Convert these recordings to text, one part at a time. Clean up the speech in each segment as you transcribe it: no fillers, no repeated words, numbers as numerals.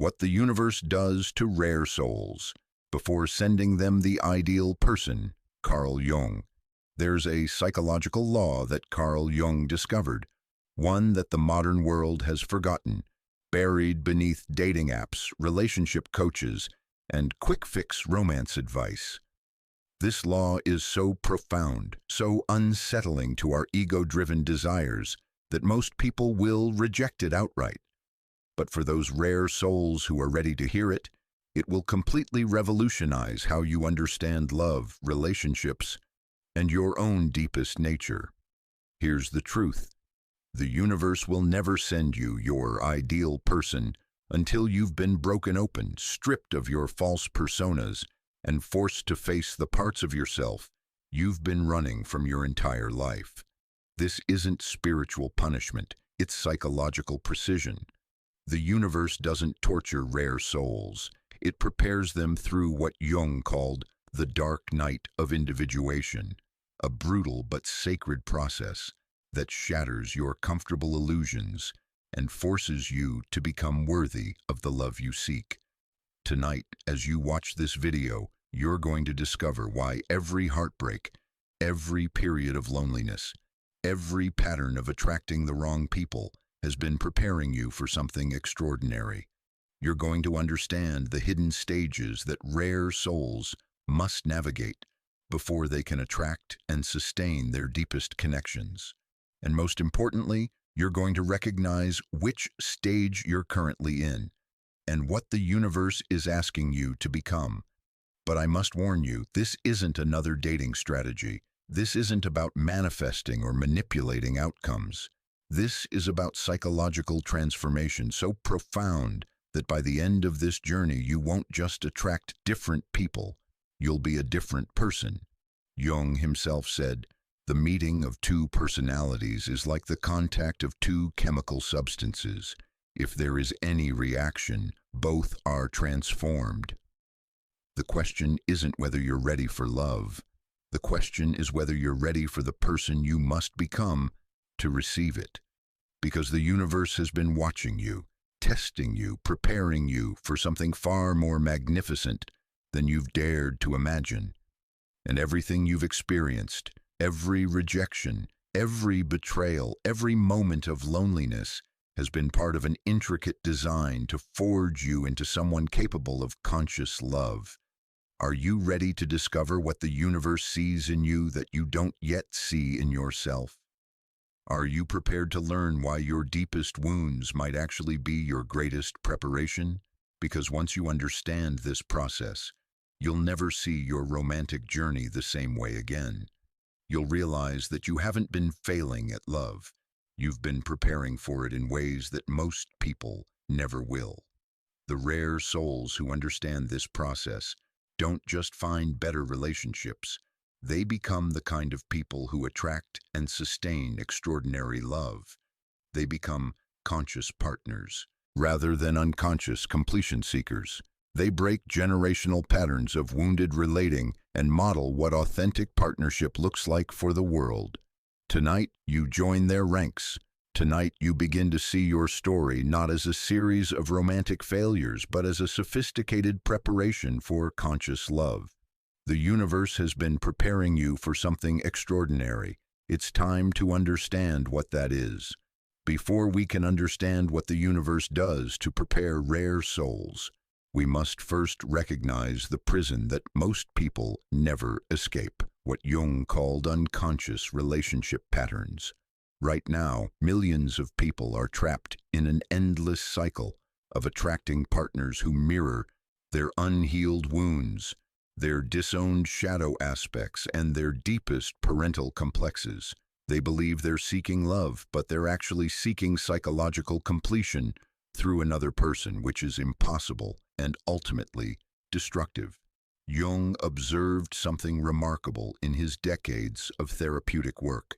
What the universe does to rare souls before sending them the ideal person. Carl Jung. There's a psychological law that Carl Jung discovered, one that the modern world has forgotten, buried beneath dating apps, relationship coaches, and quick-fix romance advice. This law is so profound, so unsettling to our ego-driven desires, that most people will reject it outright. But for those rare souls who are ready to hear it, it will completely revolutionize how you understand love, relationships, and your own deepest nature. Here's the truth. The universe will never send you your ideal person until you've been broken open, stripped of your false personas, and forced to face the parts of yourself you've been running from your entire life. This isn't spiritual punishment, it's psychological precision. The universe doesn't torture rare souls. It prepares them through what Jung called the dark night of individuation, a brutal but sacred process that shatters your comfortable illusions and forces you to become worthy of the love you seek. Tonight, as you watch this video, you're going to discover why every heartbreak, every period of loneliness, every pattern of attracting the wrong people has been preparing you for something extraordinary. You're going to understand the hidden stages that rare souls must navigate before they can attract and sustain their deepest connections. And most importantly, you're going to recognize which stage you're currently in and what the universe is asking you to become. But I must warn you, this isn't another dating strategy. This isn't about manifesting or manipulating outcomes. This is about psychological transformation so profound that by the end of this journey, you won't just attract different people, you'll be a different person. Jung himself said, "The meeting of two personalities is like the contact of two chemical substances. If there is any reaction, both are transformed." The question isn't whether you're ready for love. The question is whether you're ready for the person you must become to receive it. Because the universe has been watching you, testing you, preparing you for something far more magnificent than you've dared to imagine. And everything you've experienced, every rejection, every betrayal, every moment of loneliness has been part of an intricate design to forge you into someone capable of conscious love. Are you ready to discover what the universe sees in you that you don't yet see in yourself? Are you prepared to learn why your deepest wounds might actually be your greatest preparation? Because once you understand this process, you'll never see your romantic journey the same way again. You'll realize that you haven't been failing at love. You've been preparing for it in ways that most people never will. The rare souls who understand this process don't just find better relationships. They become the kind of people who attract and sustain extraordinary love. They become conscious partners, rather than unconscious completion seekers. They break generational patterns of wounded relating and model what authentic partnership looks like for the world. Tonight, you join their ranks. Tonight, you begin to see your story not as a series of romantic failures, but as a sophisticated preparation for conscious love. The universe has been preparing you for something extraordinary. It's time to understand what that is. Before we can understand what the universe does to prepare rare souls, we must first recognize the prison that most people never escape, what Jung called unconscious relationship patterns. Right now, millions of people are trapped in an endless cycle of attracting partners who mirror their unhealed wounds, their disowned shadow aspects, and their deepest parental complexes. They believe they're seeking love, but they're actually seeking psychological completion through another person, which is impossible and ultimately destructive. Jung observed something remarkable in his decades of therapeutic work.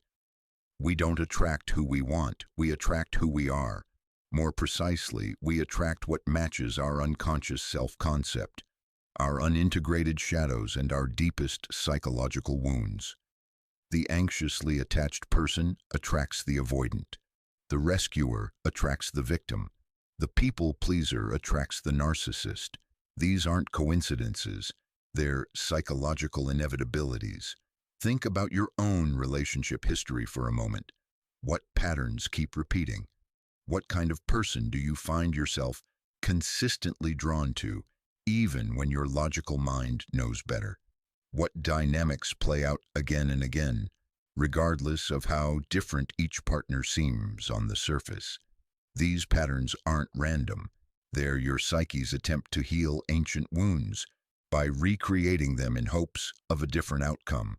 We don't attract who we want, we attract who we are. More precisely, we attract what matches our unconscious self-concept, our unintegrated shadows, and our deepest psychological wounds. The anxiously attached person attracts the avoidant. The rescuer attracts the victim. The people pleaser attracts the narcissist. These aren't coincidences, they're psychological inevitabilities. Think about your own relationship history for a moment. What patterns keep repeating? What kind of person do you find yourself consistently drawn to, even when your logical mind knows better? What dynamics play out again and again, regardless of how different each partner seems on the surface? These patterns aren't random. They're your psyche's attempt to heal ancient wounds by recreating them in hopes of a different outcome.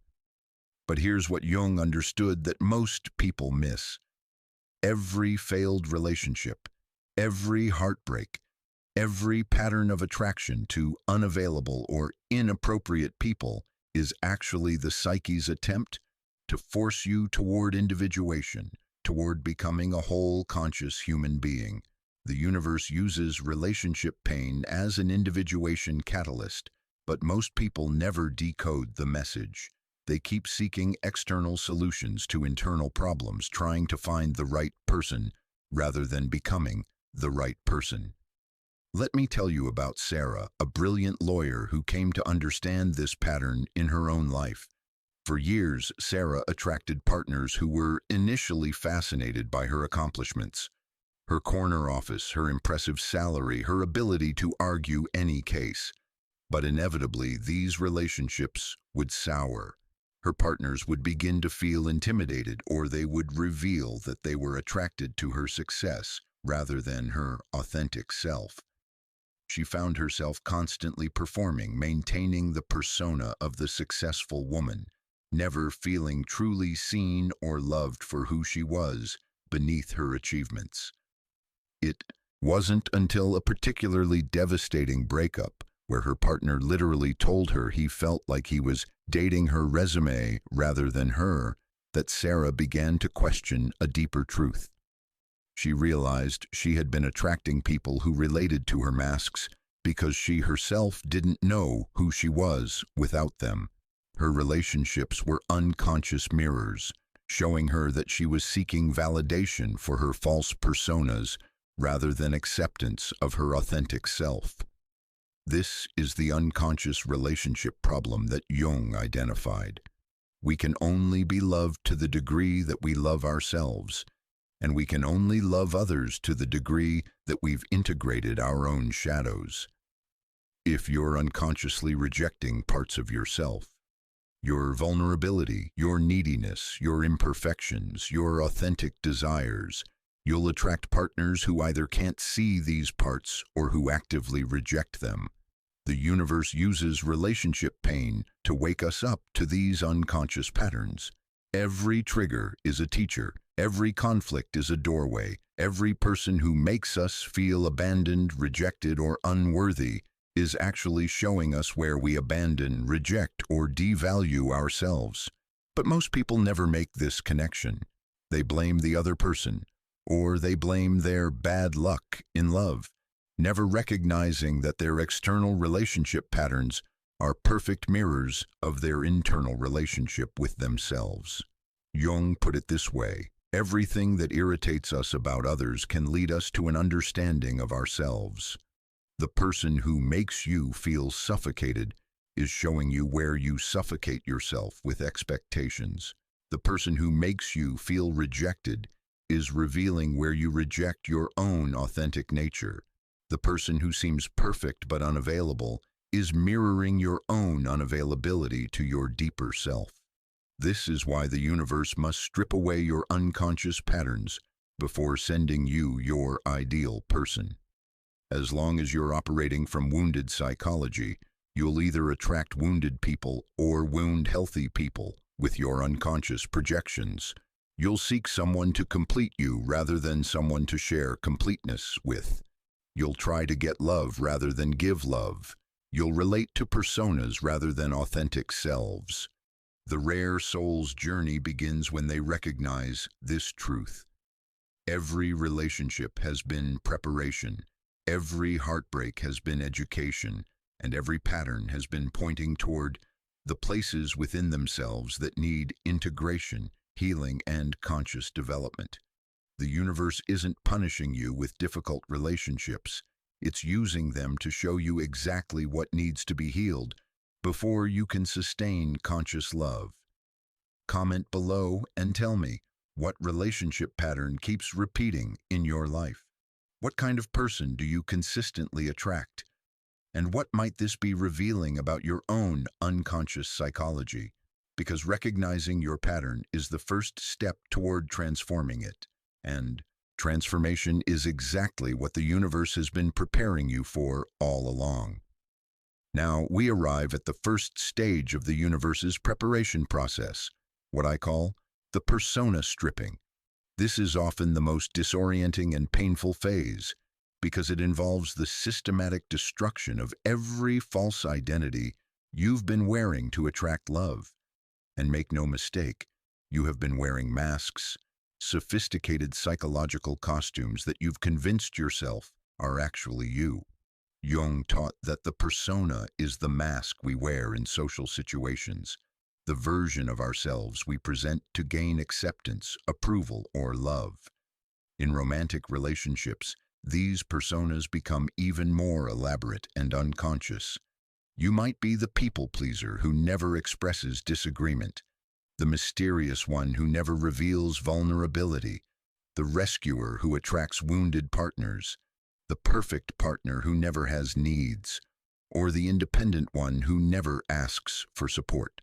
But here's what Jung understood that most people miss. Every failed relationship, every heartbreak, every pattern of attraction to unavailable or inappropriate people is actually the psyche's attempt to force you toward individuation, toward becoming a whole conscious human being. The universe uses relationship pain as an individuation catalyst, but most people never decode the message. They keep seeking external solutions to internal problems, trying to find the right person rather than becoming the right person. Let me tell you about Sarah, a brilliant lawyer who came to understand this pattern in her own life. For years, Sarah attracted partners who were initially fascinated by her accomplishments. Her corner office, her impressive salary, her ability to argue any case. But inevitably, these relationships would sour. Her partners would begin to feel intimidated, or they would reveal that they were attracted to her success rather than her authentic self. She found herself constantly performing, maintaining the persona of the successful woman, never feeling truly seen or loved for who she was beneath her achievements. It wasn't until a particularly devastating breakup, where her partner literally told her he felt like he was dating her resume rather than her, that Sarah began to question a deeper truth. She realized she had been attracting people who related to her masks because she herself didn't know who she was without them. Her relationships were unconscious mirrors, showing her that she was seeking validation for her false personas rather than acceptance of her authentic self. This is the unconscious relationship problem that Jung identified. We can only be loved to the degree that we love ourselves, and we can only love others to the degree that we've integrated our own shadows. If you're unconsciously rejecting parts of yourself, your vulnerability, your neediness, your imperfections, your authentic desires, you'll attract partners who either can't see these parts or who actively reject them. The universe uses relationship pain to wake us up to these unconscious patterns. Every trigger is a teacher. Every conflict is a doorway. Every person who makes us feel abandoned, rejected, or unworthy is actually showing us where we abandon, reject, or devalue ourselves. But most people never make this connection. They blame the other person, or they blame their bad luck in love, never recognizing that their external relationship patterns are perfect mirrors of their internal relationship with themselves. Jung put it this way: everything that irritates us about others can lead us to an understanding of ourselves. The person who makes you feel suffocated is showing you where you suffocate yourself with expectations. The person who makes you feel rejected is revealing where you reject your own authentic nature. The person who seems perfect but unavailable is mirroring your own unavailability to your deeper self. This is why the universe must strip away your unconscious patterns before sending you your ideal person. As long as you're operating from wounded psychology, you'll either attract wounded people or wound healthy people with your unconscious projections. You'll seek someone to complete you rather than someone to share completeness with. You'll try to get love rather than give love. You'll relate to personas rather than authentic selves. The rare soul's journey begins when they recognize this truth. Every relationship has been preparation. Every heartbreak has been education, and every pattern has been pointing toward the places within themselves that need integration, healing, and conscious development. The universe isn't punishing you with difficult relationships. It's using them to show you exactly what needs to be healed before you can sustain conscious love. Comment below and tell me what relationship pattern keeps repeating in your life. What kind of person do you consistently attract? And what might this be revealing about your own unconscious psychology? Because recognizing your pattern is the first step toward transforming it. And transformation is exactly what the universe has been preparing you for all along. Now we arrive at the first stage of the universe's preparation process, what I call the persona stripping. This is often the most disorienting and painful phase because it involves the systematic destruction of every false identity you've been wearing to attract love. And make no mistake, you have been wearing masks, sophisticated psychological costumes that you've convinced yourself are actually you. Jung taught that the persona is the mask we wear in social situations, the version of ourselves we present to gain acceptance, approval, or love. In romantic relationships, these personas become even more elaborate and unconscious. You might be the people pleaser who never expresses disagreement, the mysterious one who never reveals vulnerability, the rescuer who attracts wounded partners, the perfect partner who never has needs, or the independent one who never asks for support.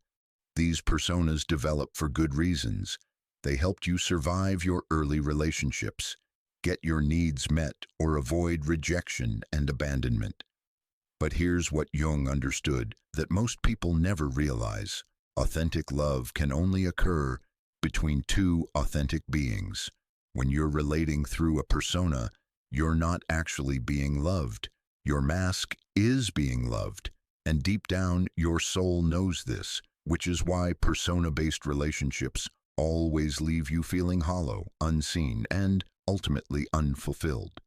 These personas develop for good reasons. They helped you survive your early relationships, get your needs met, or avoid rejection and abandonment. But here's what Jung understood that most people never realize. Authentic love can only occur between two authentic beings. When you're relating through a persona, you're not actually being loved. Your mask is being loved, and deep down, your soul knows this, which is why persona-based relationships always leave you feeling hollow, unseen, and ultimately unfulfilled.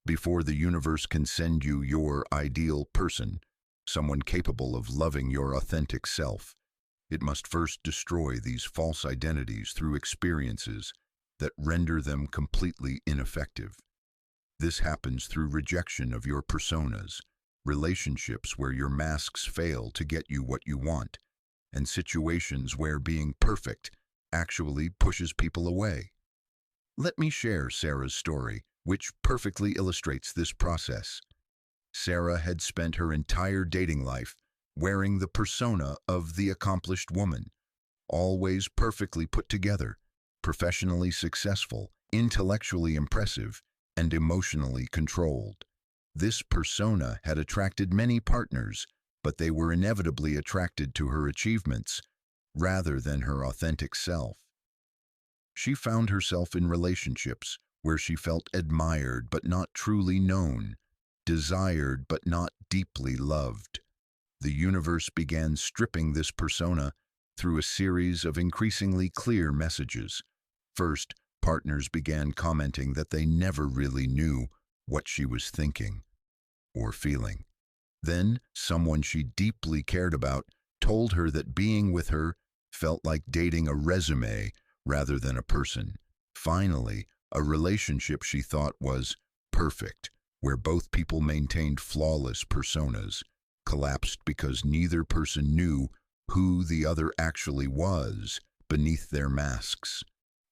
Before the universe can send you your ideal person, someone capable of loving your authentic self, it must first destroy these false identities through experiences that render them completely ineffective. This happens through rejection of your personas, relationships where your masks fail to get you what you want, and situations where being perfect actually pushes people away. Let me share Sarah's story, which perfectly illustrates this process. Sarah had spent her entire dating life wearing the persona of the accomplished woman, always perfectly put together, professionally successful, intellectually impressive, and emotionally controlled. This persona had attracted many partners, but they were inevitably attracted to her achievements rather than her authentic self. She found herself in relationships where she felt admired but not truly known, desired but not deeply loved. The universe began stripping this persona through a series of increasingly clear messages. First, partners began commenting that they never really knew what she was thinking or feeling. Then, someone she deeply cared about told her that being with her felt like dating a resume rather than a person. Finally, a relationship she thought was perfect, where both people maintained flawless personas, collapsed because neither person knew who the other actually was beneath their masks.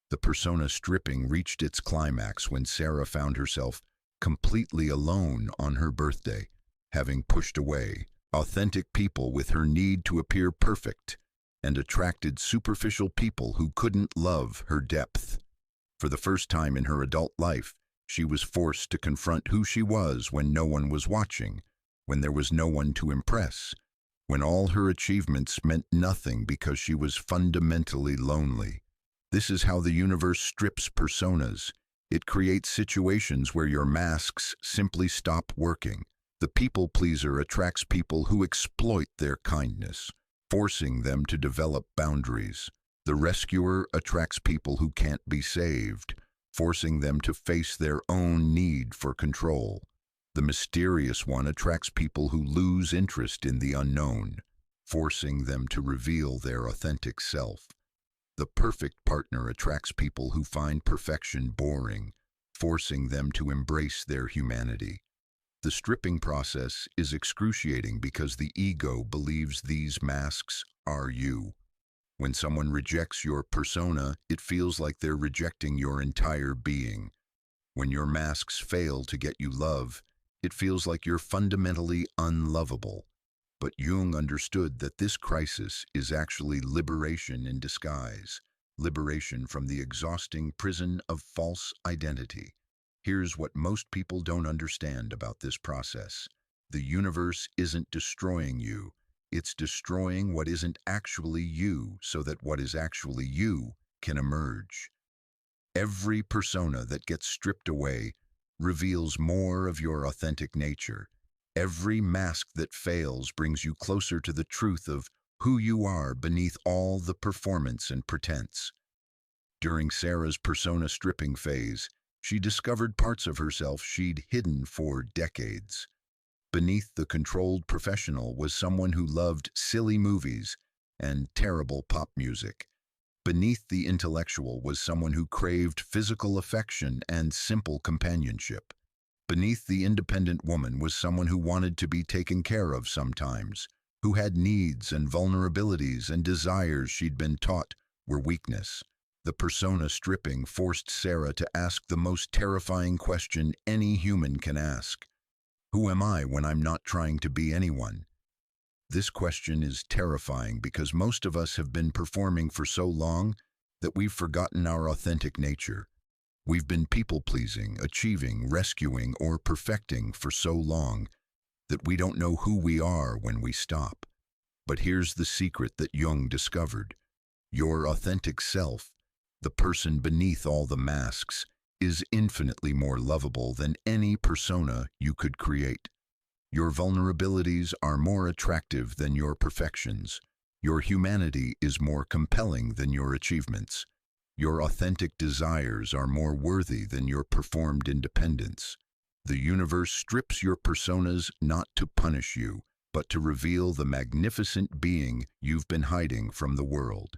The persona stripping reached its climax when Sarah found herself completely alone on her birthday, having pushed away authentic people with her need to appear perfect and attracted superficial people who couldn't love her depth. For the first time in her adult life, she was forced to confront who she was when no one was watching, when there was no one to impress, when all her achievements meant nothing because she was fundamentally lonely. This is how the universe strips personas. It creates situations where your masks simply stop working. The people pleaser attracts people who exploit their kindness, forcing them to develop boundaries. The rescuer attracts people who can't be saved, forcing them to face their own need for control. The mysterious one attracts people who lose interest in the unknown, forcing them to reveal their authentic self. The perfect partner attracts people who find perfection boring, forcing them to embrace their humanity. The stripping process is excruciating because the ego believes these masks are you. When someone rejects your persona, it feels like they're rejecting your entire being. When your masks fail to get you love, it feels like you're fundamentally unlovable. But Jung understood that this crisis is actually liberation in disguise, liberation from the exhausting prison of false identity. Here's what most people don't understand about this process. The universe isn't destroying you. It's destroying what isn't actually you so that what is actually you can emerge. Every persona that gets stripped away reveals more of your authentic nature. Every mask that fails brings you closer to the truth of who you are beneath all the performance and pretense. During Sarah's persona stripping phase, she discovered parts of herself she'd hidden for decades. Beneath the controlled professional was someone who loved silly movies and terrible pop music. Beneath the intellectual was someone who craved physical affection and simple companionship. Beneath the independent woman was someone who wanted to be taken care of sometimes, who had needs and vulnerabilities and desires she'd been taught were weakness. The persona stripping forced Sarah to ask the most terrifying question any human can ask. Who am I when I'm not trying to be anyone? This question is terrifying because most of us have been performing for so long that we've forgotten our authentic nature. We've been people-pleasing, achieving, rescuing, or perfecting for so long that we don't know who we are when we stop. But here's the secret that Jung discovered. Your authentic self, the person beneath all the masks, is infinitely more lovable than any persona you could create. Your vulnerabilities are more attractive than your perfections. Your humanity is more compelling than your achievements. Your authentic desires are more worthy than your performed independence. The universe strips your personas not to punish you, but to reveal the magnificent being you've been hiding from the world.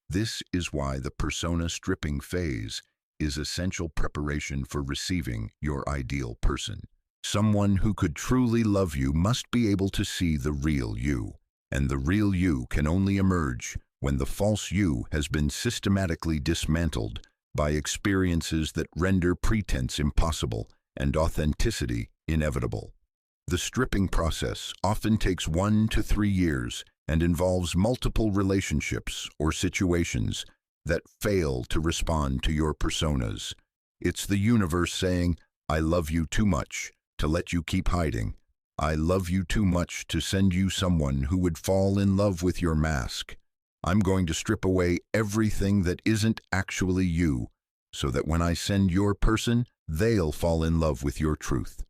This is why the persona stripping phase is essential preparation for receiving your ideal person. Someone who could truly love you must be able to see the real you, and the real you can only emerge when the false you has been systematically dismantled by experiences that render pretense impossible and authenticity inevitable. The stripping process often takes 1 to 3 years and involves multiple relationships or situations that fail to respond to your personas. It's the universe saying, I love you too much to let you keep hiding. I love you too much to send you someone who would fall in love with your mask. I'm going to strip away everything that isn't actually you, so that when I send your person, they'll fall in love with your truth.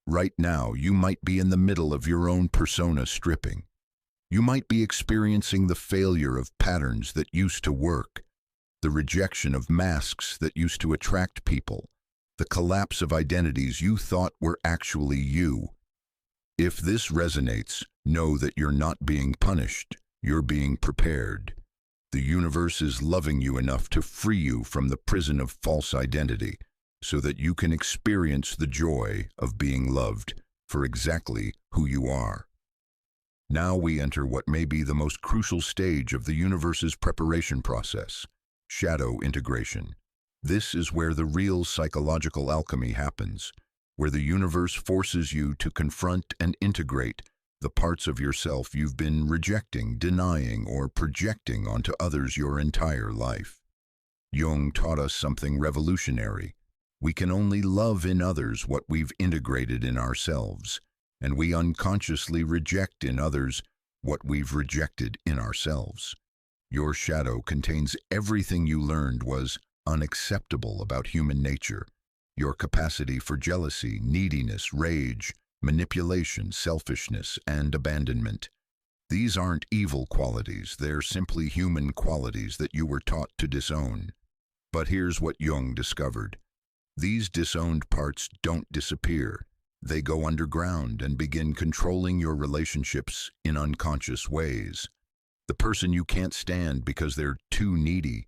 Right now, you might be in the middle of your own persona stripping. You might be experiencing the failure of patterns that used to work, the rejection of masks that used to attract people, the collapse of identities you thought were actually you. If this resonates, know that you're not being punished, you're being prepared. The universe is loving you enough to free you from the prison of false identity, so that you can experience the joy of being loved for exactly who you are. Now we enter what may be the most crucial stage of the universe's preparation process, shadow integration. This is where the real psychological alchemy happens, where the universe forces you to confront and integrate the parts of yourself you've been rejecting, denying, or projecting onto others your entire life. Jung taught us something revolutionary. We can only love in others what we've integrated in ourselves, and we unconsciously reject in others what we've rejected in ourselves. Your shadow contains everything you learned was unacceptable about human nature. Your capacity for jealousy, neediness, rage, manipulation, selfishness, and abandonment. These aren't evil qualities, they're simply human qualities that you were taught to disown. But here's what Jung discovered. These disowned parts don't disappear. They go underground and begin controlling your relationships in unconscious ways. The person you can't stand because they're too needy.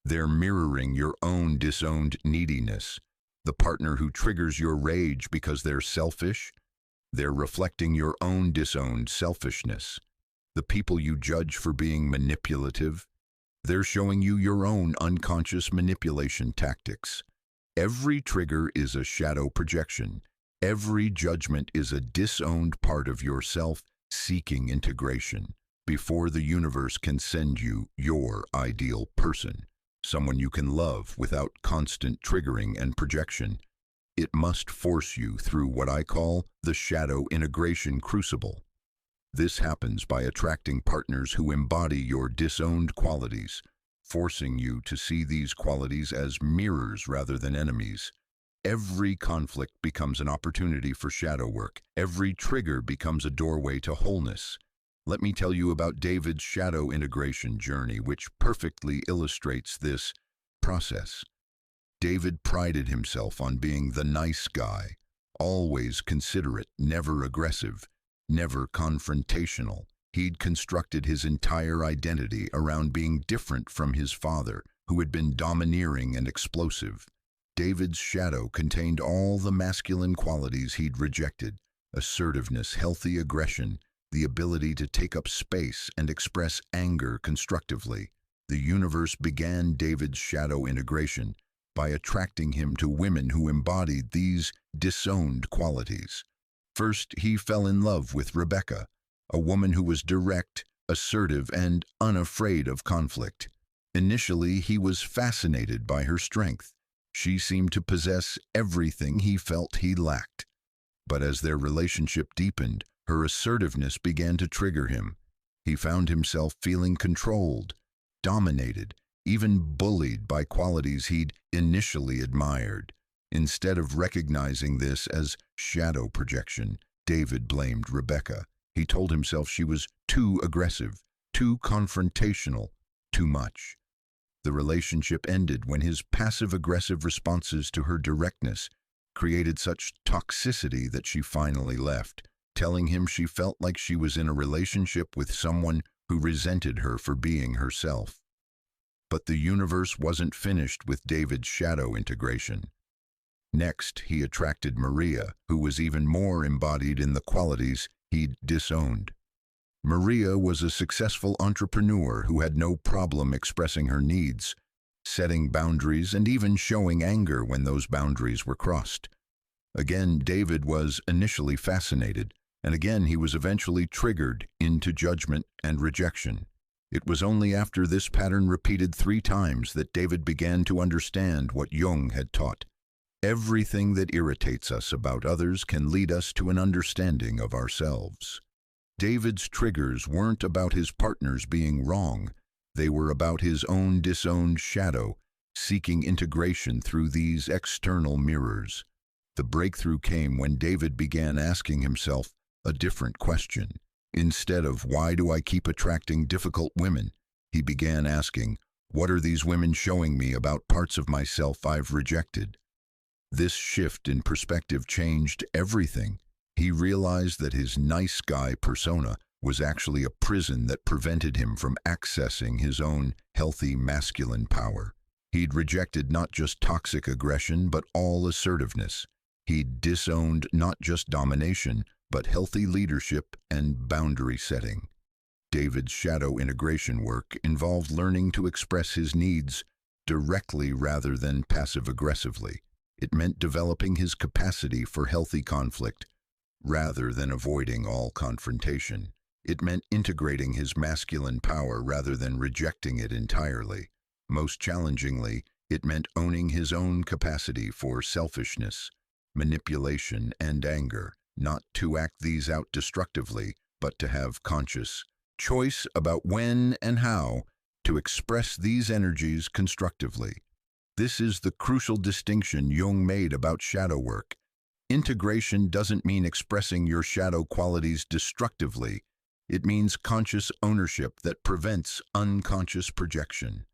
They're mirroring your own disowned neediness. The partner who triggers your rage because they're selfish. They're reflecting your own disowned selfishness. The people you judge for being manipulative. They're showing you your own unconscious manipulation tactics. Every trigger is a shadow projection. Every judgment is a disowned part of yourself seeking integration before the universe can send you your ideal person, someone you can love without constant triggering and projection. It must force you through what I call the shadow integration crucible. This happens by attracting partners who embody your disowned qualities, forcing you to see these qualities as mirrors rather than enemies. Every conflict becomes an opportunity for shadow work. Every trigger becomes a doorway to wholeness. Let me tell you about David's shadow integration journey, which perfectly illustrates this process. David prided himself on being the nice guy, always considerate, never aggressive, never confrontational. He'd constructed his entire identity around being different from his father, who had been domineering and explosive. David's shadow contained all the masculine qualities he'd rejected: assertiveness, healthy aggression, the ability to take up space and express anger constructively. The universe began David's shadow integration by attracting him to women who embodied these disowned qualities. First, he fell in love with Rebecca, a woman who was direct, assertive, and unafraid of conflict. Initially, he was fascinated by her strength. She seemed to possess everything he felt he lacked. But as their relationship deepened, her assertiveness began to trigger him. He found himself feeling controlled, dominated, even bullied by qualities he'd initially admired. Instead of recognizing this as shadow projection, David blamed Rebecca. He told himself she was too aggressive, too confrontational, too much. The relationship ended when his passive-aggressive responses to her directness created such toxicity that she finally left, telling him she felt like she was in a relationship with someone who resented her for being herself. But the universe wasn't finished with David's shadow integration. Next, he attracted Maria, who was even more embodied in the qualities he'd disowned. Maria was a successful entrepreneur who had no problem expressing her needs, setting boundaries, and even showing anger when those boundaries were crossed. Again, David was initially fascinated, and again he was eventually triggered into judgment and rejection. It was only after this pattern repeated 3 times that David began to understand what Jung had taught. Everything that irritates us about others can lead us to an understanding of ourselves. David's triggers weren't about his partners being wrong. They were about his own disowned shadow, seeking integration through these external mirrors. The breakthrough came when David began asking himself a different question. Instead of, why do I keep attracting difficult women? He began asking, what are these women showing me about parts of myself I've rejected? This shift in perspective changed everything. He realized that his nice guy persona was actually a prison that prevented him from accessing his own healthy masculine power. He'd rejected not just toxic aggression, but all assertiveness. He'd disowned not just domination, but healthy leadership and boundary setting. David's shadow integration work involved learning to express his needs directly rather than passive-aggressively. It meant developing his capacity for healthy conflict rather than avoiding all confrontation. It meant integrating his masculine power rather than rejecting it entirely. Most challengingly, it meant owning his own capacity for selfishness, manipulation, and anger, not to act these out destructively, but to have conscious choice about when and how to express these energies constructively. This is the crucial distinction Jung made about shadow work. Integration doesn't mean expressing your shadow qualities destructively. It means conscious ownership that prevents unconscious projection.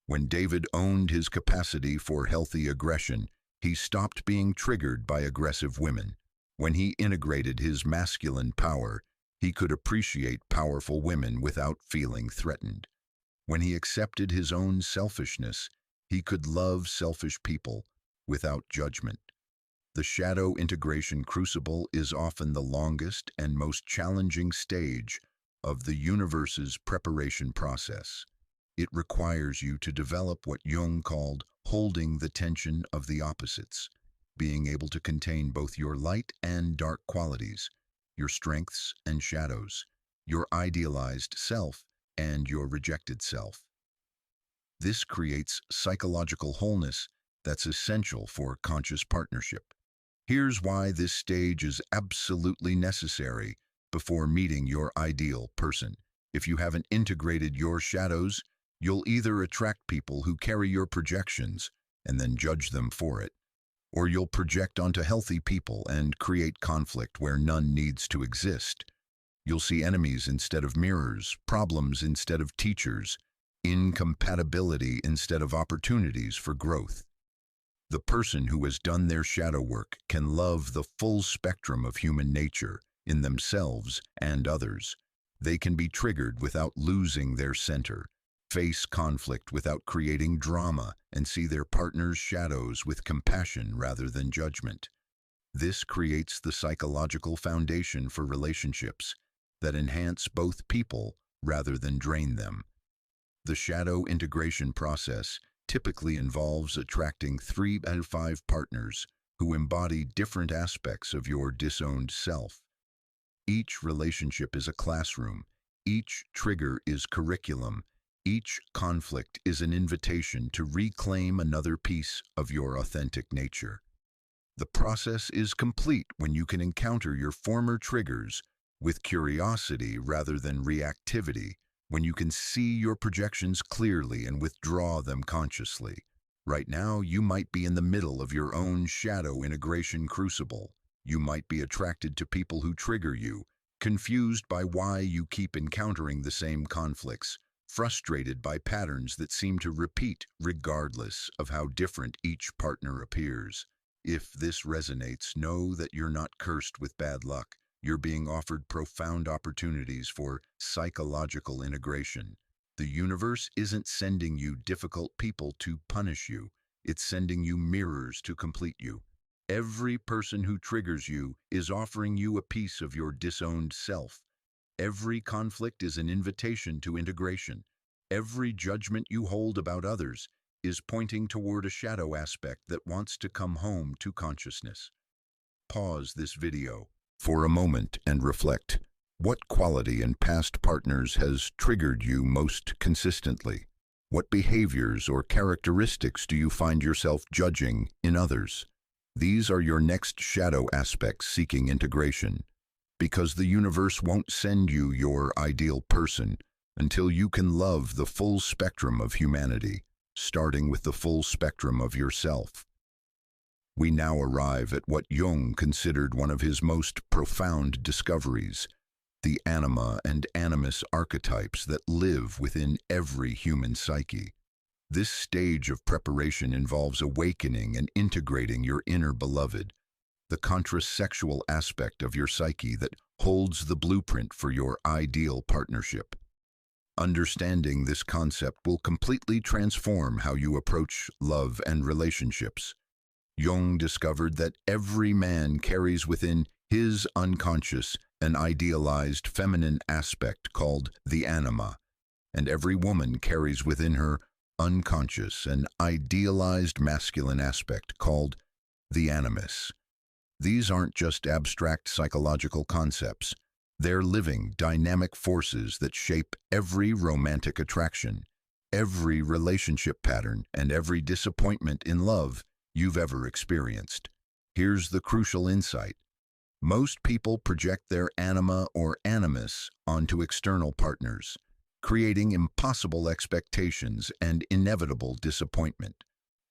When David owned his capacity for healthy aggression, he stopped being triggered by aggressive women. When he integrated his masculine power, He could appreciate powerful women without feeling threatened. When he accepted his own selfishness, he could love selfish people without judgment. The shadow integration crucible is often the longest and most challenging stage of the universe's preparation process. It requires you to develop what Jung called holding the tension of the opposites, being able to contain both your light and dark qualities, your strengths and shadows, your idealized self and your rejected self. This creates psychological wholeness that's essential for conscious partnership. Here's why this stage is absolutely necessary before meeting your ideal person. If you haven't integrated your shadows, you'll either attract people who carry your projections and then judge them for it, or you'll project onto healthy people and create conflict where none needs to exist. You'll see enemies instead of mirrors, problems instead of teachers, incompatibility instead of opportunities for growth. The person who has done their shadow work can love the full spectrum of human nature in themselves and others. They can be triggered without losing their center, face conflict without creating drama, and see their partner's shadows with compassion rather than judgment. This creates the psychological foundation for relationships that enhance both people rather than drain them. The shadow integration process typically involves attracting 3 out of 5 partners who embody different aspects of your disowned self. Each relationship is a classroom, each trigger is curriculum, each conflict is an invitation to reclaim another piece of your authentic nature. The process is complete when you can encounter your former triggers with curiosity rather than reactivity, when you can see your projections clearly and withdraw them consciously. Right now, you might be in the middle of your own shadow integration crucible. You might be attracted to people who trigger you, confused by why you keep encountering the same conflicts, frustrated by patterns that seem to repeat regardless of how different each partner appears. If this resonates, know that you're not cursed with bad luck. You're being offered profound opportunities for psychological integration. The universe isn't sending you difficult people to punish you. It's sending you mirrors to complete you. Every person who triggers you is offering you a piece of your disowned self. Every conflict is an invitation to integration. Every judgment you hold about others is pointing toward a shadow aspect that wants to come home to consciousness. Pause this video for a moment and reflect. What quality in past partners has triggered you most consistently? What behaviors or characteristics do you find yourself judging in others? These are your next shadow aspects seeking integration, because the universe won't send you your ideal person until you can love the full spectrum of humanity, starting with the full spectrum of yourself. We now arrive at what Jung considered one of his most profound discoveries, the anima and animus archetypes that live within every human psyche. This stage of preparation involves awakening and integrating your inner beloved, the contrasexual aspect of your psyche that holds the blueprint for your ideal partnership. Understanding this concept will completely transform how you approach love and relationships. Jung discovered that every man carries within his unconscious an idealized feminine aspect called the anima, and every woman carries within her unconscious an idealized masculine aspect called the animus. These aren't just abstract psychological concepts. They're living, dynamic forces that shape every romantic attraction, every relationship pattern, and every disappointment in love you've ever experienced. Here's the crucial insight. Most people project their anima or animus onto external partners, creating impossible expectations and inevitable disappointment.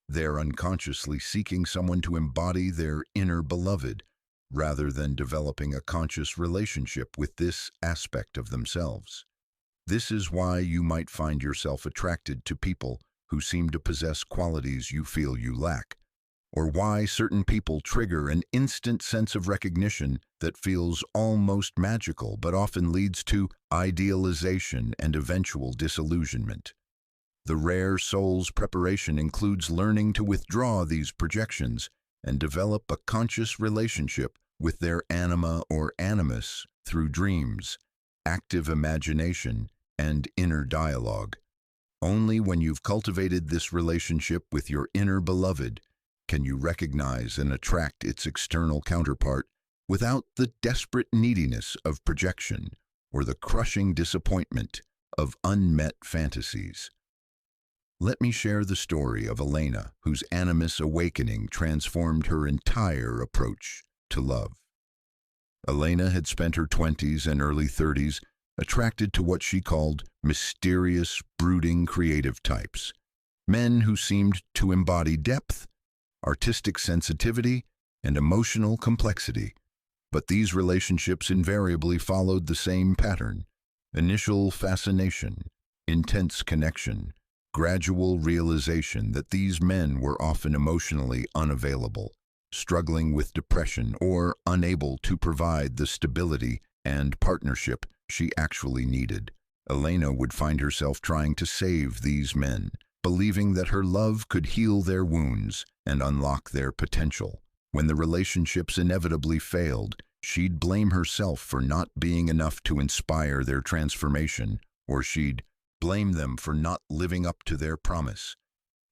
They're unconsciously seeking someone to embody their inner beloved, rather than developing a conscious relationship with this aspect of themselves. This is why you might find yourself attracted to people who seem to possess qualities you feel you lack. or why certain people trigger an instant sense of recognition that feels almost magical but often leads to idealization and eventual disillusionment. The rare soul's preparation includes learning to withdraw these projections and develop a conscious relationship with their anima or animus through dreams, active imagination, and inner dialogue. Only when you've cultivated this relationship with your inner beloved can you recognize and attract its external counterpart without the desperate neediness of projection or the crushing disappointment of unmet fantasies. Let me share the story of Elena, whose animus awakening transformed her entire approach to love. Elena had spent her 20s and early 30s attracted to what she called mysterious, brooding, creative types. Men who seemed to embody depth, artistic sensitivity, and emotional complexity. But these relationships invariably followed the same pattern: initial fascination, intense connection, gradual realization that these men were often emotionally unavailable, struggling with depression, or unable to provide the stability and partnership she actually needed. Elena would find herself trying to save these men, believing that her love could heal their wounds and unlock their potential. When the relationships inevitably failed, she'd blame herself for not being enough to inspire their transformation, or she'd blame them for not living up to their promise.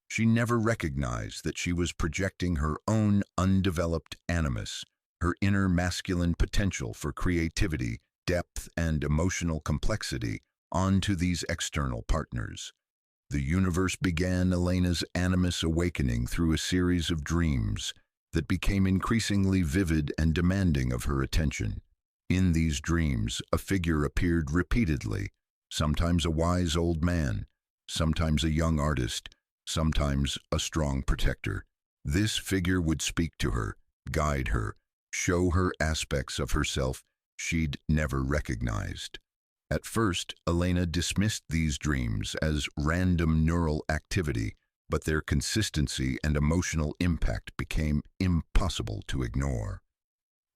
She never recognized that she was projecting her own undeveloped animus, her inner masculine potential for creativity, depth, and emotional complexity, onto these external partners. The universe began Elena's animus awakening through a series of dreams that became increasingly vivid and demanding of her attention. In these dreams, a figure appeared repeatedly, sometimes a wise old man, sometimes a young artist, sometimes a strong protector. This figure would speak to her, guide her, show her aspects of herself she'd never recognized. At first, Elena dismissed these dreams as random neural activity, but their consistency and emotional impact became impossible to ignore.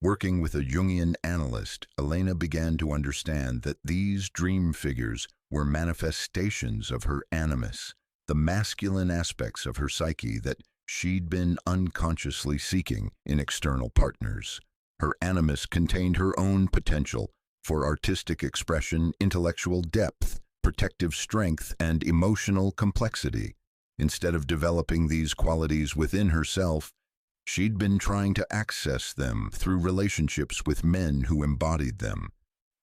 Working with a Jungian analyst, Elena began to understand that these dream figures were manifestations of her animus, the masculine aspects of her psyche that she'd been unconsciously seeking in external partners. Her animus contained her own potential for artistic expression, intellectual depth, protective strength, and emotional complexity. Instead of developing these qualities within herself, she'd been trying to access them through relationships with men who embodied them.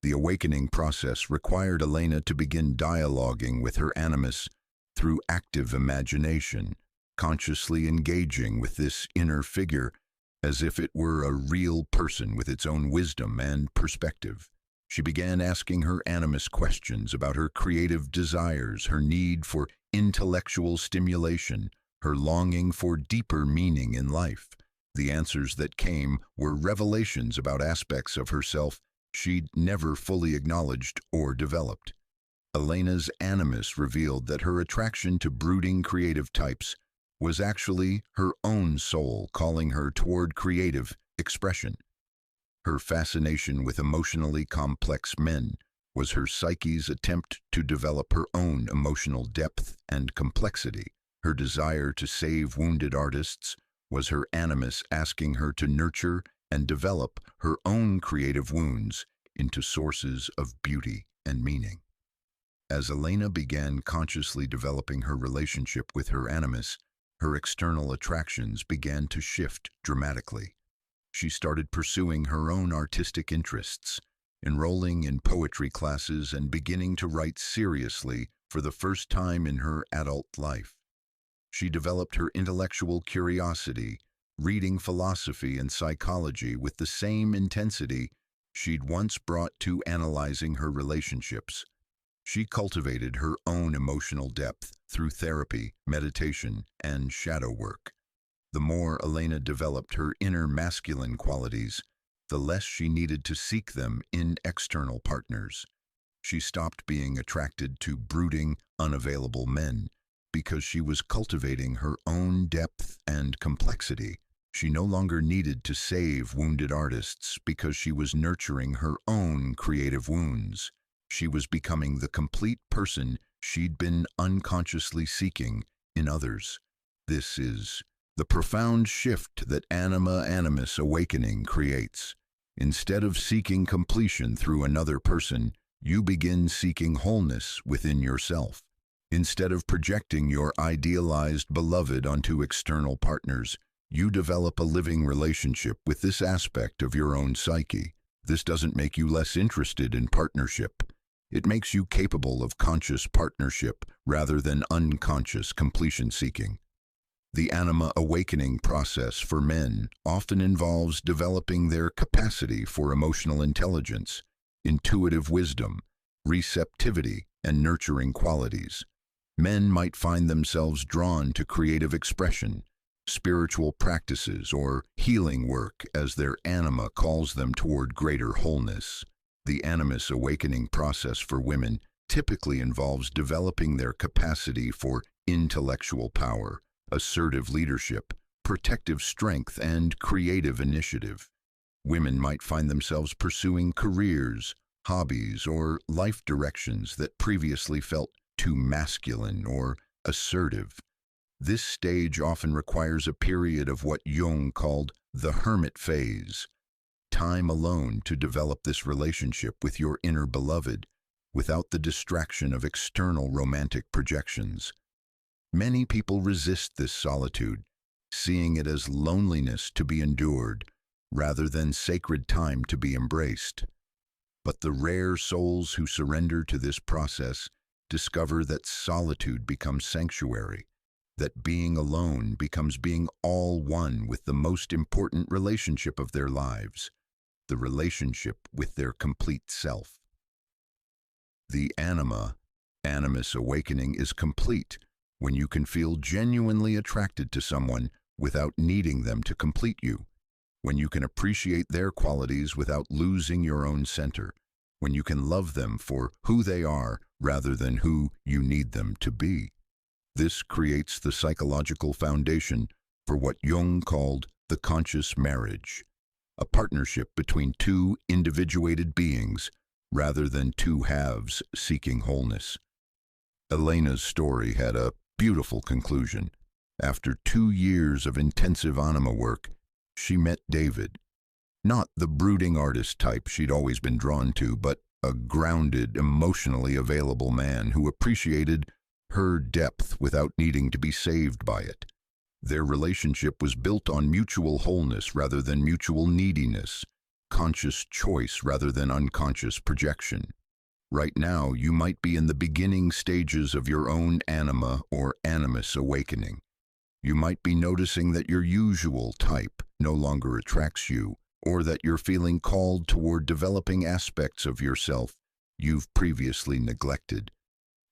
The awakening process required Elena to begin dialoguing with her animus through active imagination, consciously engaging with this inner figure as if it were a real person with its own wisdom and perspective. She began asking her animus questions about her creative desires, her need for intellectual stimulation, her longing for deeper meaning in life. The answers that came were revelations about aspects of herself she'd never fully acknowledged or developed. Elena's animus revealed that her attraction to brooding creative types was actually her own soul calling her toward creative expression. Her fascination with emotionally complex men was her psyche's attempt to develop her own emotional depth and complexity. Her desire to save wounded artists was her animus asking her to nurture and develop her own creative wounds into sources of beauty and meaning. As Elena began consciously developing her relationship with her animus, her external attractions began to shift dramatically. She started pursuing her own artistic interests, enrolling in poetry classes and beginning to write seriously for the first time in her adult life. She developed her intellectual curiosity, reading philosophy and psychology with the same intensity she'd once brought to analyzing her relationships. She cultivated her own emotional depth through therapy, meditation, and shadow work. The more Elena developed her inner masculine qualities, the less she needed to seek them in external partners. She stopped being attracted to brooding, unavailable men because she was cultivating her own depth and complexity. She no longer needed to save wounded artists because she was nurturing her own creative wounds. She was becoming the complete person she'd been unconsciously seeking in others. This is the profound shift that anima-animus awakening creates. Instead of seeking completion through another person, you begin seeking wholeness within yourself. Instead of projecting your idealized beloved onto external partners, you develop a living relationship with this aspect of your own psyche. This doesn't make you less interested in partnership. It makes you capable of conscious partnership rather than unconscious completion seeking. The anima awakening process for men often involves developing their capacity for emotional intelligence, intuitive wisdom, receptivity, and nurturing qualities. Men might find themselves drawn to creative expression, spiritual practices, or healing work as their anima calls them toward greater wholeness. The animus awakening process for women typically involves developing their capacity for intellectual power, assertive leadership, protective strength, and creative initiative. Women might find themselves pursuing careers, hobbies, or life directions that previously felt too masculine or assertive. This stage often requires a period of what Jung called the hermit phase, time alone to develop this relationship with your inner beloved without the distraction of external romantic projections. Many people resist this solitude, seeing it as loneliness to be endured rather than sacred time to be embraced. But the rare souls who surrender to this process discover that solitude becomes sanctuary, that being alone becomes being all one with the most important relationship of their lives, the relationship with their complete self. The animus awakening is complete when you can feel genuinely attracted to someone without needing them to complete you, when you can appreciate their qualities without losing your own center, when you can love them for who they are rather than who you need them to be. This creates the psychological foundation for what Jung called the conscious marriage, a partnership between two individuated beings rather than two halves seeking wholeness. Elena's story had a beautiful conclusion. After 2 years of intensive anima work, she met David. Not the brooding artist type she'd always been drawn to, but a grounded, emotionally available man who appreciated her depth without needing to be saved by it. Their relationship was built on mutual wholeness rather than mutual neediness, conscious choice rather than unconscious projection. Right now, you might be in the beginning stages of your own anima or animus awakening. You might be noticing that your usual type no longer attracts you, or that you're feeling called toward developing aspects of yourself you've previously neglected.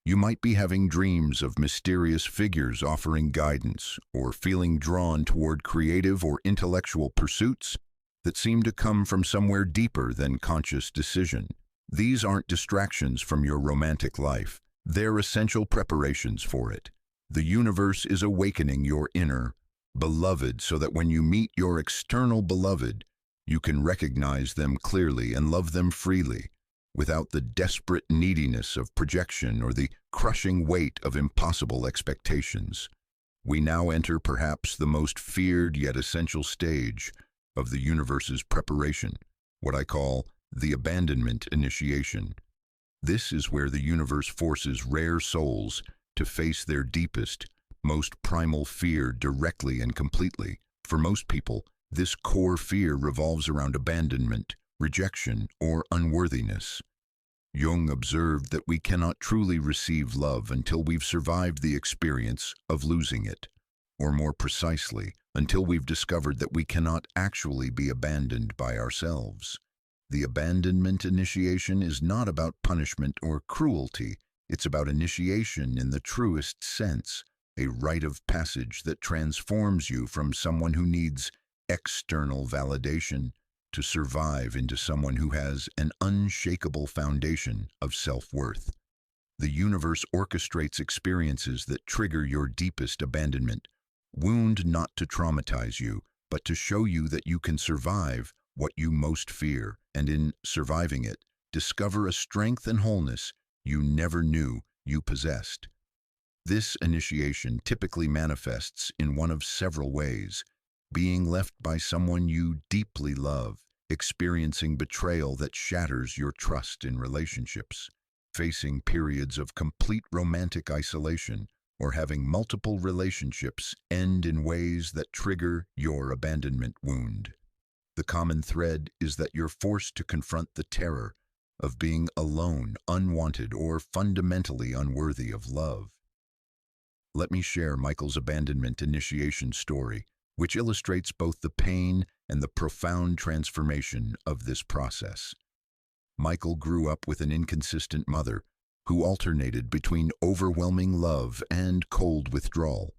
You might be having dreams of mysterious figures offering guidance, or feeling drawn toward creative or intellectual pursuits that seem to come from somewhere deeper than conscious decision. These aren't distractions from your romantic life. They're essential preparations for it. The universe is awakening your inner beloved so that when you meet your external beloved, you can recognize them clearly and love them freely, without the desperate neediness of projection or the crushing weight of impossible expectations. We now enter perhaps the most feared yet essential stage of the universe's preparation, what I call the abandonment initiation. This is where the universe forces rare souls to face their deepest, most primal fear directly and completely. For most people, this core fear revolves around abandonment, rejection, or unworthiness. Jung observed that we cannot truly receive love until we've survived the experience of losing it, or more precisely, until we've discovered that we cannot actually be abandoned by ourselves. The abandonment initiation is not about punishment or cruelty. It's about initiation in the truest sense, a rite of passage that transforms you from someone who needs external validation to survive into someone who has an unshakable foundation of self-worth. The universe orchestrates experiences that trigger your deepest abandonment wound, not to traumatize you, but to show you that you can survive what you most fear, and in surviving it, discover a strength and wholeness you never knew you possessed. This initiation typically manifests in one of several ways: being left by someone you deeply love, experiencing betrayal that shatters your trust in relationships, facing periods of complete romantic isolation, or having multiple relationships end in ways that trigger your abandonment wound. The common thread is that you're forced to confront the terror of being alone, unwanted, or fundamentally unworthy of love. Let me share Michael's abandonment initiation story, which illustrates both the pain and the profound transformation of this process. Michael grew up with an inconsistent mother who alternated between overwhelming love and cold withdrawal.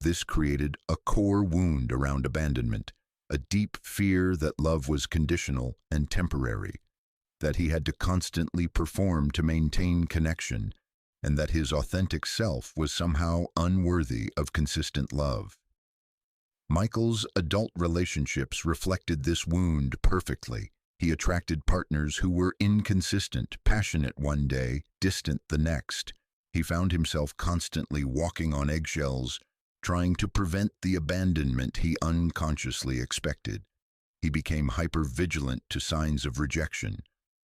This created a core wound around abandonment, a deep fear that love was conditional and temporary, that he had to constantly perform to maintain connection, and that his authentic self was somehow unworthy of consistent love. Michael's adult relationships reflected this wound perfectly. He attracted partners who were inconsistent, passionate one day, distant the next. He found himself constantly walking on eggshells, trying to prevent the abandonment he unconsciously expected. He became hyper-vigilant to signs of rejection,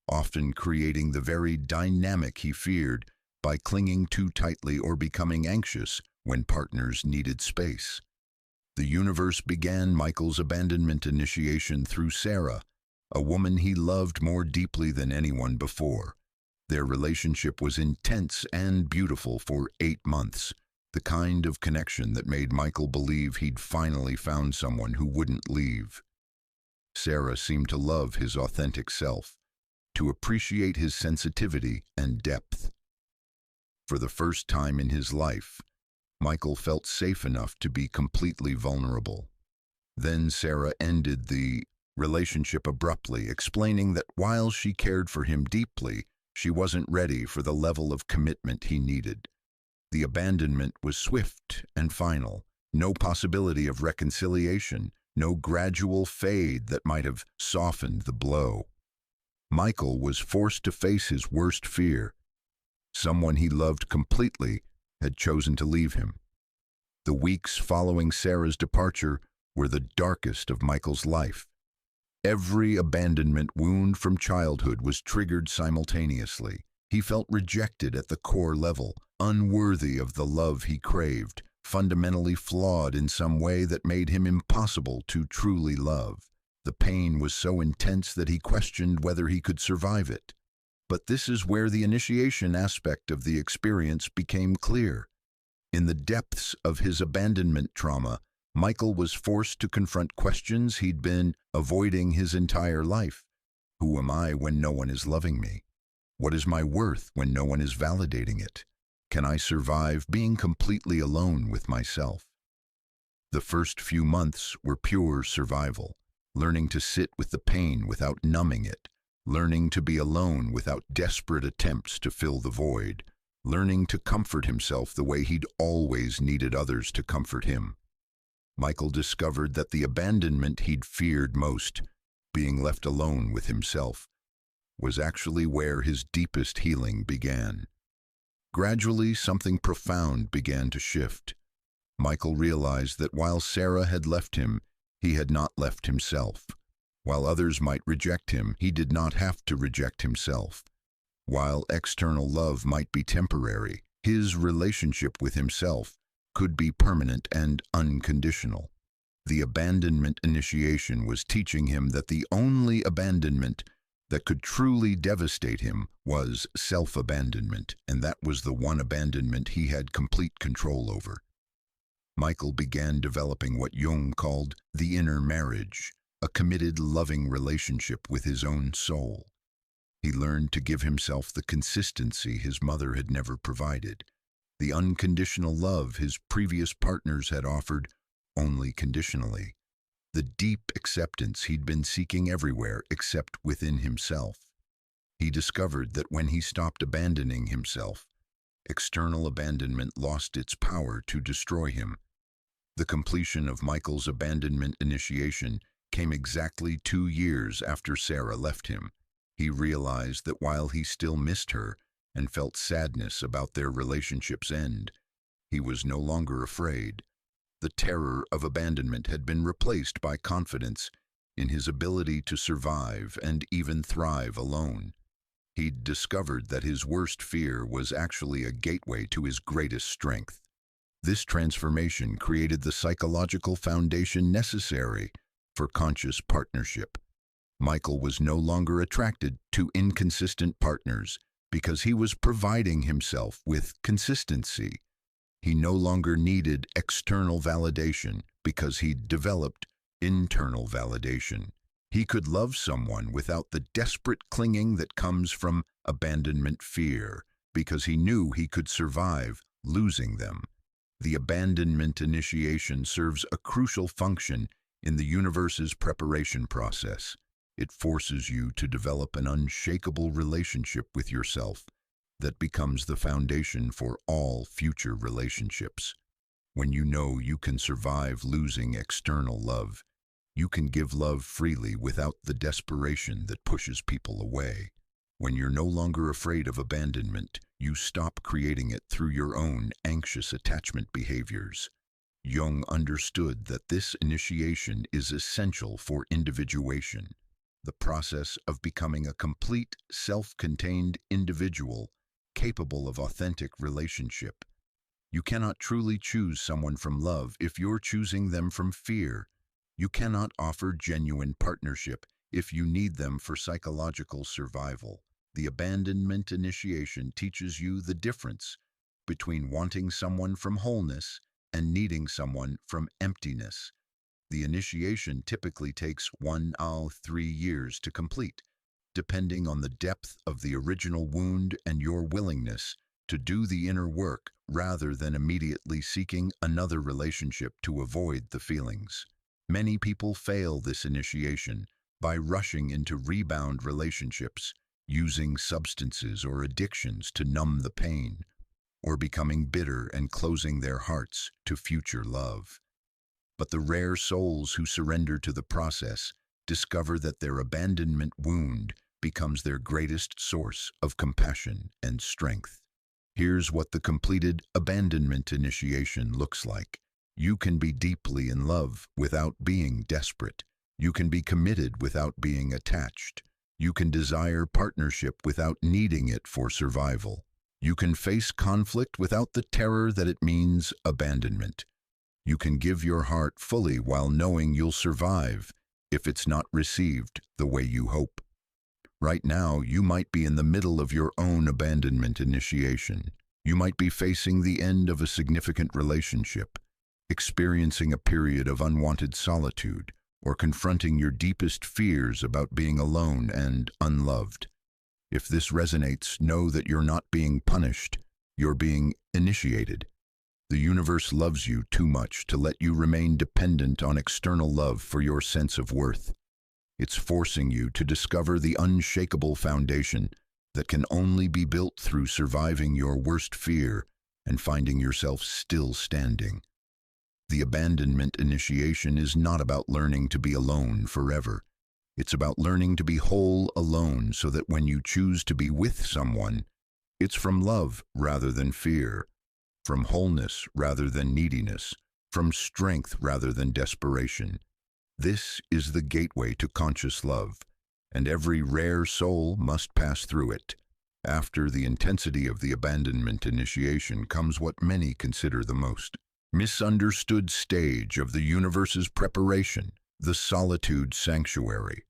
often creating the very dynamic he feared by clinging too tightly or becoming anxious when partners needed space. The universe began Michael's abandonment initiation through Sarah, a woman he loved more deeply than anyone before. Their relationship was intense and beautiful for 8 months, the kind of connection that made Michael believe he'd finally found someone who wouldn't leave. Sarah seemed to love his authentic self, to appreciate his sensitivity and depth. For the first time in his life, Michael felt safe enough to be completely vulnerable. Then Sarah ended the relationship abruptly, explaining that while she cared for him deeply, she wasn't ready for the level of commitment he needed. The abandonment was swift and final, no possibility of reconciliation, no gradual fade that might have softened the blow. Michael was forced to face his worst fear. Someone he loved completely had chosen to leave him. The weeks following Sarah's departure were the darkest of Michael's life. Every abandonment wound from childhood was triggered simultaneously. He felt rejected at the core level, unworthy of the love he craved, fundamentally flawed in some way that made him impossible to truly love. The pain was so intense that he questioned whether he could survive it. But this is where the initiation aspect of the experience became clear. In the depths of his abandonment trauma, Michael was forced to confront questions he'd been avoiding his entire life. Who am I when no one is loving me? What is my worth when no one is validating it? Can I survive being completely alone with myself? The first few months were pure survival, learning to sit with the pain without numbing it, learning to be alone without desperate attempts to fill the void, learning to comfort himself the way he'd always needed others to comfort him. Michael discovered that the abandonment he'd feared most, being left alone with himself, was actually where his deepest healing began. Gradually, something profound began to shift. Michael realized that while Sarah had left him, he had not left himself. While others might reject him, he did not have to reject himself. While external love might be temporary, his relationship with himself could be permanent and unconditional. The abandonment initiation was teaching him that the only abandonment that could truly devastate him was self-abandonment, and that was the one abandonment he had complete control over. Michael began developing what Jung called the inner marriage, a committed, loving relationship with his own soul. He learned to give himself the consistency his mother had never provided, the unconditional love his previous partners had offered only conditionally, the deep acceptance he'd been seeking everywhere except within himself. He discovered that when he stopped abandoning himself, external abandonment lost its power to destroy him. The completion of Michael's abandonment initiation came exactly 2 years after Sarah left him. He realized that while he still missed her and felt sadness about their relationship's end, he was no longer afraid. The terror of abandonment had been replaced by confidence in his ability to survive and even thrive alone. He'd discovered that his worst fear was actually a gateway to his greatest strength. This transformation created the psychological foundation necessary for conscious partnership. Michael was no longer attracted to inconsistent partners because he was providing himself with consistency. He no longer needed external validation because he'd developed internal validation. He could love someone without the desperate clinging that comes from abandonment fear because he knew he could survive losing them. The abandonment initiation serves a crucial function in the universe's preparation process. It forces you to develop an unshakable relationship with yourself that becomes the foundation for all future relationships. When you know you can survive losing external love, you can give love freely without the desperation that pushes people away. When you're no longer afraid of abandonment, you stop creating it through your own anxious attachment behaviors. Jung understood that this initiation is essential for individuation, the process of becoming a complete, self-contained individual capable of authentic relationship. You cannot truly choose someone from love if you're choosing them from fear. You cannot offer genuine partnership if you need them for psychological survival. The abandonment initiation teaches you the difference between wanting someone from wholeness and needing someone from emptiness. The initiation typically takes 1 to 3 years to complete, depending on the depth of the original wound and your willingness to do the inner work rather than immediately seeking another relationship to avoid the feelings. Many people fail this initiation by rushing into rebound relationships, using substances or addictions to numb the pain, or becoming bitter and closing their hearts to future love. But the rare souls who surrender to the process discover that their abandonment wound becomes their greatest source of compassion and strength. Here's what the completed abandonment initiation looks like. You can be deeply in love without being desperate. You can be committed without being attached. You can desire partnership without needing it for survival. You can face conflict without the terror that it means abandonment. You can give your heart fully while knowing you'll survive if it's not received the way you hope. Right now, you might be in the middle of your own abandonment initiation. You might be facing the end of a significant relationship, experiencing a period of unwanted solitude, or confronting your deepest fears about being alone and unloved. If this resonates, know that you're not being punished, you're being initiated. The universe loves you too much to let you remain dependent on external love for your sense of worth. It's forcing you to discover the unshakable foundation that can only be built through surviving your worst fear and finding yourself still standing. The abandonment initiation is not about learning to be alone forever. It's about learning to be whole alone so that when you choose to be with someone, it's from love rather than fear, from wholeness rather than neediness, from strength rather than desperation. This is the gateway to conscious love, and every rare soul must pass through it. After the intensity of the abandonment initiation comes what many consider the most misunderstood stage of the universe's preparation, the solitude sanctuary.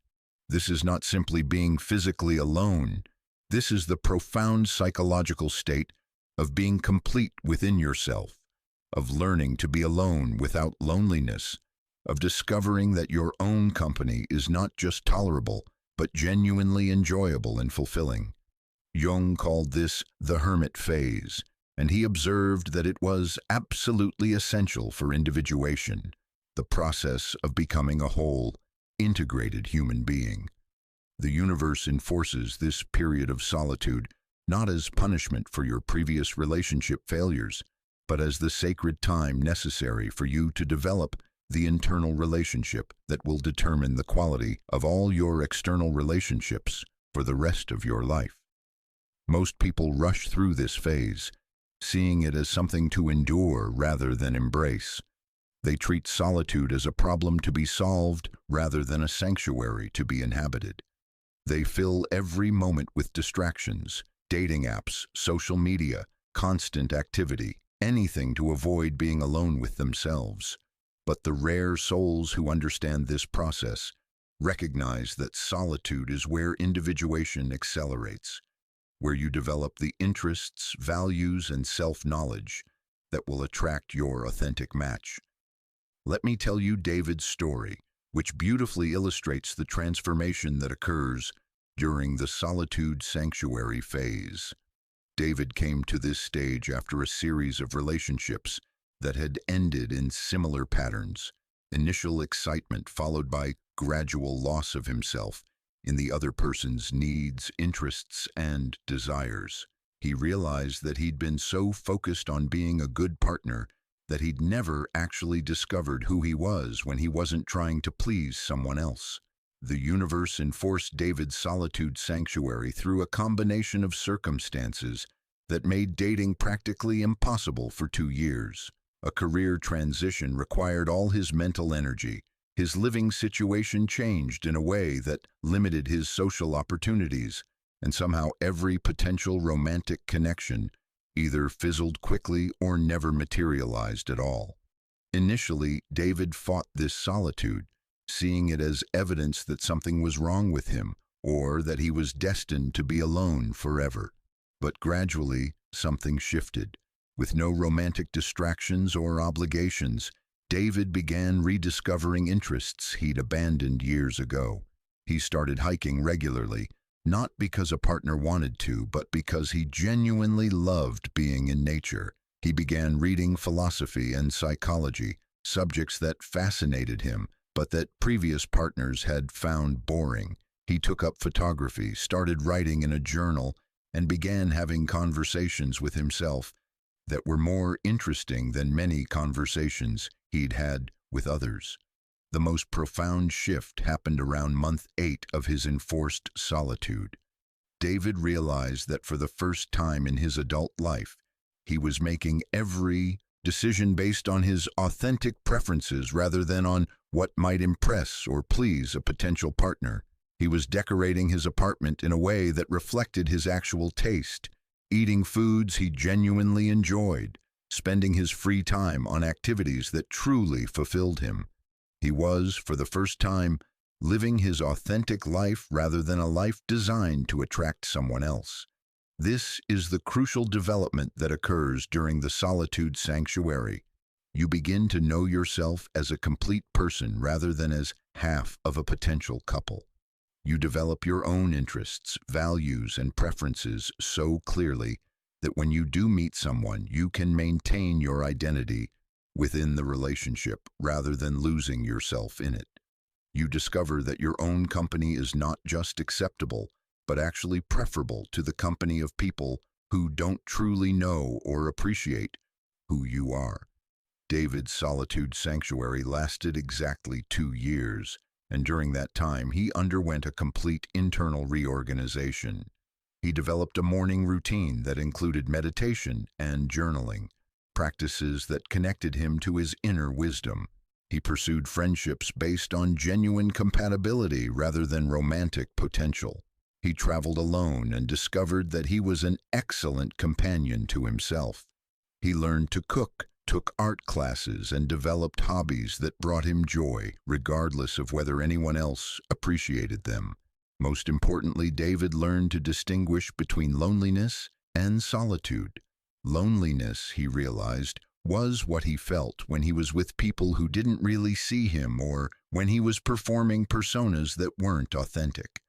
This is not simply being physically alone. This is the profound psychological state of being complete within yourself, of learning to be alone without loneliness, of discovering that your own company is not just tolerable, but genuinely enjoyable and fulfilling. Jung called this the hermit phase, and he observed that it was absolutely essential for individuation, the process of becoming a whole, integrated human being. The universe enforces this period of solitude not as punishment for your previous relationship failures, but as the sacred time necessary for you to develop the internal relationship that will determine the quality of all your external relationships for the rest of your life. Most people rush through this phase, seeing it as something to endure rather than embrace. They treat solitude as a problem to be solved rather than a sanctuary to be inhabited. They fill every moment with distractions, dating apps, social media, constant activity, anything to avoid being alone with themselves. But the rare souls who understand this process recognize that solitude is where individuation accelerates, where you develop the interests, values, and self-knowledge that will attract your authentic match. Let me tell you David's story, which beautifully illustrates the transformation that occurs during the solitude sanctuary phase. David came to this stage after a series of relationships that had ended in similar patterns. Initial excitement followed by gradual loss of himself in the other person's needs, interests, and desires. He realized that he'd been so focused on being a good partner that he'd never actually discovered who he was when he wasn't trying to please someone else. The universe enforced David's solitude sanctuary through a combination of circumstances that made dating practically impossible for 2 years. A career transition required all his mental energy. His living situation changed in a way that limited his social opportunities, and somehow every potential romantic connection either fizzled quickly or never materialized at all. Initially, David fought this solitude, seeing it as evidence that something was wrong with him or that he was destined to be alone forever. But gradually, something shifted. With no romantic distractions or obligations, David began rediscovering interests he'd abandoned years ago. He started hiking regularly, not because a partner wanted to, but because he genuinely loved being in nature. He began reading philosophy and psychology, subjects that fascinated him, but that previous partners had found boring. He took up photography, started writing in a journal, and began having conversations with himself that were more interesting than many conversations he'd had with others. The most profound shift happened around month 8 of his enforced solitude. David realized that for the first time in his adult life, he was making every decision based on his authentic preferences rather than on what might impress or please a potential partner. He was decorating his apartment in a way that reflected his actual taste, eating foods he genuinely enjoyed, spending his free time on activities that truly fulfilled him. He was, for the first time, living his authentic life rather than a life designed to attract someone else. This is the crucial development that occurs during the solitude sanctuary. You begin to know yourself as a complete person rather than as half of a potential couple. You develop your own interests, values, and preferences so clearly that when you do meet someone, you can maintain your identity within the relationship rather than losing yourself in it. You discover that your own company is not just acceptable, but actually preferable to the company of people who don't truly know or appreciate who you are. David's solitude sanctuary lasted exactly 2 years, and during that time he underwent a complete internal reorganization. He developed a morning routine that included meditation and journaling, practices that connected him to his inner wisdom. He pursued friendships based on genuine compatibility rather than romantic potential. He traveled alone and discovered that he was an excellent companion to himself. He learned to cook, took art classes, and developed hobbies that brought him joy, regardless of whether anyone else appreciated them. Most importantly, David learned to distinguish between loneliness and solitude. Loneliness, he realized, was what he felt when he was with people who didn't really see him or when he was performing personas that weren't authentic.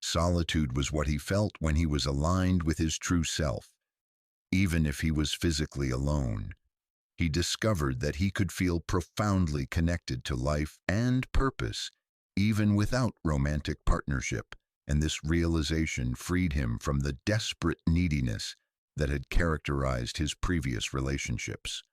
Solitude was what he felt when he was aligned with his true self, even if he was physically alone. He discovered that he could feel profoundly connected to life and purpose, even without romantic partnership, and this realization freed him from the desperate neediness that had characterized his previous relationships.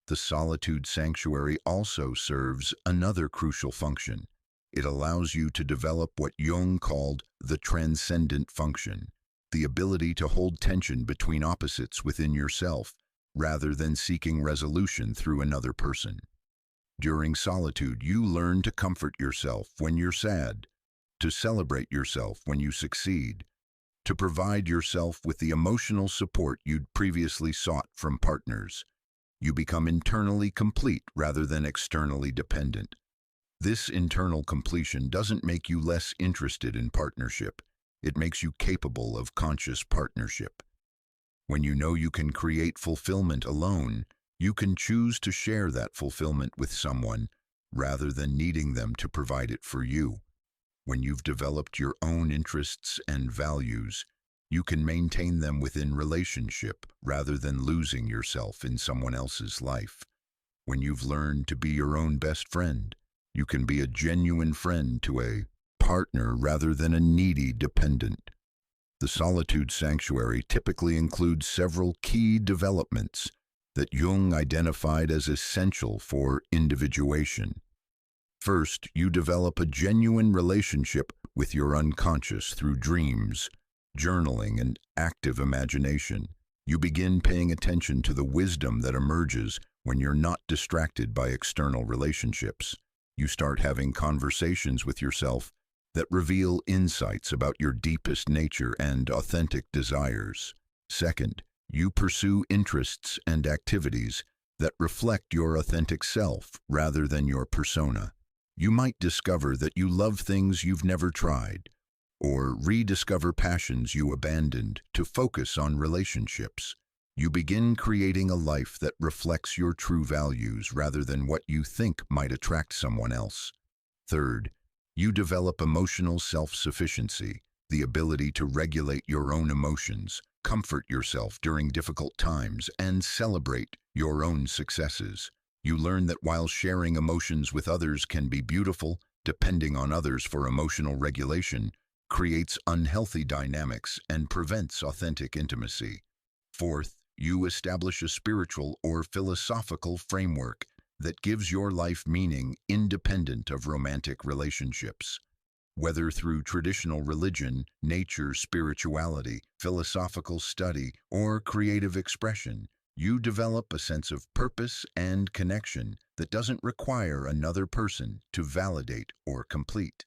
The solitude sanctuary also serves another crucial function. It allows you to develop what Jung called the transcendent function, the ability to hold tension between opposites within yourself rather than seeking resolution through another person. During solitude, you learn to comfort yourself when you're sad, to celebrate yourself when you succeed, to provide yourself with the emotional support you'd previously sought from partners. You become internally complete rather than externally dependent. This internal completion doesn't make you less interested in partnership. It makes you capable of conscious partnership. When you know you can create fulfillment alone, you can choose to share that fulfillment with someone rather than needing them to provide it for you. When you've developed your own interests and values, you can maintain them within relationship rather than losing yourself in someone else's life. When you've learned to be your own best friend, you can be a genuine friend to a partner rather than a needy dependent. The solitude sanctuary typically includes several key developments that Jung identified as essential for individuation. First, you develop a genuine relationship with your unconscious through dreams, journaling, and active imagination. You begin paying attention to the wisdom that emerges when you're not distracted by external relationships. You start having conversations with yourself that reveal insights about your deepest nature and authentic desires. Second, you pursue interests and activities that reflect your authentic self rather than your persona. You might discover that you love things you've never tried, or rediscover passions you abandoned to focus on relationships. You begin creating a life that reflects your true values rather than what you think might attract someone else. Third, you develop emotional self-sufficiency, the ability to regulate your own emotions, comfort yourself during difficult times, and celebrate your own successes. You learn that while sharing emotions with others can be beautiful, depending on others for emotional regulation creates unhealthy dynamics and prevents authentic intimacy. Fourth, you establish a spiritual or philosophical framework that gives your life meaning independent of romantic relationships. Whether through traditional religion, nature, spirituality, philosophical study, or creative expression, you develop a sense of purpose and connection that doesn't require another person to validate or complete.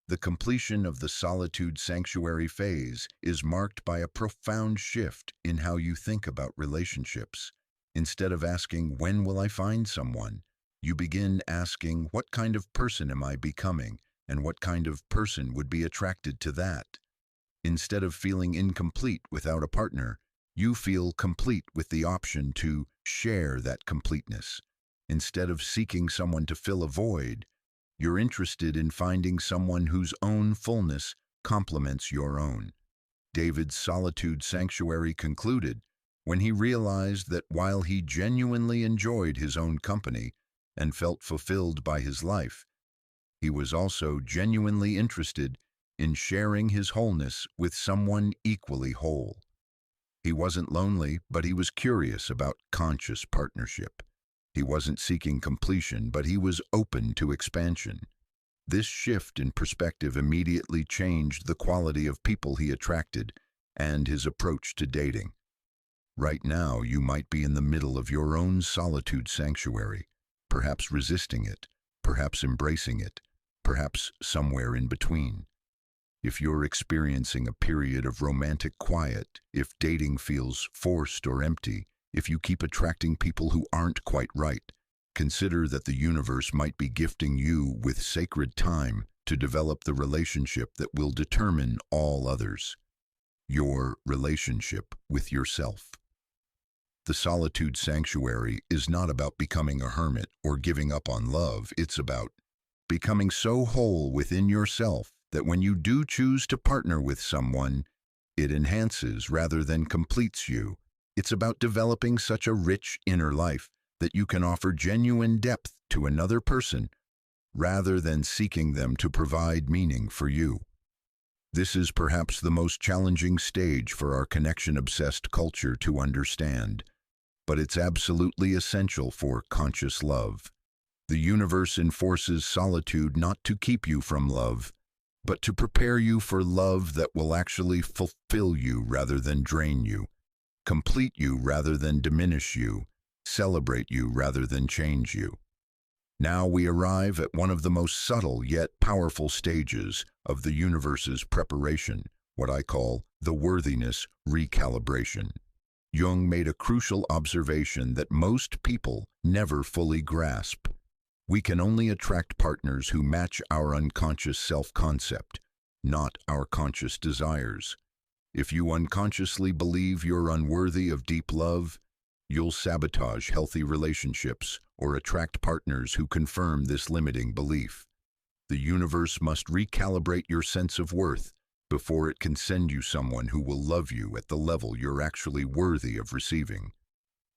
The completion of the solitude sanctuary phase is marked by a profound shift in how you think about relationships. Instead of asking, "When will I find someone?" you begin asking, "What kind of person am I becoming, and what kind of person would be attracted to that?" Instead of feeling incomplete without a partner, you feel complete with the option to share that completeness. Instead of seeking someone to fill a void, you're interested in finding someone whose own fullness complements your own. David's solitude sanctuary concluded when he realized that while he genuinely enjoyed his own company and felt fulfilled by his life, he was also genuinely interested in sharing his wholeness with someone equally whole. He wasn't lonely, but he was curious about conscious partnership. He wasn't seeking completion, but he was open to expansion. This shift in perspective immediately changed the quality of people he attracted and his approach to dating. Right now, you might be in the middle of your own solitude sanctuary, perhaps resisting it, perhaps embracing it, perhaps somewhere in between. If you're experiencing a period of romantic quiet, if dating feels forced or empty, if you keep attracting people who aren't quite right, consider that the universe might be gifting you with sacred time to develop the relationship that will determine all others. Your relationship with yourself. The solitude sanctuary is not about becoming a hermit or giving up on love. It's about becoming so whole within yourself that when you do choose to partner with someone, it enhances rather than completes you. It's about developing such a rich inner life that you can offer genuine depth to another person rather than seeking them to provide meaning for you. This is perhaps the most challenging stage for our connection-obsessed culture to understand, but it's absolutely essential for conscious love. The universe enforces solitude not to keep you from love, but to prepare you for love that will actually fulfill you rather than drain you, complete you rather than diminish you, celebrate you rather than change you. Now we arrive at one of the most subtle yet powerful stages of the universe's preparation, what I call the worthiness recalibration. Jung made a crucial observation that most people never fully grasp. We can only attract partners who match our unconscious self-concept, not our conscious desires. If you unconsciously believe you're unworthy of deep love, you'll sabotage healthy relationships or attract partners who confirm this limiting belief. The universe must recalibrate your sense of worth before it can send you someone who will love you at the level you're actually worthy of receiving.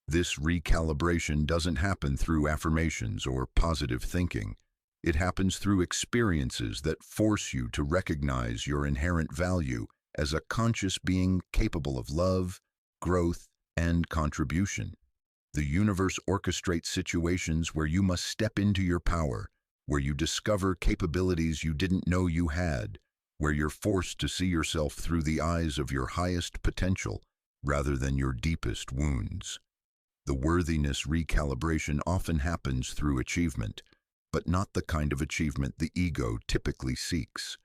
This recalibration doesn't happen through affirmations or positive thinking. It happens through experiences that force you to recognize your inherent value as a conscious being capable of love, growth, and contribution. The universe orchestrates situations where you must step into your power, where you discover capabilities you didn't know you had, where you're forced to see yourself through the eyes of your highest potential rather than your deepest wounds. The worthiness recalibration often happens through achievement, but not the kind of achievement the ego typically seeks.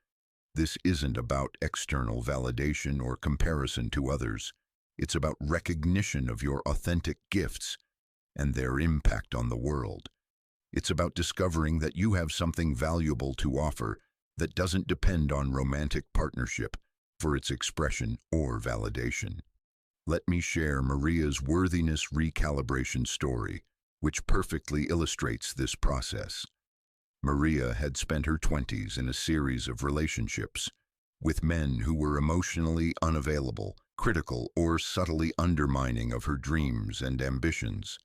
This isn't about external validation or comparison to others. It's about recognition of your authentic gifts and their impact on the world. It's about discovering that you have something valuable to offer that doesn't depend on romantic partnership for its expression or validation. Let me share Maria's worthiness recalibration story, which perfectly illustrates this process. Maria had spent her 20s in a series of relationships with men who were emotionally unavailable, critical, or subtly undermining of her dreams and ambitions.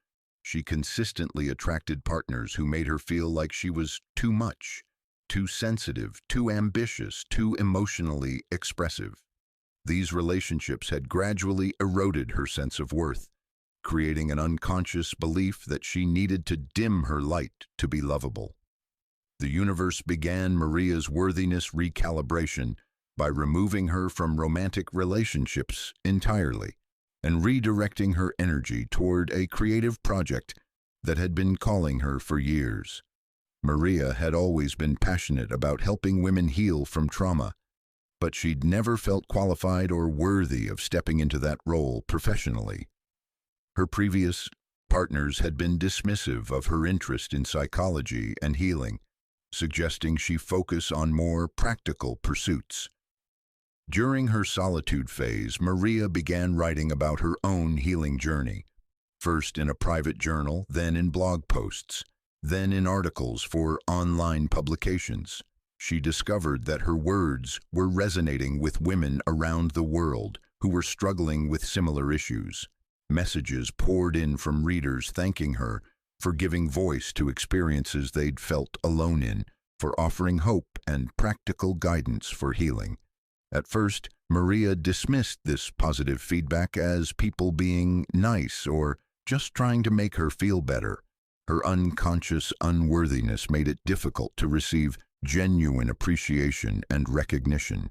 She consistently attracted partners who made her feel like she was too much, too sensitive, too ambitious, too emotionally expressive. These relationships had gradually eroded her sense of worth, creating an unconscious belief that she needed to dim her light to be lovable. The universe began Maria's worthiness recalibration by removing her from romantic relationships entirely and redirecting her energy toward a creative project that had been calling her for years. Maria had always been passionate about helping women heal from trauma, but she'd never felt qualified or worthy of stepping into that role professionally. Her previous partners had been dismissive of her interest in psychology and healing, suggesting she focus on more practical pursuits. During her solitude phase, Maria began writing about her own healing journey, first in a private journal, then in blog posts, then in articles for online publications. She discovered that her words were resonating with women around the world who were struggling with similar issues. Messages poured in from readers thanking her for giving voice to experiences they'd felt alone in, for offering hope and practical guidance for healing. At first, Maria dismissed this positive feedback as people being nice or just trying to make her feel better. Her unconscious unworthiness made it difficult to receive genuine appreciation and recognition.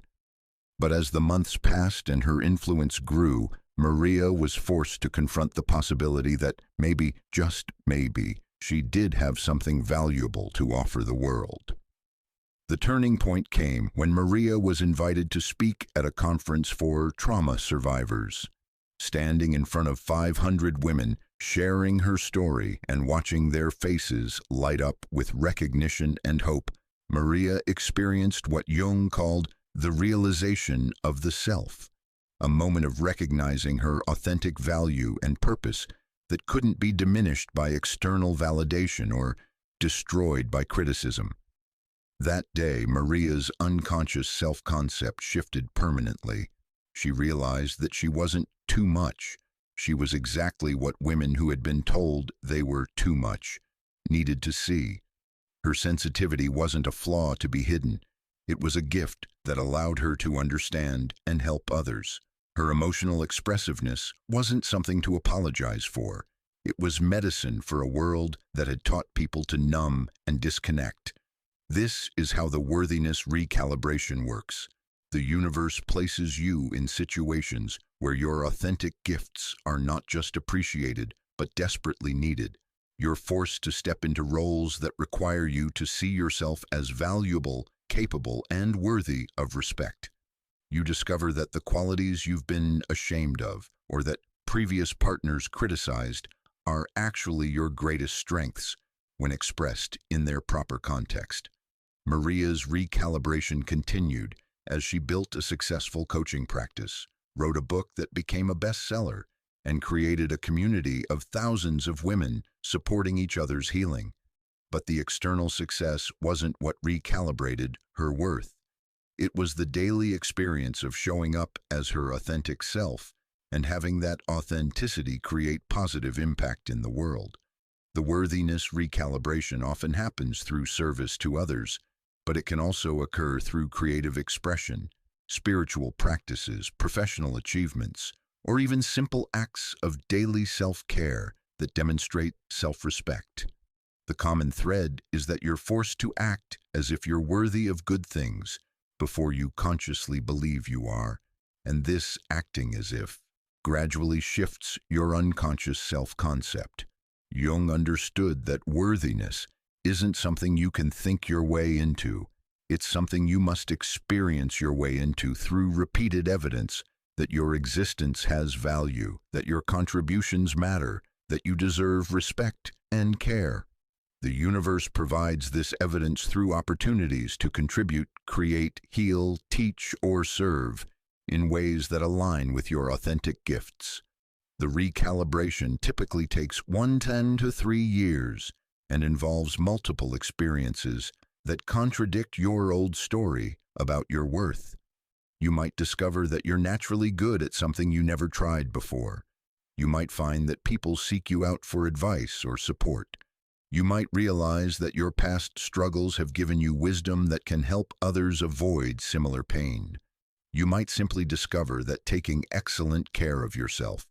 But as the months passed and her influence grew, Maria was forced to confront the possibility that maybe, just maybe, she did have something valuable to offer the world. The turning point came when Maria was invited to speak at a conference for trauma survivors. Standing in front of 500 women, sharing her story and watching their faces light up with recognition and hope, Maria experienced what Jung called the realization of the self, a moment of recognizing her authentic value and purpose that couldn't be diminished by external validation or destroyed by criticism. That day, Maria's unconscious self-concept shifted permanently. She realized that she wasn't too much. She was exactly what women who had been told they were too much needed to see. Her sensitivity wasn't a flaw to be hidden. It was a gift that allowed her to understand and help others. Her emotional expressiveness wasn't something to apologize for. It was medicine for a world that had taught people to numb and disconnect. This is how the worthiness recalibration works. The universe places you in situations where your authentic gifts are not just appreciated, but desperately needed. You're forced to step into roles that require you to see yourself as valuable, capable, and worthy of respect. You discover that the qualities you've been ashamed of, or that previous partners criticized, are actually your greatest strengths when expressed in their proper context. Maria's recalibration continued as she built a successful coaching practice, wrote a book that became a bestseller, and created a community of thousands of women supporting each other's healing. But the external success wasn't what recalibrated her worth. It was the daily experience of showing up as her authentic self and having that authenticity create positive impact in the world. The worthiness recalibration often happens through service to others, but it can also occur through creative expression, spiritual practices, professional achievements, or even simple acts of daily self-care that demonstrate self-respect. The common thread is that you're forced to act as if you're worthy of good things before you consciously believe you are, and this acting as if gradually shifts your unconscious self-concept. Jung understood that worthiness isn't something you can think your way into. It's something you must experience your way into through repeated evidence that your existence has value, that your contributions matter, that you deserve respect and care. The universe provides this evidence through opportunities to contribute, create, heal, teach, or serve in ways that align with your authentic gifts. The recalibration typically takes 1 to 3 years and involves multiple experiences that contradict your old story about your worth. You might discover that you're naturally good at something you never tried before. You might find that people seek you out for advice or support. You might realize that your past struggles have given you wisdom that can help others avoid similar pain. You might simply discover that taking excellent care of yourself,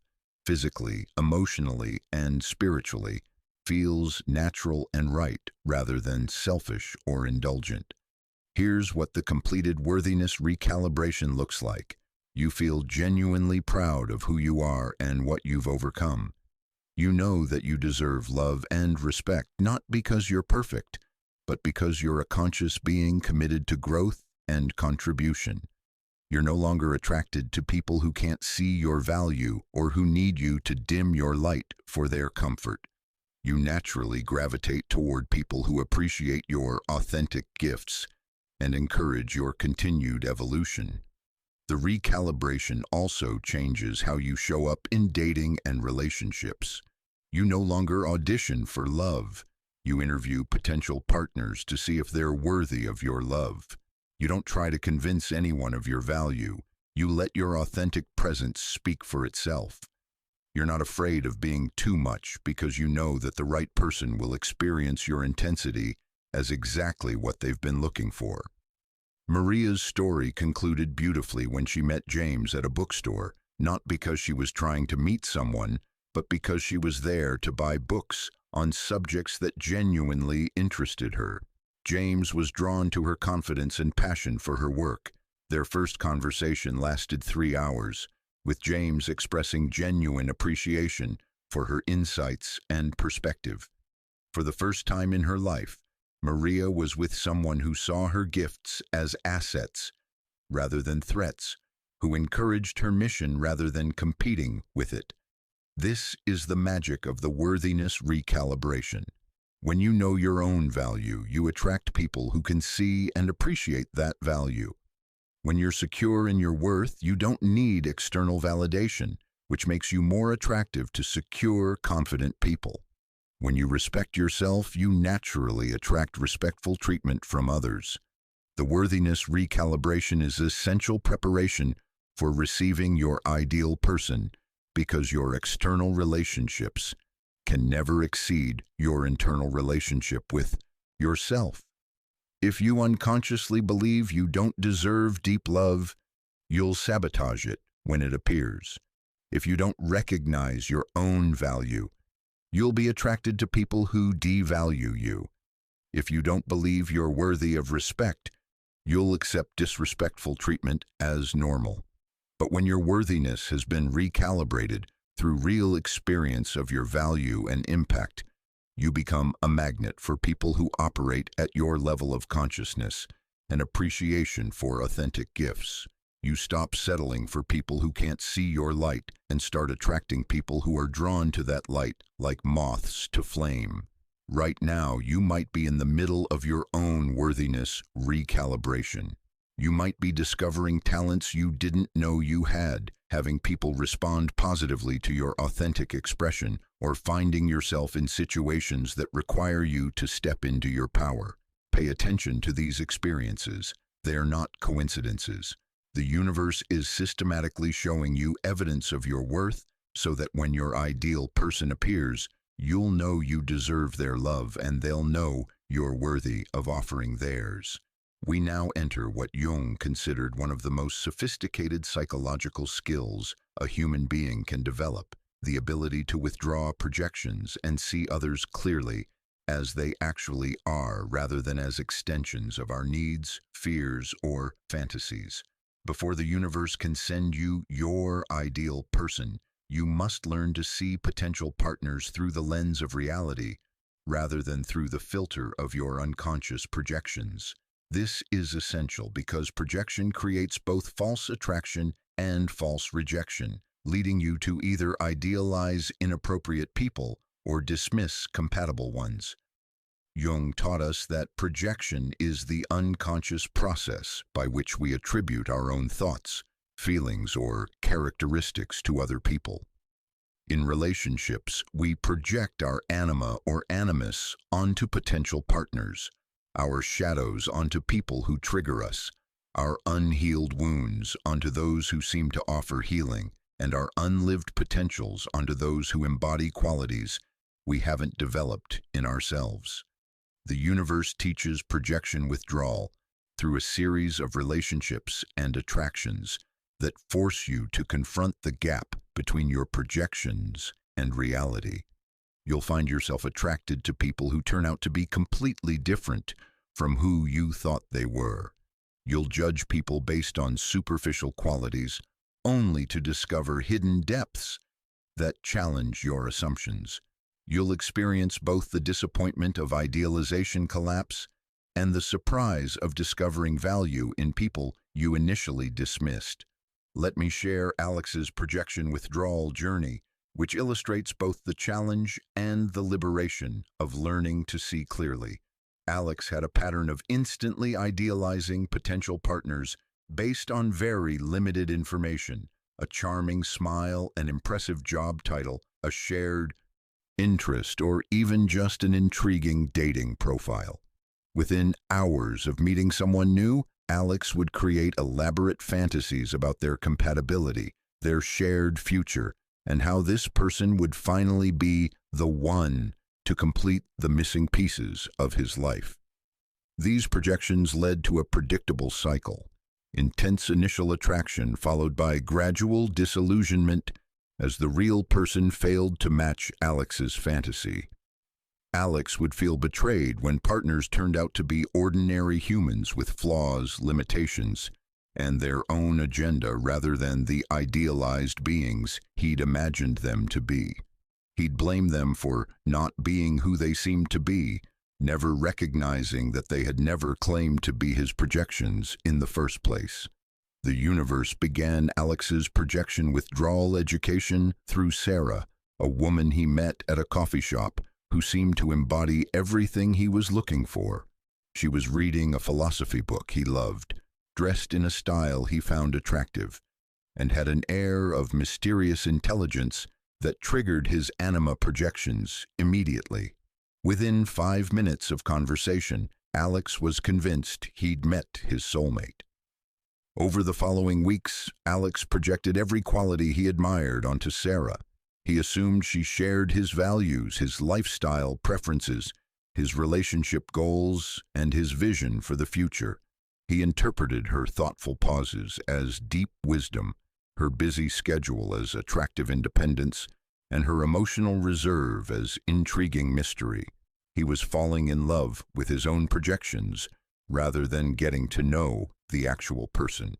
physically, emotionally, and spiritually, feels natural and right rather than selfish or indulgent. Here's what the completed worthiness recalibration looks like. You feel genuinely proud of who you are and what you've overcome. You know that you deserve love and respect, not because you're perfect, but because you're a conscious being committed to growth and contribution. You're no longer attracted to people who can't see your value or who need you to dim your light for their comfort. You naturally gravitate toward people who appreciate your authentic gifts and encourage your continued evolution. The recalibration also changes how you show up in dating and relationships. You no longer audition for love. You interview potential partners to see if they're worthy of your love. You don't try to convince anyone of your value. You let your authentic presence speak for itself. You're not afraid of being too much because you know that the right person will experience your intensity as exactly what they've been looking for. Maria's story concluded beautifully when she met James at a bookstore, not because she was trying to meet someone, but because she was there to buy books on subjects that genuinely interested her. James was drawn to her confidence and passion for her work. Their first conversation lasted 3 hours, with James expressing genuine appreciation for her insights and perspective. For the first time in her life, Maria was with someone who saw her gifts as assets rather than threats, who encouraged her mission rather than competing with it. This is the magic of the worthiness recalibration. When you know your own value, you attract people who can see and appreciate that value. When you're secure in your worth, you don't need external validation, which makes you more attractive to secure, confident people. When you respect yourself, you naturally attract respectful treatment from others. The worthiness recalibration is essential preparation for receiving your ideal person, because your external relationships can never exceed your internal relationship with yourself. If you unconsciously believe you don't deserve deep love, you'll sabotage it when it appears. If you don't recognize your own value, you'll be attracted to people who devalue you. If you don't believe you're worthy of respect, you'll accept disrespectful treatment as normal. But when your worthiness has been recalibrated through real experience of your value and impact, you become a magnet for people who operate at your level of consciousness and appreciation for authentic gifts. You stop settling for people who can't see your light and start attracting people who are drawn to that light like moths to flame. Right now, you might be in the middle of your own worthiness recalibration. You might be discovering talents you didn't know you had, having people respond positively to your authentic expression, or finding yourself in situations that require you to step into your power. Pay attention to these experiences. They are not coincidences. The universe is systematically showing you evidence of your worth so that when your ideal person appears, you'll know you deserve their love and they'll know you're worthy of offering theirs. We now enter what Jung considered one of the most sophisticated psychological skills a human being can develop, the ability to withdraw projections and see others clearly as they actually are rather than as extensions of our needs, fears, or fantasies. Before the universe can send you your ideal person, you must learn to see potential partners through the lens of reality rather than through the filter of your unconscious projections. This is essential because projection creates both false attraction and false rejection, leading you to either idealize inappropriate people or dismiss compatible ones. Jung taught us that projection is the unconscious process by which we attribute our own thoughts, feelings, or characteristics to other people. In relationships, we project our anima or animus onto potential partners, our shadows onto people who trigger us, our unhealed wounds onto those who seem to offer healing, and our unlived potentials onto those who embody qualities we haven't developed in ourselves. The universe teaches projection withdrawal through a series of relationships and attractions that force you to confront the gap between your projections and reality. You'll find yourself attracted to people who turn out to be completely different from who you thought they were. You'll judge people based on superficial qualities, only to discover hidden depths that challenge your assumptions. You'll experience both the disappointment of idealization collapse and the surprise of discovering value in people you initially dismissed. Let me share Alex's projection withdrawal journey, which illustrates both the challenge and the liberation of learning to see clearly. Alex had a pattern of instantly idealizing potential partners based on very limited information, a charming smile, an impressive job title, a shared interest, or even just an intriguing dating profile. Within hours of meeting someone new, Alex would create elaborate fantasies about their compatibility, their shared future, and how this person would finally be the one to complete the missing pieces of his life. These projections led to a predictable cycle: intense initial attraction followed by gradual disillusionment as the real person failed to match Alex's fantasy. Alex would feel betrayed when partners turned out to be ordinary humans with flaws, limitations, and their own agenda rather than the idealized beings he'd imagined them to be. He'd blame them for not being who they seemed to be, never recognizing that they had never claimed to be his projections in the first place. The universe began Alex's projection withdrawal education through Sarah, a woman he met at a coffee shop who seemed to embody everything he was looking for. She was reading a philosophy book he loved, dressed in a style he found attractive, and had an air of mysterious intelligence that triggered his anima projections immediately. Within 5 minutes of conversation, Alex was convinced he'd met his soulmate. Over the following weeks, Alex projected every quality he admired onto Sarah. He assumed she shared his values, his lifestyle preferences, his relationship goals, and his vision for the future. He interpreted her thoughtful pauses as deep wisdom, her busy schedule as attractive independence, and her emotional reserve as intriguing mystery. He was falling in love with his own projections rather than getting to know the actual person.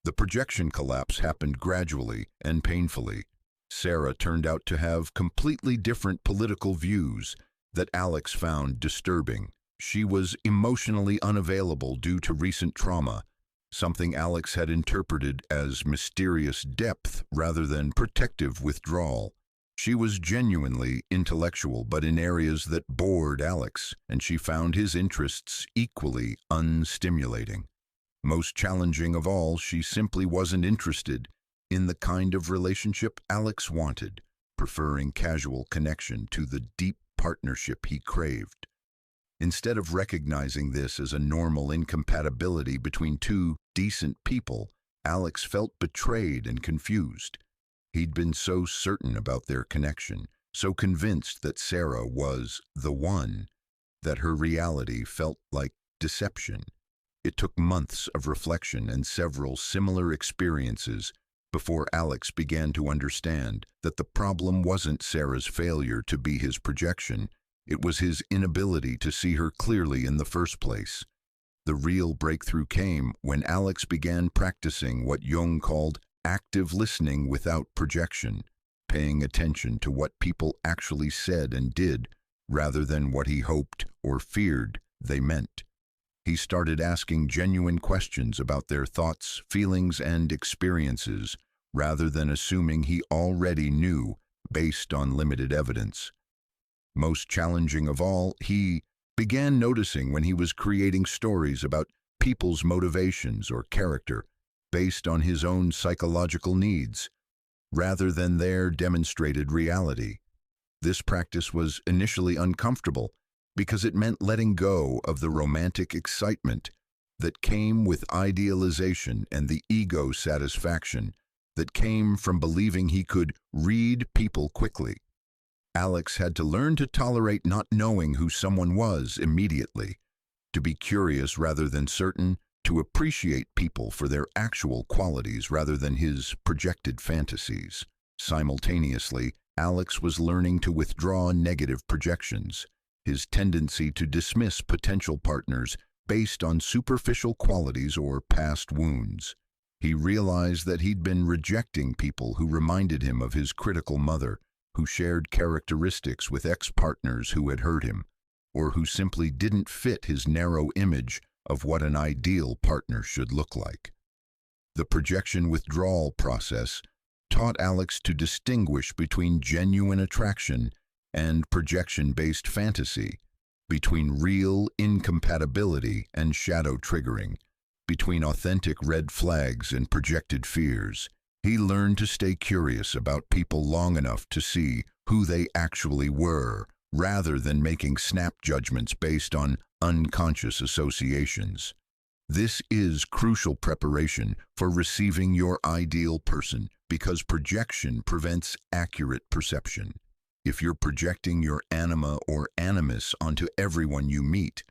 The projection collapse happened gradually and painfully. Sarah turned out to have completely different political views that Alex found disturbing. She was emotionally unavailable due to recent trauma, something Alex had interpreted as mysterious depth rather than protective withdrawal. She was genuinely intellectual, but in areas that bored Alex, and she found his interests equally unstimulating. Most challenging of all, she simply wasn't interested in the kind of relationship Alex wanted, preferring casual connection to the deep partnership he craved. Instead of recognizing this as a normal incompatibility between two decent people, Alex felt betrayed and confused. He'd been so certain about their connection, so convinced that Sarah was the one, that her reality felt like deception. It took months of reflection and several similar experiences before Alex began to understand that the problem wasn't Sarah's failure to be his projection, it was his inability to see her clearly in the first place. The real breakthrough came when Alex began practicing what Jung called active listening without projection, paying attention to what people actually said and did rather than what he hoped or feared they meant. He started asking genuine questions about their thoughts, feelings, and experiences, rather than assuming he already knew based on limited evidence. Most challenging of all, he began noticing when he was creating stories about people's motivations or character based on his own psychological needs, rather than their demonstrated reality. This practice was initially uncomfortable, because it meant letting go of the romantic excitement that came with idealization and the ego satisfaction that came from believing he could read people quickly. Alex had to learn to tolerate not knowing who someone was immediately, to be curious rather than certain, to appreciate people for their actual qualities rather than his projected fantasies. Simultaneously, Alex was learning to withdraw negative projections, his tendency to dismiss potential partners based on superficial qualities or past wounds. He realized that he'd been rejecting people who reminded him of his critical mother, who shared characteristics with ex-partners who had hurt him, or who simply didn't fit his narrow image of what an ideal partner should look like. The projection withdrawal process taught Alex to distinguish between genuine attraction and projection-based fantasy, between real incompatibility and shadow triggering, between authentic red flags and projected fears. He learned to stay curious about people long enough to see who they actually were, rather than making snap judgments based on unconscious associations. This is crucial preparation for receiving your ideal person, because projection prevents accurate perception. If you're projecting your anima or animus onto everyone you meet,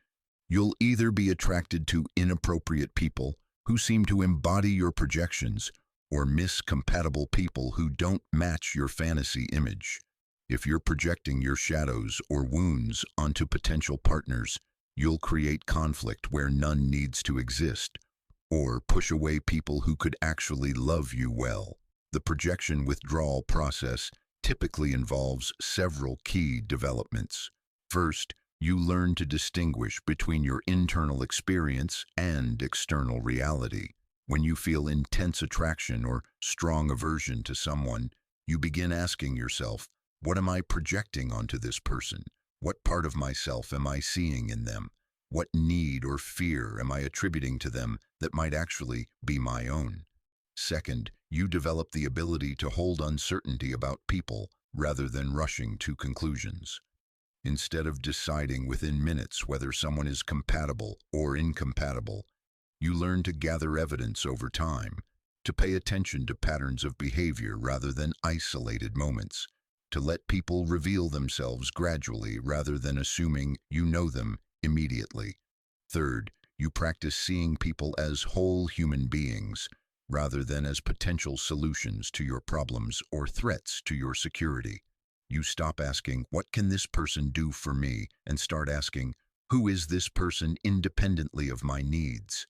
you'll either be attracted to inappropriate people who seem to embody your projections, or miss compatible people who don't match your fantasy image. If you're projecting your shadows or wounds onto potential partners, you'll create conflict where none needs to exist, or push away people who could actually love you well. The projection withdrawal process typically involves several key developments. First, you learn to distinguish between your internal experience and external reality. When you feel intense attraction or strong aversion to someone, you begin asking yourself, what am I projecting onto this person? What part of myself am I seeing in them? What need or fear am I attributing to them that might actually be my own? Second, you develop the ability to hold uncertainty about people rather than rushing to conclusions. Instead of deciding within minutes whether someone is compatible or incompatible, you learn to gather evidence over time, to pay attention to patterns of behavior rather than isolated moments, to let people reveal themselves gradually rather than assuming you know them immediately. Third, you practice seeing people as whole human beings rather than as potential solutions to your problems or threats to your security. You stop asking, "What can this person do for me?" and start asking, "Who is this person independently of my needs?"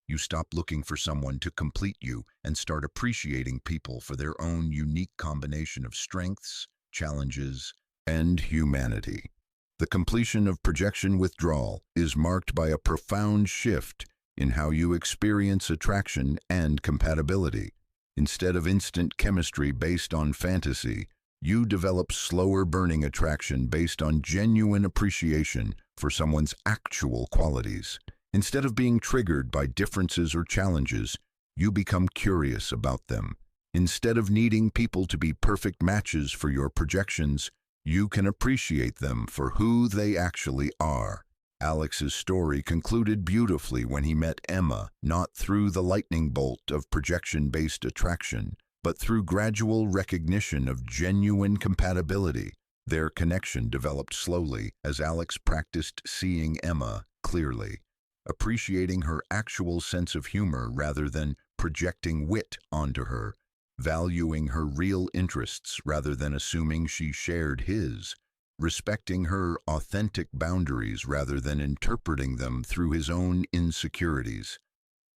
You stop looking for someone to complete you and start appreciating people for their own unique combination of strengths, challenges, and humanity. The completion of projection withdrawal is marked by a profound shift in how you experience attraction and compatibility. Instead of instant chemistry based on fantasy, you develop slower burning attraction based on genuine appreciation for someone's actual qualities. Instead of being triggered by differences or challenges, you become curious about them. Instead of needing people to be perfect matches for your projections, you can appreciate them for who they actually are. Alex's story concluded beautifully when he met Emma, not through the lightning bolt of projection-based attraction, but through gradual recognition of genuine compatibility. Their connection developed slowly as Alex practiced seeing Emma clearly, appreciating her actual sense of humor rather than projecting wit onto her, valuing her real interests rather than assuming she shared his, respecting her authentic boundaries rather than interpreting them through his own insecurities.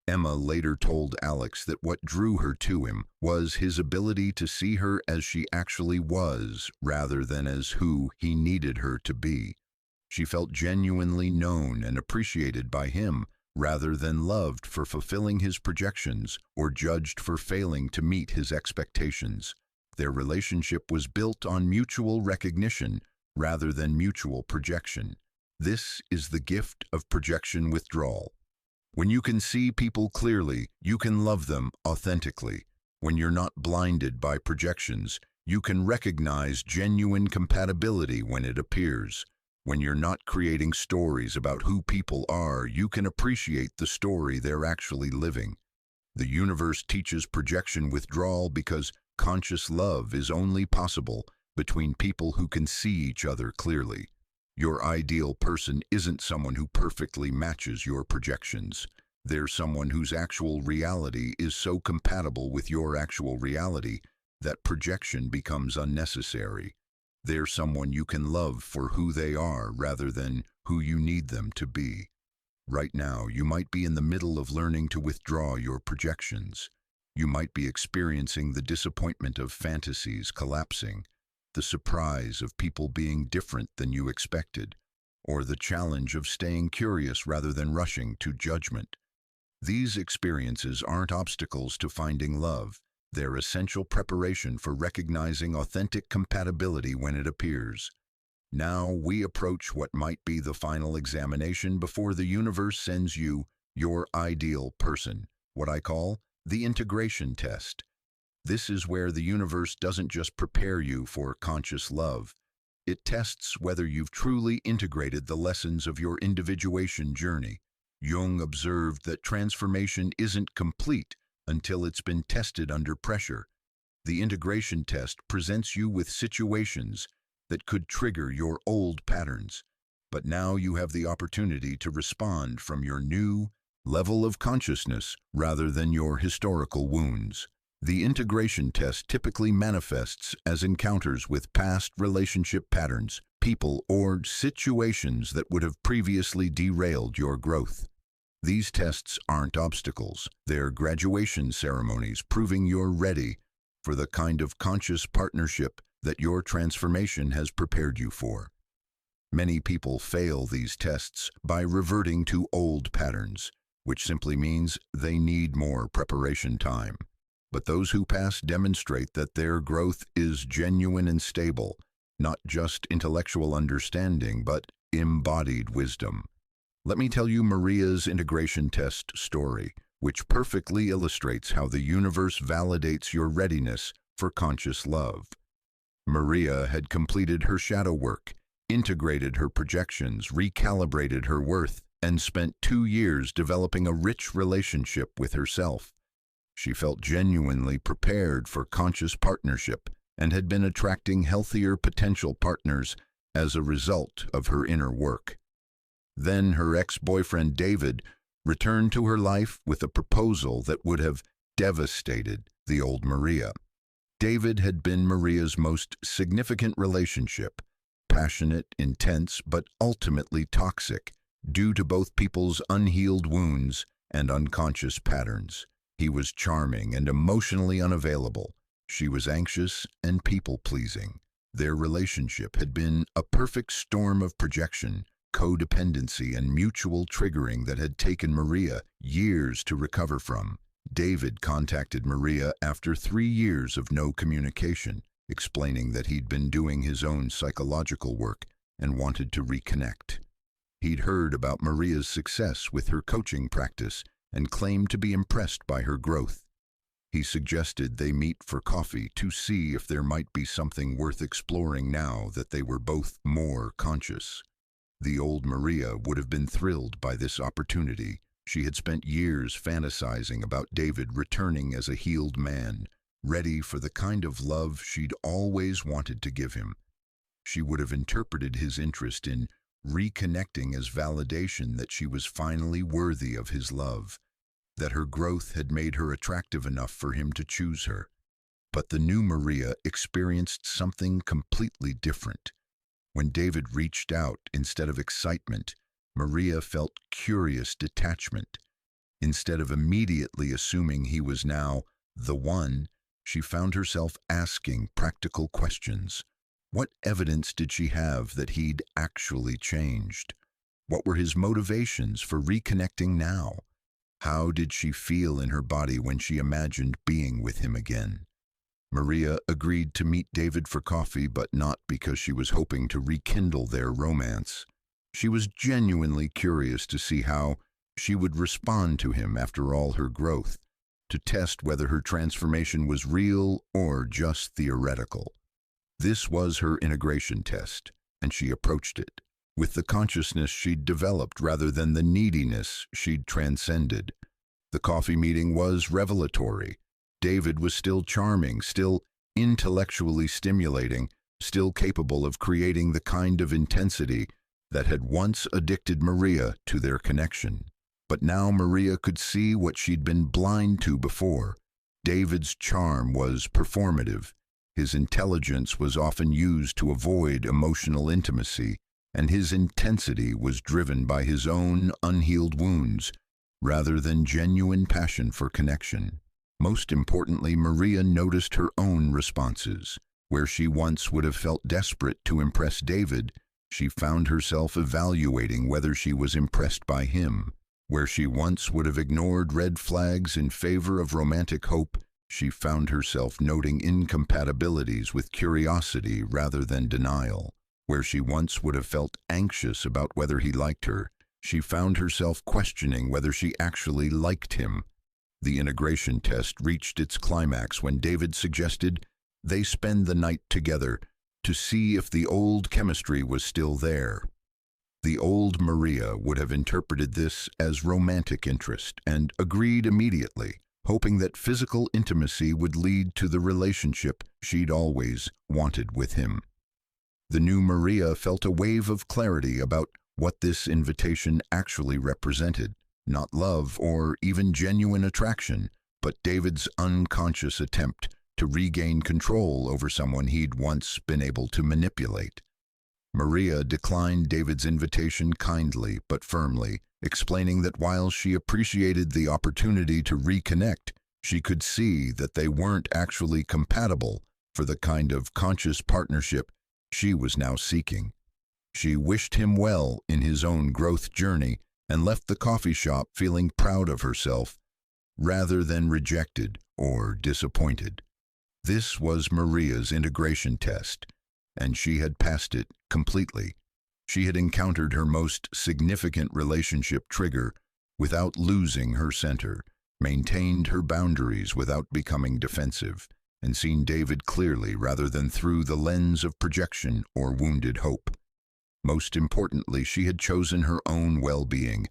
Emma later told Alex that what drew her to him was his ability to see her as she actually was rather than as who he needed her to be. She felt genuinely known and appreciated by him rather than loved for fulfilling his projections or judged for failing to meet his expectations. Their relationship was built on mutual recognition rather than mutual projection. This is the gift of projection withdrawal. When you can see people clearly, you can love them authentically. When you're not blinded by projections, you can recognize genuine compatibility when it appears. When you're not creating stories about who people are, you can appreciate the story they're actually living. The universe teaches projection withdrawal because conscious love is only possible between people who can see each other clearly. Your ideal person isn't someone who perfectly matches your projections. They're someone whose actual reality is so compatible with your actual reality that projection becomes unnecessary. They're someone you can love for who they are rather than who you need them to be. Right now, you might be in the middle of learning to withdraw your projections. You might be experiencing the disappointment of fantasies collapsing, the surprise of people being different than you expected, or the challenge of staying curious rather than rushing to judgment. These experiences aren't obstacles to finding love. They're essential preparation for recognizing authentic compatibility when it appears. Now we approach what might be the final examination before the universe sends you your ideal person, what I call the integration test. This is where the universe doesn't just prepare you for conscious love. It tests whether you've truly integrated the lessons of your individuation journey. Jung observed that transformation isn't complete until it's been tested under pressure. The integration test presents you with situations that could trigger your old patterns, but now you have the opportunity to respond from your new level of consciousness rather than your historical wounds. The integration test typically manifests as encounters with past relationship patterns, people, or situations that would have previously derailed your growth. These tests aren't obstacles, they're graduation ceremonies proving you're ready for the kind of conscious partnership that your transformation has prepared you for. Many people fail these tests by reverting to old patterns, which simply means they need more preparation time. But those who pass demonstrate that their growth is genuine and stable, not just intellectual understanding, but embodied wisdom. Let me tell you Maria's integration test story, which perfectly illustrates how the universe validates your readiness for conscious love. Maria had completed her shadow work, integrated her projections, recalibrated her worth, and spent 2 years developing a rich relationship with herself. She felt genuinely prepared for conscious partnership and had been attracting healthier potential partners as a result of her inner work. Then her ex-boyfriend David returned to her life with a proposal that would have devastated the old Maria. David had been Maria's most significant relationship, passionate, intense, but ultimately toxic, due to both people's unhealed wounds and unconscious patterns. He was charming and emotionally unavailable. She was anxious and people-pleasing. Their relationship had been a perfect storm of projection, codependency, and mutual triggering that had taken Maria years to recover from. David contacted Maria after 3 years of no communication, explaining that he'd been doing his own psychological work and wanted to reconnect. He'd heard about Maria's success with her coaching practice and claimed to be impressed by her growth. He suggested they meet for coffee to see if there might be something worth exploring now that they were both more conscious. The old Maria would have been thrilled by this opportunity. She had spent years fantasizing about David returning as a healed man, ready for the kind of love she'd always wanted to give him. She would have interpreted his interest in reconnecting as validation that she was finally worthy of his love, that her growth had made her attractive enough for him to choose her. But the new Maria experienced something completely different. When David reached out, instead of excitement, Maria felt curious detachment. Instead of immediately assuming he was now the one, she found herself asking practical questions. What evidence did she have that he'd actually changed? What were his motivations for reconnecting now? How did she feel in her body when she imagined being with him again? Maria agreed to meet David for coffee, but not because she was hoping to rekindle their romance. She was genuinely curious to see how she would respond to him after all her growth, to test whether her transformation was real or just theoretical. This was her integration test, and she approached it with the consciousness she'd developed rather than the neediness she'd transcended. The coffee meeting was revelatory. David was still charming, still intellectually stimulating, still capable of creating the kind of intensity that had once addicted Maria to their connection. But now Maria could see what she'd been blind to before. David's charm was performative. His intelligence was often used to avoid emotional intimacy, and his intensity was driven by his own unhealed wounds, rather than genuine passion for connection. Most importantly, Maria noticed her own responses. Where she once would have felt desperate to impress David, she found herself evaluating whether she was impressed by him. Where she once would have ignored red flags in favor of romantic hope, she found herself noting incompatibilities with curiosity rather than denial. Where she once would have felt anxious about whether he liked her, she found herself questioning whether she actually liked him. The integration test reached its climax when David suggested they spend the night together to see if the old chemistry was still there. The old Maria would have interpreted this as romantic interest and agreed immediately, hoping that physical intimacy would lead to the relationship she'd always wanted with him. The new Maria felt a wave of clarity about what this invitation actually represented. Not love or even genuine attraction, but David's unconscious attempt to regain control over someone he'd once been able to manipulate. Maria declined David's invitation kindly but firmly, explaining that while she appreciated the opportunity to reconnect, she could see that they weren't actually compatible for the kind of conscious partnership she was now seeking. She wished him well in his own growth journey and left the coffee shop feeling proud of herself rather than rejected or disappointed. This was Maria's integration test, and she had passed it completely. She had encountered her most significant relationship trigger without losing her center, maintained her boundaries without becoming defensive, and seen David clearly rather than through the lens of projection or wounded hope. Most importantly, she had chosen her own well-being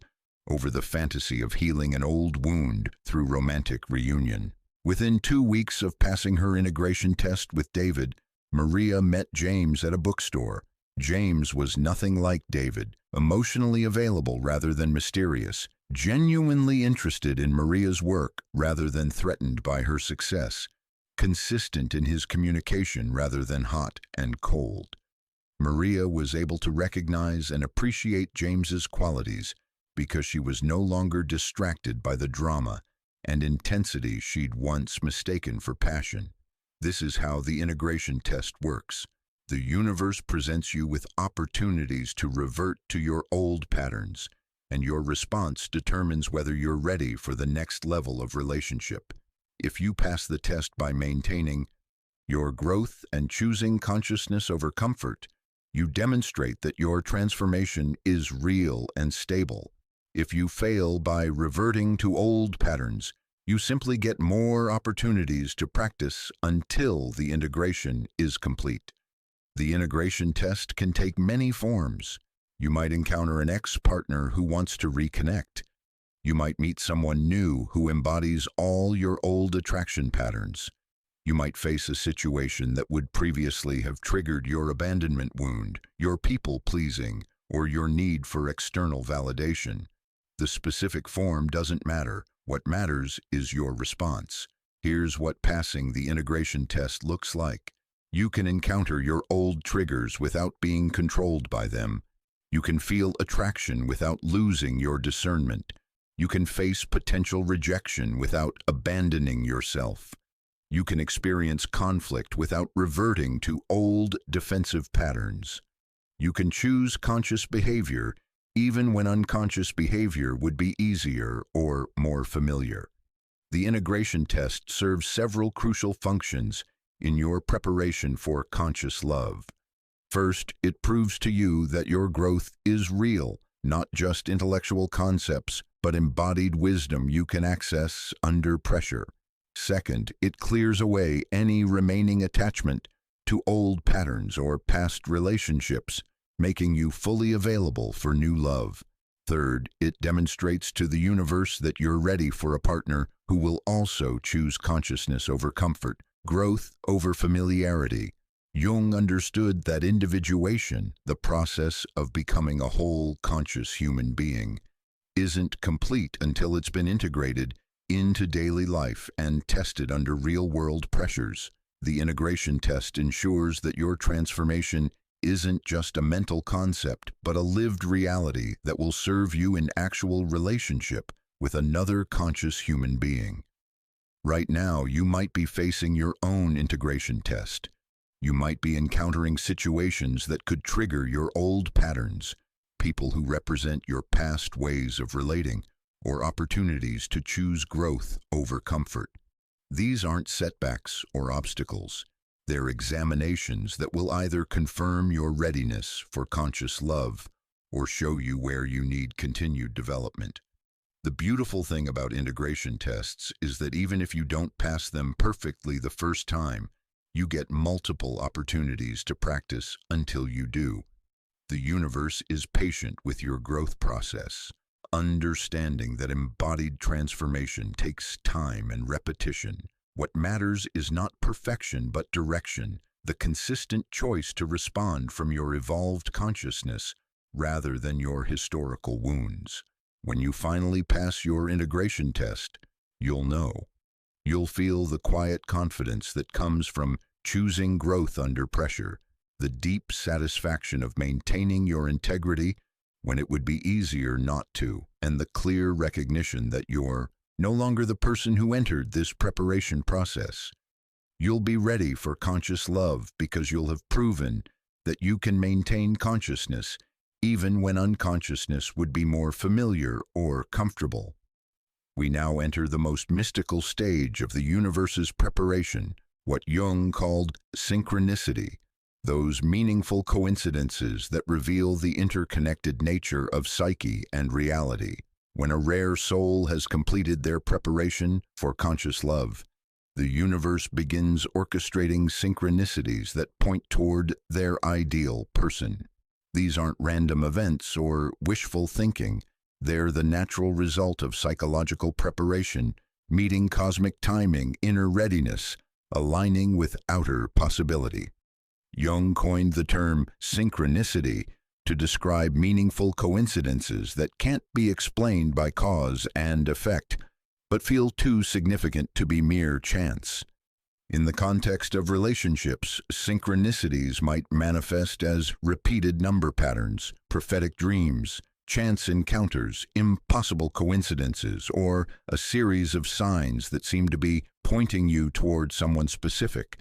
over the fantasy of healing an old wound through romantic reunion. Within 2 weeks of passing her integration test with David, Maria met James at a bookstore. James was nothing like David, emotionally available rather than mysterious, genuinely interested in Maria's work rather than threatened by her success, consistent in his communication rather than hot and cold. Maria was able to recognize and appreciate James's qualities because she was no longer distracted by the drama and intensity she'd once mistaken for passion. This is how the integration test works. The universe presents you with opportunities to revert to your old patterns, and your response determines whether you're ready for the next level of relationship. If you pass the test by maintaining your growth and choosing consciousness over comfort, you demonstrate that your transformation is real and stable. If you fail by reverting to old patterns, you simply get more opportunities to practice until the integration is complete. The integration test can take many forms. You might encounter an ex-partner who wants to reconnect. You might meet someone new who embodies all your old attraction patterns. You might face a situation that would previously have triggered your abandonment wound, your people-pleasing, or your need for external validation. The specific form doesn't matter. What matters is your response. Here's what passing the integration test looks like. You can encounter your old triggers without being controlled by them. You can feel attraction without losing your discernment. You can face potential rejection without abandoning yourself. You can experience conflict without reverting to old defensive patterns. You can choose conscious behavior even when unconscious behavior would be easier or more familiar. The integration test serves several crucial functions in your preparation for conscious love. First, it proves to you that your growth is real, not just intellectual concepts, but embodied wisdom you can access under pressure. Second, it clears away any remaining attachment to old patterns or past relationships, making you fully available for new love. Third, it demonstrates to the universe that you're ready for a partner who will also choose consciousness over comfort, growth over familiarity. Jung understood that individuation, the process of becoming a whole, conscious human being, isn't complete until it's been integrated into daily life and tested under real-world pressures. The integration test ensures that your transformation isn't just a mental concept, but a lived reality that will serve you in actual relationship with another conscious human being. Right now, you might be facing your own integration test. You might be encountering situations that could trigger your old patterns, people who represent your past ways of relating, or opportunities to choose growth over comfort. These aren't setbacks or obstacles. They're examinations that will either confirm your readiness for conscious love or show you where you need continued development. The beautiful thing about integration tests is that even if you don't pass them perfectly the first time, you get multiple opportunities to practice until you do. The universe is patient with your growth process, understanding that embodied transformation takes time and repetition. What matters is not perfection but direction, the consistent choice to respond from your evolved consciousness rather than your historical wounds. When you finally pass your integration test, you'll know. You'll feel the quiet confidence that comes from choosing growth under pressure, the deep satisfaction of maintaining your integrity when it would be easier not to, and the clear recognition that you're no longer the person who entered this preparation process. You'll be ready for conscious love because you'll have proven that you can maintain consciousness even when unconsciousness would be more familiar or comfortable. We now enter the most mystical stage of the universe's preparation, what Jung called synchronicity, those meaningful coincidences that reveal the interconnected nature of psyche and reality. When a rare soul has completed their preparation for conscious love, the universe begins orchestrating synchronicities that point toward their ideal person. These aren't random events or wishful thinking. They're the natural result of psychological preparation meeting cosmic timing, inner readiness, aligning with outer possibility. Jung coined the term synchronicity to describe meaningful coincidences that can't be explained by cause and effect, but feel too significant to be mere chance. In the context of relationships, synchronicities might manifest as repeated number patterns, prophetic dreams, chance encounters, impossible coincidences, or a series of signs that seem to be pointing you toward someone specific.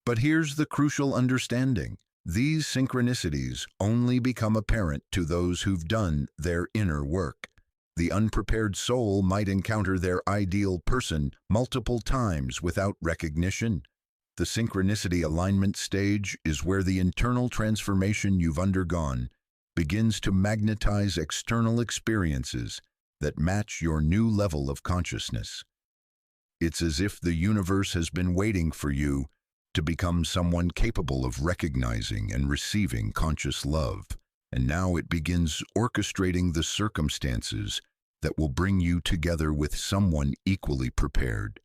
But here's the crucial understanding. These synchronicities only become apparent to those who've done their inner work. The unprepared soul might encounter their ideal person multiple times without recognition. The synchronicity alignment stage is where the internal transformation you've undergone begins to magnetize external experiences that match your new level of consciousness. It's as if the universe has been waiting for you to become someone capable of recognizing and receiving conscious love, and now it begins orchestrating the circumstances that will bring you together with someone equally prepared.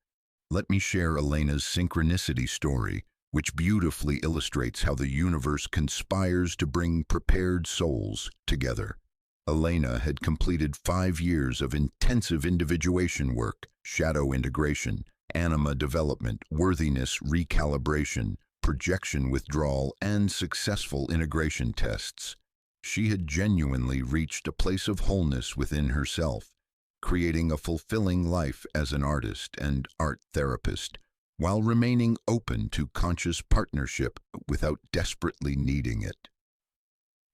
Let me share Elena's synchronicity story, which beautifully illustrates how the universe conspires to bring prepared souls together. Elena had completed 5 years of intensive individuation work, shadow integration, anima development, worthiness recalibration, projection withdrawal, and successful integration tests. She had genuinely reached a place of wholeness within herself, creating a fulfilling life as an artist and art therapist, while remaining open to conscious partnership without desperately needing it.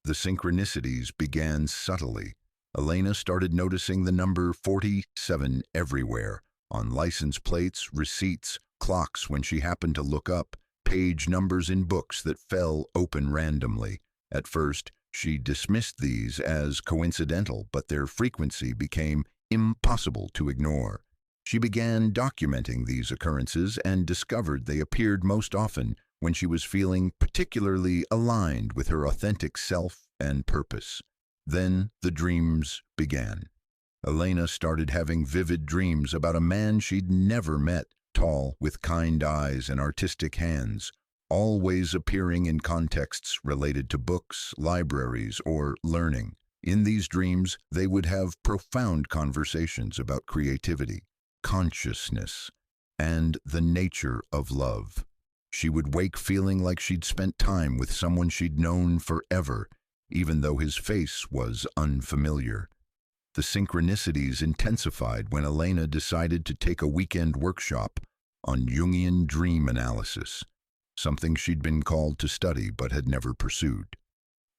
The synchronicities began subtly. Elena started noticing the number 47 everywhere, on license plates, receipts, clocks when she happened to look up, page numbers in books that fell open randomly. At first, she dismissed these as coincidental, but their frequency became impossible to ignore. She began documenting these occurrences and discovered they appeared most often when she was feeling particularly aligned with her authentic self and purpose. Then the dreams began. Elena started having vivid dreams about a man she'd never met, tall, with kind eyes and artistic hands, always appearing in contexts related to books, libraries, or learning. In these dreams, they would have profound conversations about creativity, consciousness, and the nature of love. She would wake feeling like she'd spent time with someone she'd known forever, even though his face was unfamiliar. The synchronicities intensified when Elena decided to take a weekend workshop on Jungian dream analysis, something she'd been called to study but had never pursued.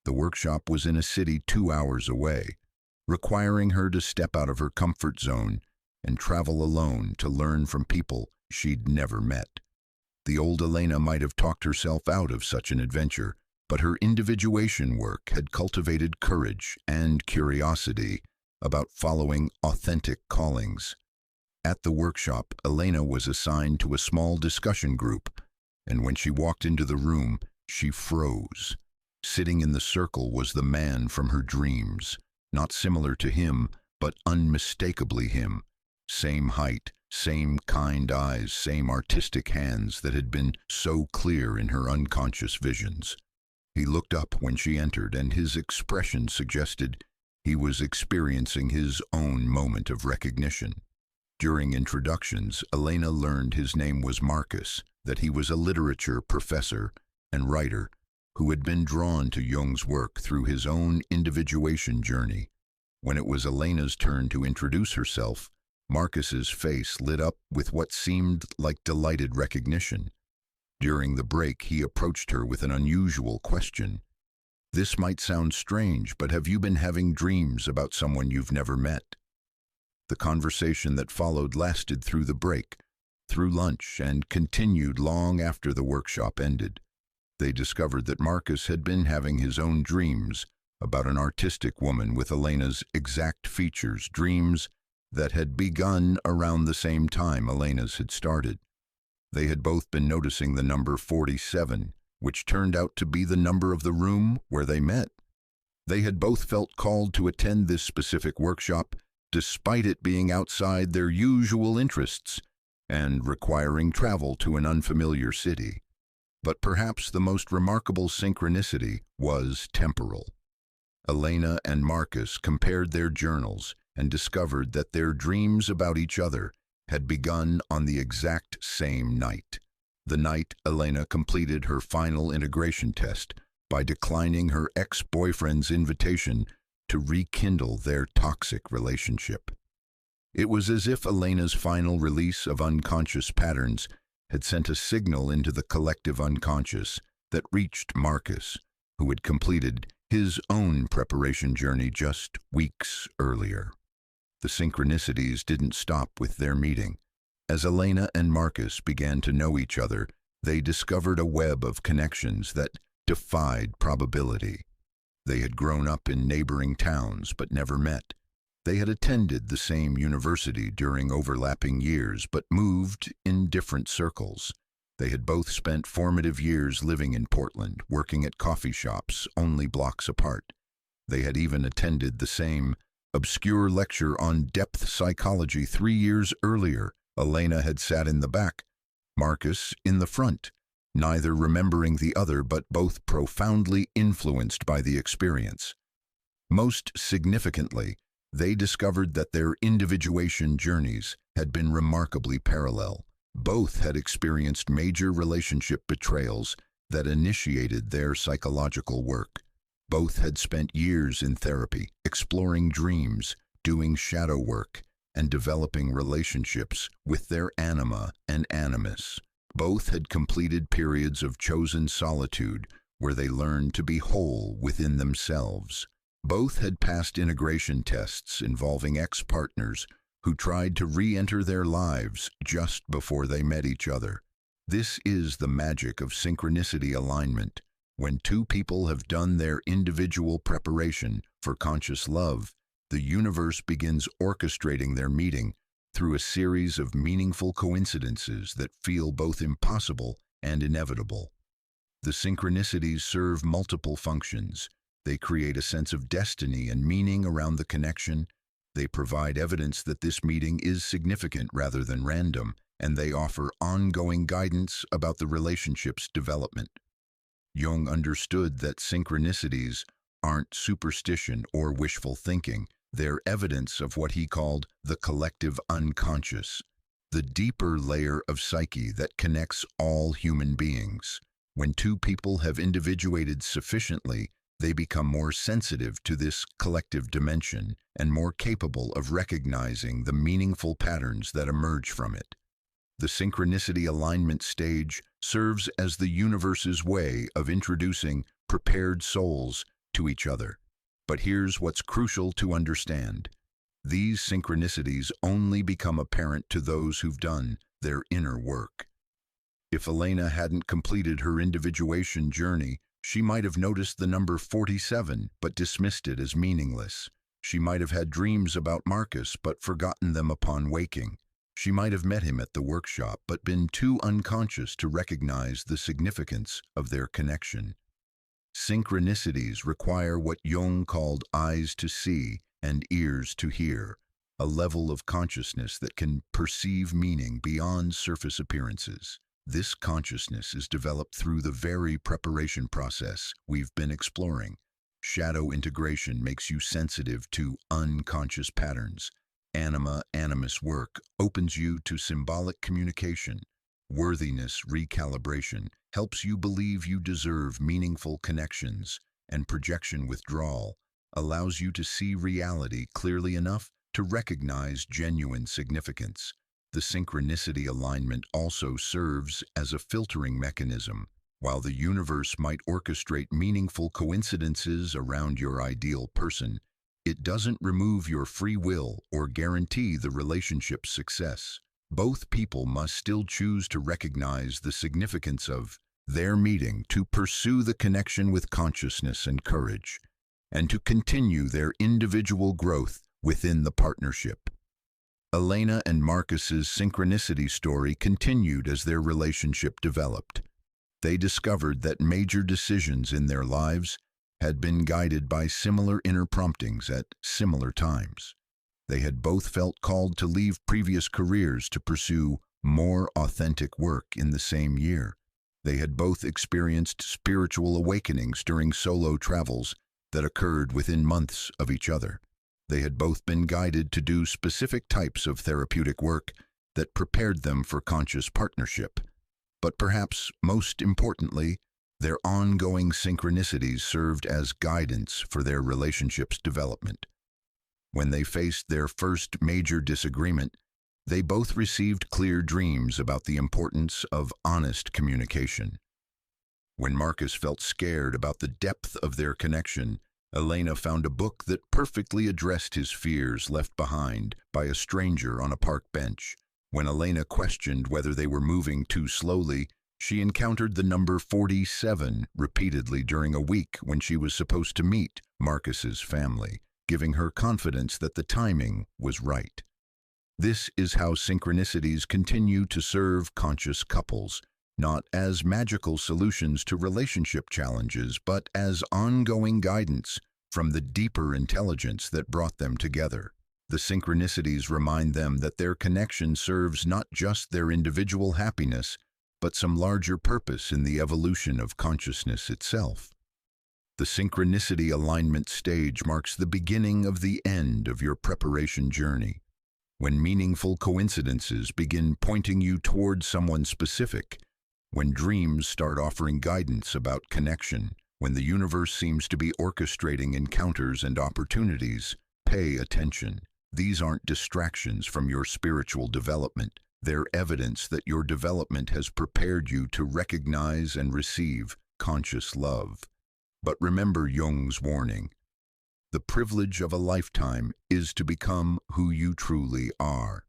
The workshop was in a city 2 hours away, requiring her to step out of her comfort zone and travel alone to learn from people she'd never met. The old Elena might have talked herself out of such an adventure, but her individuation work had cultivated courage and curiosity about following authentic callings. At the workshop, Elena was assigned to a small discussion group, and when she walked into the room, she froze. Sitting in the circle was the man from her dreams, not similar to him, but unmistakably him. Same height, same kind eyes, same artistic hands that had been so clear in her unconscious visions. He looked up when she entered, and his expression suggested he was experiencing his own moment of recognition. During introductions, Elena learned his name was Marcus, that he was a literature professor and writer who had been drawn to Jung's work through his own individuation journey. When it was Elena's turn to introduce herself, Marcus's face lit up with what seemed like delighted recognition. During the break, he approached her with an unusual question. This might sound strange, but have you been having dreams about someone you've never met? The conversation that followed lasted through the break, through lunch, and continued long after the workshop ended. They discovered that Marcus had been having his own dreams about an artistic woman with Elena's exact features, dreams that had begun around the same time Elena's had started. They had both been noticing the number 47, which turned out to be the number of the room where they met. They had both felt called to attend this specific workshop despite it being outside their usual interests and requiring travel to an unfamiliar city. But perhaps the most remarkable synchronicity was temporal. Elena and Marcus compared their journals and discovered that their dreams about each other had begun on the exact same night. The night Elena completed her final integration test by declining her ex-boyfriend's invitation to rekindle their toxic relationship. It was as if Elena's final release of unconscious patterns had sent a signal into the collective unconscious that reached Marcus, who had completed his own preparation journey just weeks earlier. The synchronicities didn't stop with their meeting. As Elena and Marcus began to know each other, they discovered a web of connections that defied probability. They had grown up in neighboring towns but never met. They had attended the same university during overlapping years but moved in different circles. They had both spent formative years living in Portland, working at coffee shops only blocks apart. They had even attended the same obscure lecture on depth psychology 3 years earlier. Elena had sat in the back, Marcus in the front, neither remembering the other but both profoundly influenced by the experience. Most significantly, they discovered that their individuation journeys had been remarkably parallel. Both had experienced major relationship betrayals that initiated their psychological work. Both had spent years in therapy, exploring dreams, doing shadow work, and developing relationships with their anima and animus. Both had completed periods of chosen solitude where they learned to be whole within themselves. Both had passed integration tests involving ex-partners who tried to re-enter their lives just before they met each other. This is the magic of synchronicity alignment. When two people have done their individual preparation for conscious love, the universe begins orchestrating their meeting through a series of meaningful coincidences that feel both impossible and inevitable. The synchronicities serve multiple functions. They create a sense of destiny and meaning around the connection. They provide evidence that this meeting is significant rather than random, and they offer ongoing guidance about the relationship's development. Jung understood that synchronicities aren't superstition or wishful thinking. They're evidence of what he called the collective unconscious, the deeper layer of psyche that connects all human beings. When two people have individuated sufficiently, they become more sensitive to this collective dimension and more capable of recognizing the meaningful patterns that emerge from it. The synchronicity alignment stage serves as the universe's way of introducing prepared souls to each other. But here's what's crucial to understand. These synchronicities only become apparent to those who've done their inner work. If Elena hadn't completed her individuation journey, she might have noticed the number 47 but dismissed it as meaningless. She might have had dreams about Marcus but forgotten them upon waking. She might have met him at the workshop but been too unconscious to recognize the significance of their connection. Synchronicities require what Jung called eyes to see and ears to hear, a level of consciousness that can perceive meaning beyond surface appearances. This consciousness is developed through the very preparation process we've been exploring. Shadow integration makes you sensitive to unconscious patterns. Anima-animus work opens you to symbolic communication. Worthiness recalibration helps you believe you deserve meaningful connections, and projection withdrawal allows you to see reality clearly enough to recognize genuine significance. The synchronicity alignment also serves as a filtering mechanism. While the universe might orchestrate meaningful coincidences around your ideal person, it doesn't remove your free will or guarantee the relationship's success. Both people must still choose to recognize the significance of their meeting, to pursue the connection with consciousness and courage, and to continue their individual growth within the partnership. Elena and Marcus's synchronicity story continued as their relationship developed. They discovered that major decisions in their lives had been guided by similar inner promptings at similar times. They had both felt called to leave previous careers to pursue more authentic work in the same year. They had both experienced spiritual awakenings during solo travels that occurred within months of each other. They had both been guided to do specific types of therapeutic work that prepared them for conscious partnership. But perhaps most importantly, their ongoing synchronicities served as guidance for their relationship's development. When they faced their first major disagreement, they both received clear dreams about the importance of honest communication. When Marcus felt scared about the depth of their connection, Elena found a book that perfectly addressed his fears left behind by a stranger on a park bench. When Elena questioned whether they were moving too slowly, she encountered the number 47 repeatedly during a week when she was supposed to meet Marcus's family, giving her confidence that the timing was right. This is how synchronicities continue to serve conscious couples, not as magical solutions to relationship challenges, but as ongoing guidance from the deeper intelligence that brought them together. The synchronicities remind them that their connection serves not just their individual happiness, but some larger purpose in the evolution of consciousness itself. The synchronicity alignment stage marks the beginning of the end of your preparation journey. When meaningful coincidences begin pointing you toward someone specific, when dreams start offering guidance about connection, when the universe seems to be orchestrating encounters and opportunities, pay attention. These aren't distractions from your spiritual development. They're evidence that your development has prepared you to recognize and receive conscious love. But remember Jung's warning. The privilege of a lifetime is to become who you truly are.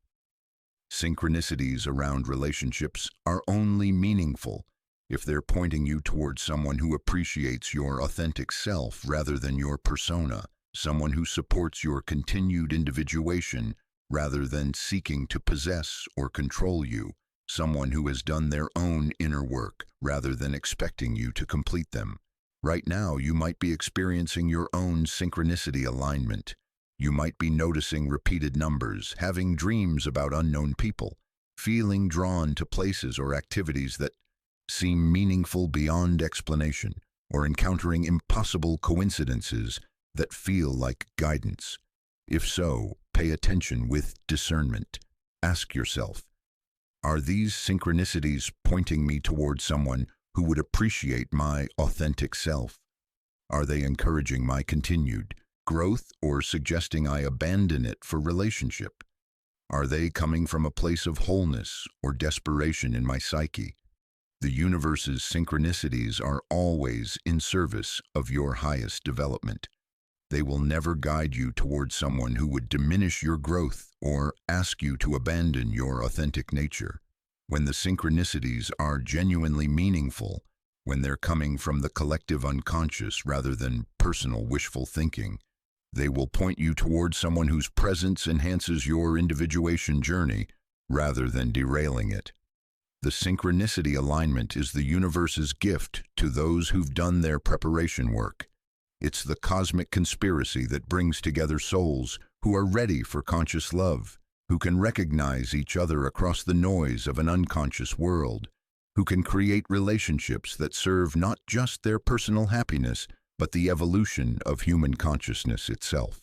Synchronicities around relationships are only meaningful if they're pointing you towards someone who appreciates your authentic self rather than your persona, someone who supports your continued individuation rather than seeking to possess or control you, someone who has done their own inner work rather than expecting you to complete them. Right now, you might be experiencing your own synchronicity alignment. You might be noticing repeated numbers, having dreams about unknown people, feeling drawn to places or activities that seem meaningful beyond explanation, or encountering impossible coincidences that feel like guidance. If so, pay attention with discernment. Ask yourself, are these synchronicities pointing me toward someone who would appreciate my authentic self? Are they encouraging my continued growth or suggesting I abandon it for relationship? Are they coming from a place of wholeness or desperation in my psyche? The universe's synchronicities are always in service of your highest development. They will never guide you toward someone who would diminish your growth or ask you to abandon your authentic nature. When the synchronicities are genuinely meaningful, when they're coming from the collective unconscious rather than personal wishful thinking, they will point you toward someone whose presence enhances your individuation journey rather than derailing it. The synchronicity alignment is the universe's gift to those who've done their preparation work. It's the cosmic conspiracy that brings together souls who are ready for conscious love, who can recognize each other across the noise of an unconscious world, who can create relationships that serve not just their personal happiness, but the evolution of human consciousness itself.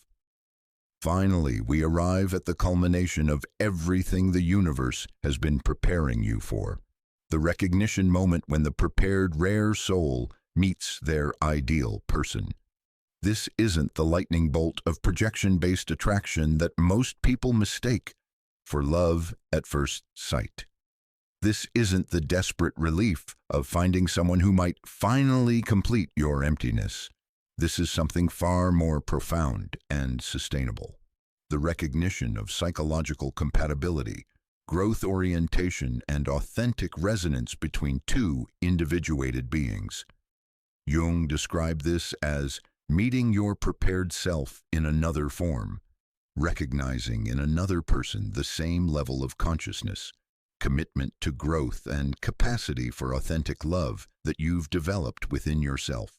Finally, we arrive at the culmination of everything the universe has been preparing you for. The recognition moment when the prepared rare soul meets their ideal person. This isn't the lightning bolt of projection-based attraction that most people mistake for love at first sight. This isn't the desperate relief of finding someone who might finally complete your emptiness. This is something far more profound and sustainable. The recognition of psychological compatibility, growth orientation, and authentic resonance between two individuated beings. Jung described this as meeting your prepared self in another form, recognizing in another person the same level of consciousness, commitment to growth, and capacity for authentic love that you've developed within yourself.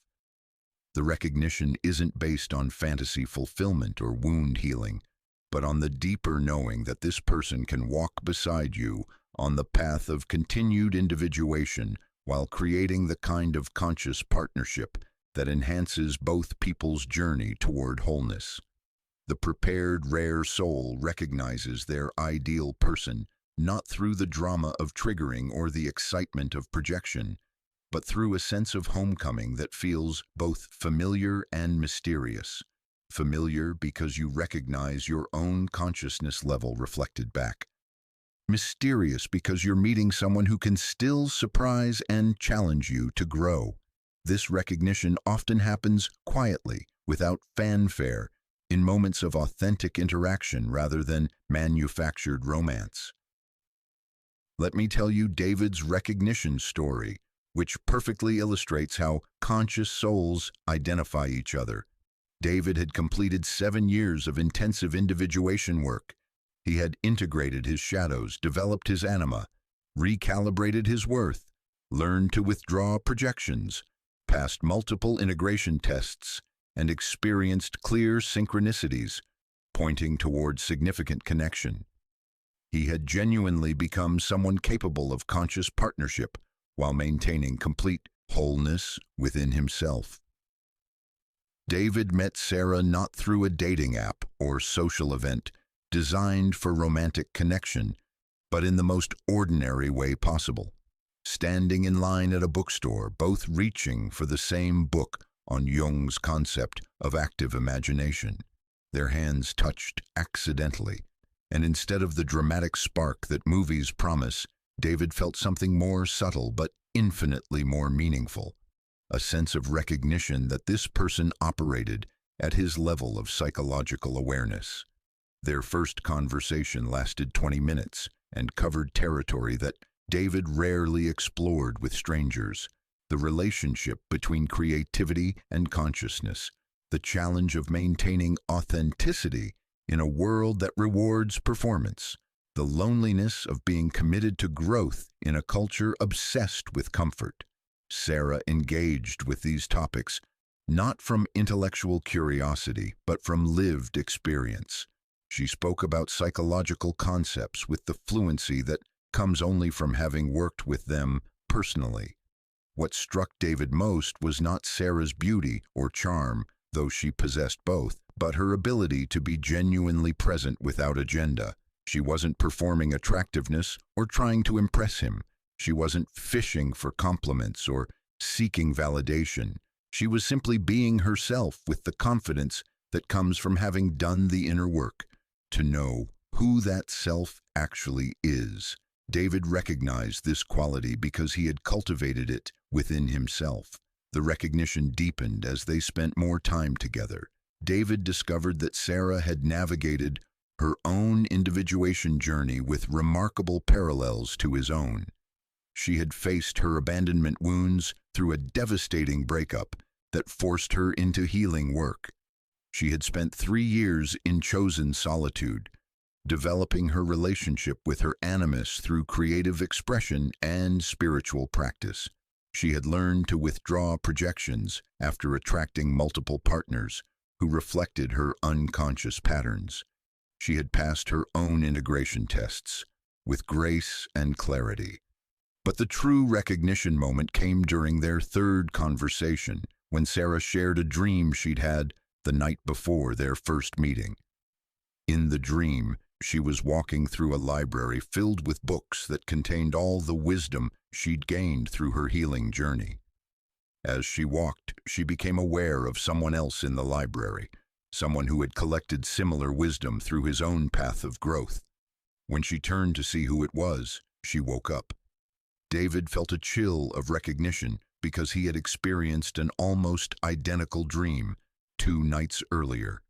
The recognition isn't based on fantasy fulfillment or wound healing, but on the deeper knowing that this person can walk beside you on the path of continued individuation while creating the kind of conscious partnership that enhances both people's journey toward wholeness. The prepared, rare soul recognizes their ideal person not through the drama of triggering or the excitement of projection, but through a sense of homecoming that feels both familiar and mysterious. Familiar because you recognize your own consciousness level reflected back. Mysterious because you're meeting someone who can still surprise and challenge you to grow. This recognition often happens quietly, without fanfare, in moments of authentic interaction rather than manufactured romance. Let me tell you David's recognition story, which perfectly illustrates how conscious souls identify each other. David had completed 7 years of intensive individuation work. He had integrated his shadows, developed his anima, recalibrated his worth, learned to withdraw projections, passed multiple integration tests, and experienced clear synchronicities, pointing toward significant connection. He had genuinely become someone capable of conscious partnership while maintaining complete wholeness within himself. David met Sarah not through a dating app or social event designed for romantic connection, but in the most ordinary way possible. Standing in line at a bookstore, both reaching for the same book on Jung's concept of active imagination. Their hands touched accidentally, and instead of the dramatic spark that movies promise, David felt something more subtle but infinitely more meaningful. A sense of recognition that this person operated at his level of psychological awareness. Their first conversation lasted 20 minutes and covered territory that David rarely explored with strangers. The relationship between creativity and consciousness, the challenge of maintaining authenticity in a world that rewards performance, the loneliness of being committed to growth in a culture obsessed with comfort. Sarah engaged with these topics not from intellectual curiosity, but from lived experience. She spoke about psychological concepts with the fluency that comes only from having worked with them personally. What struck David most was not Sarah's beauty or charm, though she possessed both, but her ability to be genuinely present without agenda. She wasn't performing attractiveness or trying to impress him. She wasn't fishing for compliments or seeking validation. She was simply being herself with the confidence that comes from having done the inner work, to know who that self actually is. David recognized this quality because he had cultivated it within himself. The recognition deepened as they spent more time together. David discovered that Sarah had navigated her own individuation journey with remarkable parallels to his own. She had faced her abandonment wounds through a devastating breakup that forced her into healing work. She had spent 3 years in chosen solitude, developing her relationship with her animus through creative expression and spiritual practice. She had learned to withdraw projections after attracting multiple partners who reflected her unconscious patterns. She had passed her own integration tests with grace and clarity. But the true recognition moment came during their third conversation, when Sarah shared a dream she'd had the night before their first meeting. In the dream, she was walking through a library filled with books that contained all the wisdom she'd gained through her healing journey. As she walked, she became aware of someone else in the library, someone who had collected similar wisdom through his own path of growth. When she turned to see who it was, she woke up. David felt a chill of recognition because he had experienced an almost identical dream 2 nights earlier,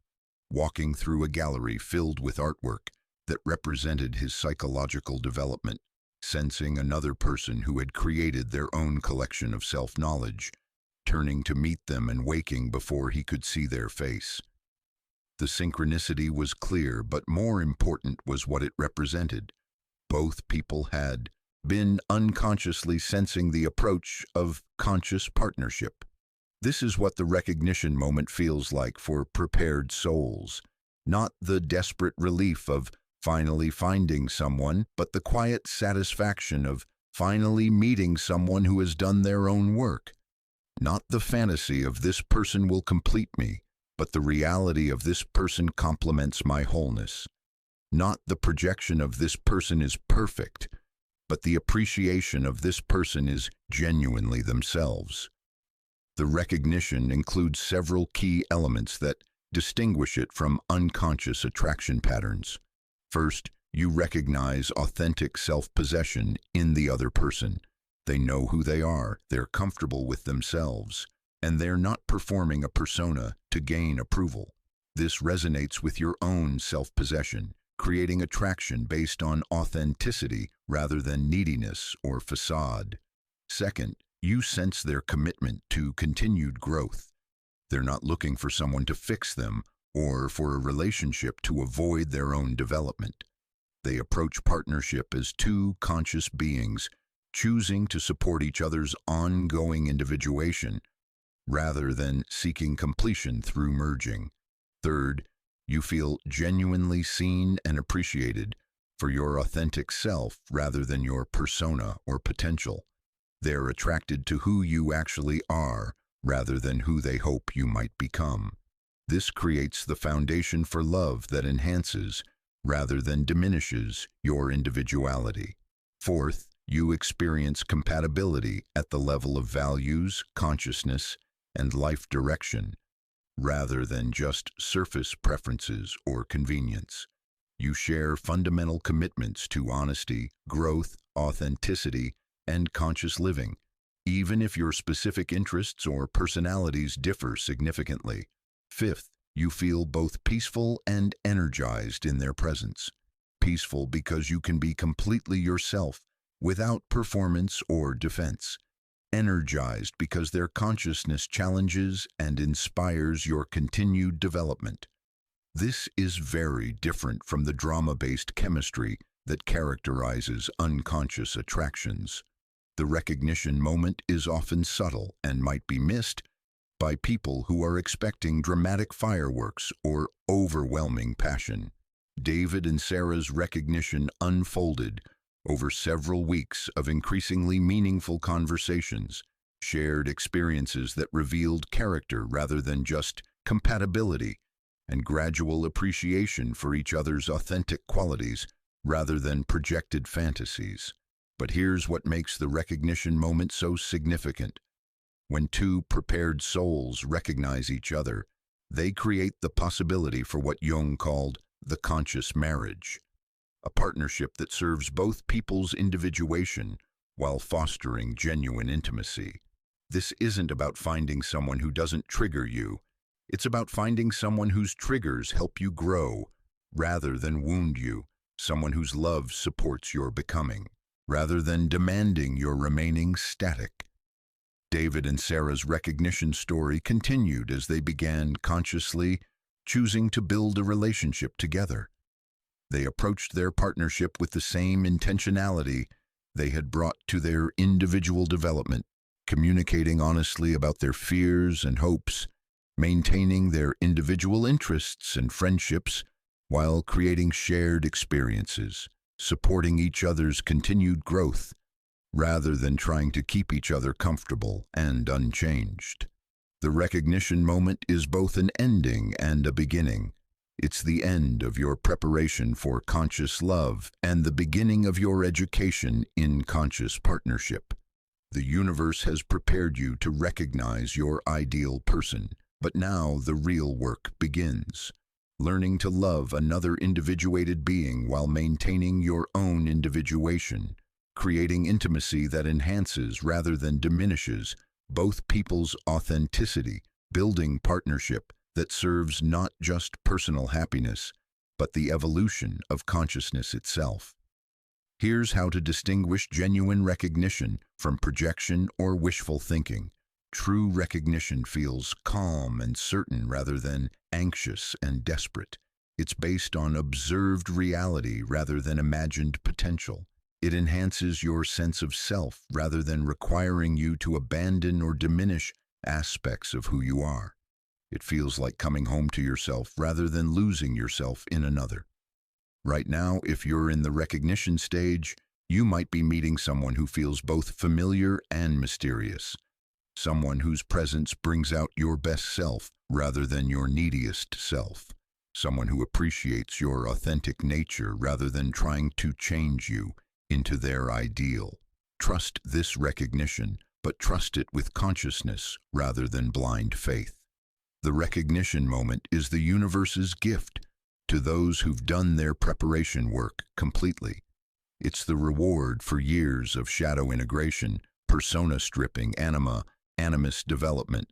walking through a gallery filled with artwork that represented his psychological development, sensing another person who had created their own collection of self-knowledge, turning to meet them and waking before he could see their face. The synchronicity was clear, but more important was what it represented. Both people had been unconsciously sensing the approach of conscious partnership. This is what the recognition moment feels like for prepared souls. Not the desperate relief of finally finding someone, but the quiet satisfaction of finally meeting someone who has done their own work. Not the fantasy of this person will complete me, but the reality of this person complements my wholeness. Not the projection of this person is perfect, but the appreciation of this person is genuinely themselves. The recognition includes several key elements that distinguish it from unconscious attraction patterns. First, you recognize authentic self-possession in the other person. They know who they are, they're comfortable with themselves, and they're not performing a persona to gain approval. This resonates with your own self-possession, creating attraction based on authenticity rather than neediness or facade. Second, you sense their commitment to continued growth. They're not looking for someone to fix them or for a relationship to avoid their own development. They approach partnership as two conscious beings, choosing to support each other's ongoing individuation rather than seeking completion through merging. Third, you feel genuinely seen and appreciated for your authentic self rather than your persona or potential. They're attracted to who you actually are rather than who they hope you might become. This creates the foundation for love that enhances rather than diminishes your individuality. Fourth, you experience compatibility at the level of values, consciousness, and life direction, rather than just surface preferences or convenience. You share fundamental commitments to honesty, growth, authenticity, and conscious living, even if your specific interests or personalities differ significantly. Fifth, you feel both peaceful and energized in their presence. Peaceful because you can be completely yourself without performance or defense. Energized because their consciousness challenges and inspires your continued development. This is very different from the drama-based chemistry that characterizes unconscious attractions. The recognition moment is often subtle and might be missed by people who are expecting dramatic fireworks or overwhelming passion. David and Sarah's recognition unfolded over several weeks of increasingly meaningful conversations, shared experiences that revealed character rather than just compatibility, and gradual appreciation for each other's authentic qualities rather than projected fantasies. But here's what makes the recognition moment so significant. When two prepared souls recognize each other, they create the possibility for what Jung called the conscious marriage, a partnership that serves both people's individuation while fostering genuine intimacy. This isn't about finding someone who doesn't trigger you. It's about finding someone whose triggers help you grow rather than wound you, someone whose love supports your becoming rather than demanding your remaining static. David and Sarah's recognition story continued as they began consciously choosing to build a relationship together. They approached their partnership with the same intentionality they had brought to their individual development, communicating honestly about their fears and hopes, maintaining their individual interests and friendships while creating shared experiences, supporting each other's continued growth rather than trying to keep each other comfortable and unchanged. The recognition moment is both an ending and a beginning. It's the end of your preparation for conscious love and the beginning of your education in conscious partnership. The universe has prepared you to recognize your ideal person, but now the real work begins. Learning to love another individuated being while maintaining your own individuation, creating intimacy that enhances rather than diminishes both people's authenticity, building partnership that serves not just personal happiness, but the evolution of consciousness itself. Here's how to distinguish genuine recognition from projection or wishful thinking. True recognition feels calm and certain rather than anxious and desperate. It's based on observed reality rather than imagined potential. It enhances your sense of self rather than requiring you to abandon or diminish aspects of who you are. It feels like coming home to yourself rather than losing yourself in another. Right now, if you're in the recognition stage, you might be meeting someone who feels both familiar and mysterious. Someone whose presence brings out your best self rather than your neediest self. Someone who appreciates your authentic nature rather than trying to change you into their ideal. Trust this recognition, but trust it with consciousness rather than blind faith. The recognition moment is the universe's gift to those who've done their preparation work completely. It's the reward for years of shadow integration, persona stripping, animus development,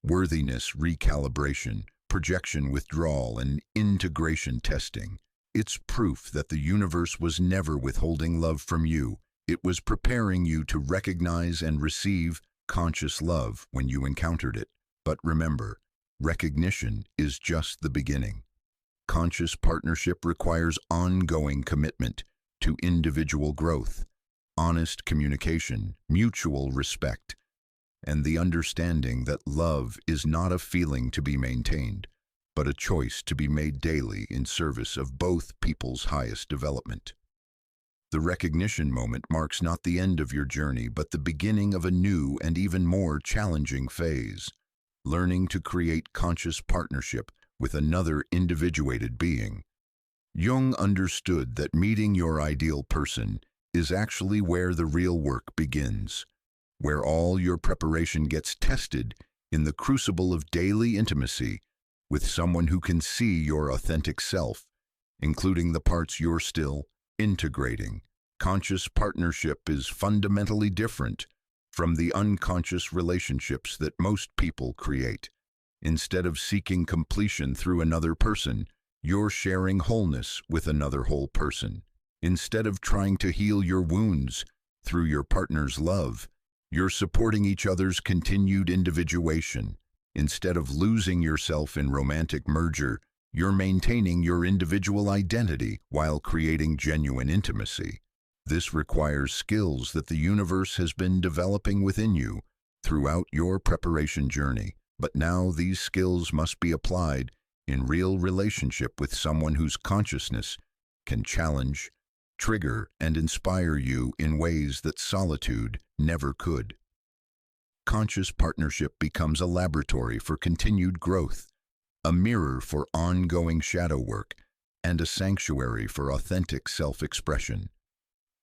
worthiness recalibration, projection withdrawal, and integration testing. It's proof that the universe was never withholding love from you. It was preparing you to recognize and receive conscious love when you encountered it. But remember, recognition is just the beginning. Conscious partnership requires ongoing commitment to individual growth, honest communication, mutual respect, and the understanding that love is not a feeling to be maintained, but a choice to be made daily in service of both people's highest development. The recognition moment marks not the end of your journey, but the beginning of a new and even more challenging phase, learning to create conscious partnership with another individuated being. Jung understood that meeting your ideal person is actually where the real work begins, where all your preparation gets tested in the crucible of daily intimacy with someone who can see your authentic self, including the parts you're still integrating. Conscious partnership is fundamentally different from the unconscious relationships that most people create. Instead of seeking completion through another person, you're sharing wholeness with another whole person. Instead of trying to heal your wounds through your partner's love, you're supporting each other's continued individuation. Instead of losing yourself in romantic merger, you're maintaining your individual identity while creating genuine intimacy. This requires skills that the universe has been developing within you throughout your preparation journey. But now these skills must be applied in real relationship with someone whose consciousness can challenge, trigger, and inspire you in ways that solitude never could. Conscious partnership becomes a laboratory for continued growth, a mirror for ongoing shadow work, and a sanctuary for authentic self-expression.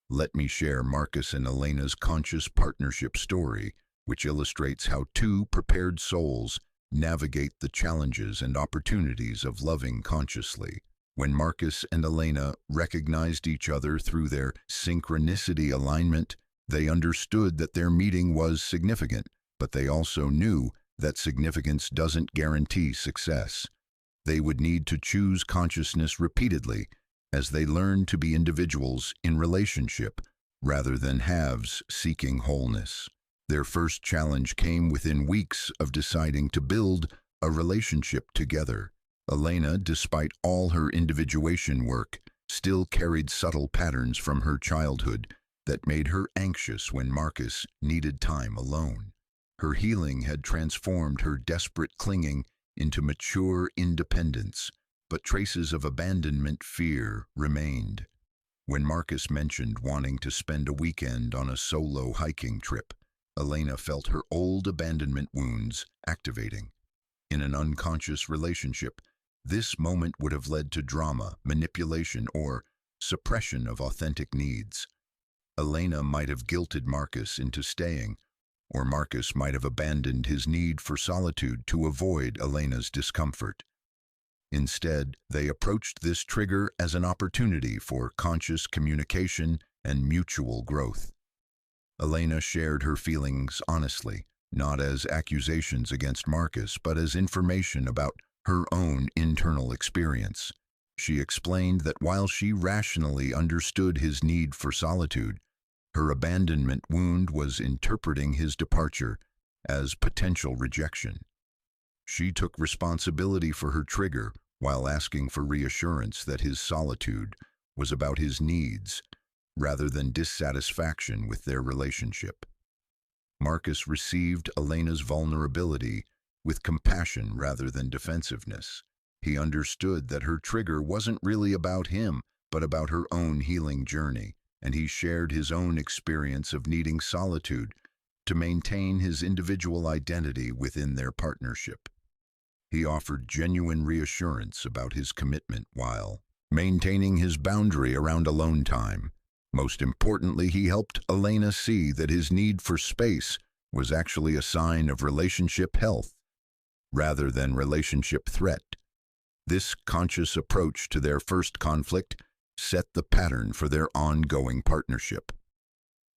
Let me share Marcus and Elena's conscious partnership story, which illustrates how two prepared souls navigate the challenges and opportunities of loving consciously. When Marcus and Elena recognized each other through their synchronicity alignment, they understood that their meeting was significant, but they also knew that significance doesn't guarantee success. They would need to choose consciousness repeatedly as they learned to be individuals in relationship rather than halves seeking wholeness. Their first challenge came within weeks of deciding to build a relationship together. Elena, despite all her individuation work, still carried subtle patterns from her childhood that made her anxious when Marcus needed time alone. Her healing had transformed her desperate clinging into mature independence, but traces of abandonment fear remained. When Marcus mentioned wanting to spend a weekend on a solo hiking trip, Elena felt her old abandonment wounds activating. In an unconscious relationship, this moment would have led to drama, manipulation, or suppression of authentic needs. Elena might have guilted Marcus into staying, or Marcus might have abandoned his need for solitude to avoid Elena's discomfort. Instead, they approached this trigger as an opportunity for conscious communication and mutual growth. Elena shared her feelings honestly, not as accusations against Marcus, but as information about her own internal experience. She explained that while she rationally understood his need for solitude, her abandonment wound was interpreting his departure as potential rejection. She took responsibility for her trigger while asking for reassurance that his solitude was about his needs rather than dissatisfaction with their relationship. Marcus received Elena's vulnerability with compassion rather than defensiveness. He understood that her trigger wasn't really about him, but about her own healing journey, and he shared his own experience of needing solitude to maintain his individual identity within their partnership. He offered genuine reassurance about his commitment while maintaining his boundary around alone time. Most importantly, he helped Elena see that his need for space was actually a sign of relationship health rather than relationship threat. This conscious approach to their first conflict set the pattern for their ongoing partnership.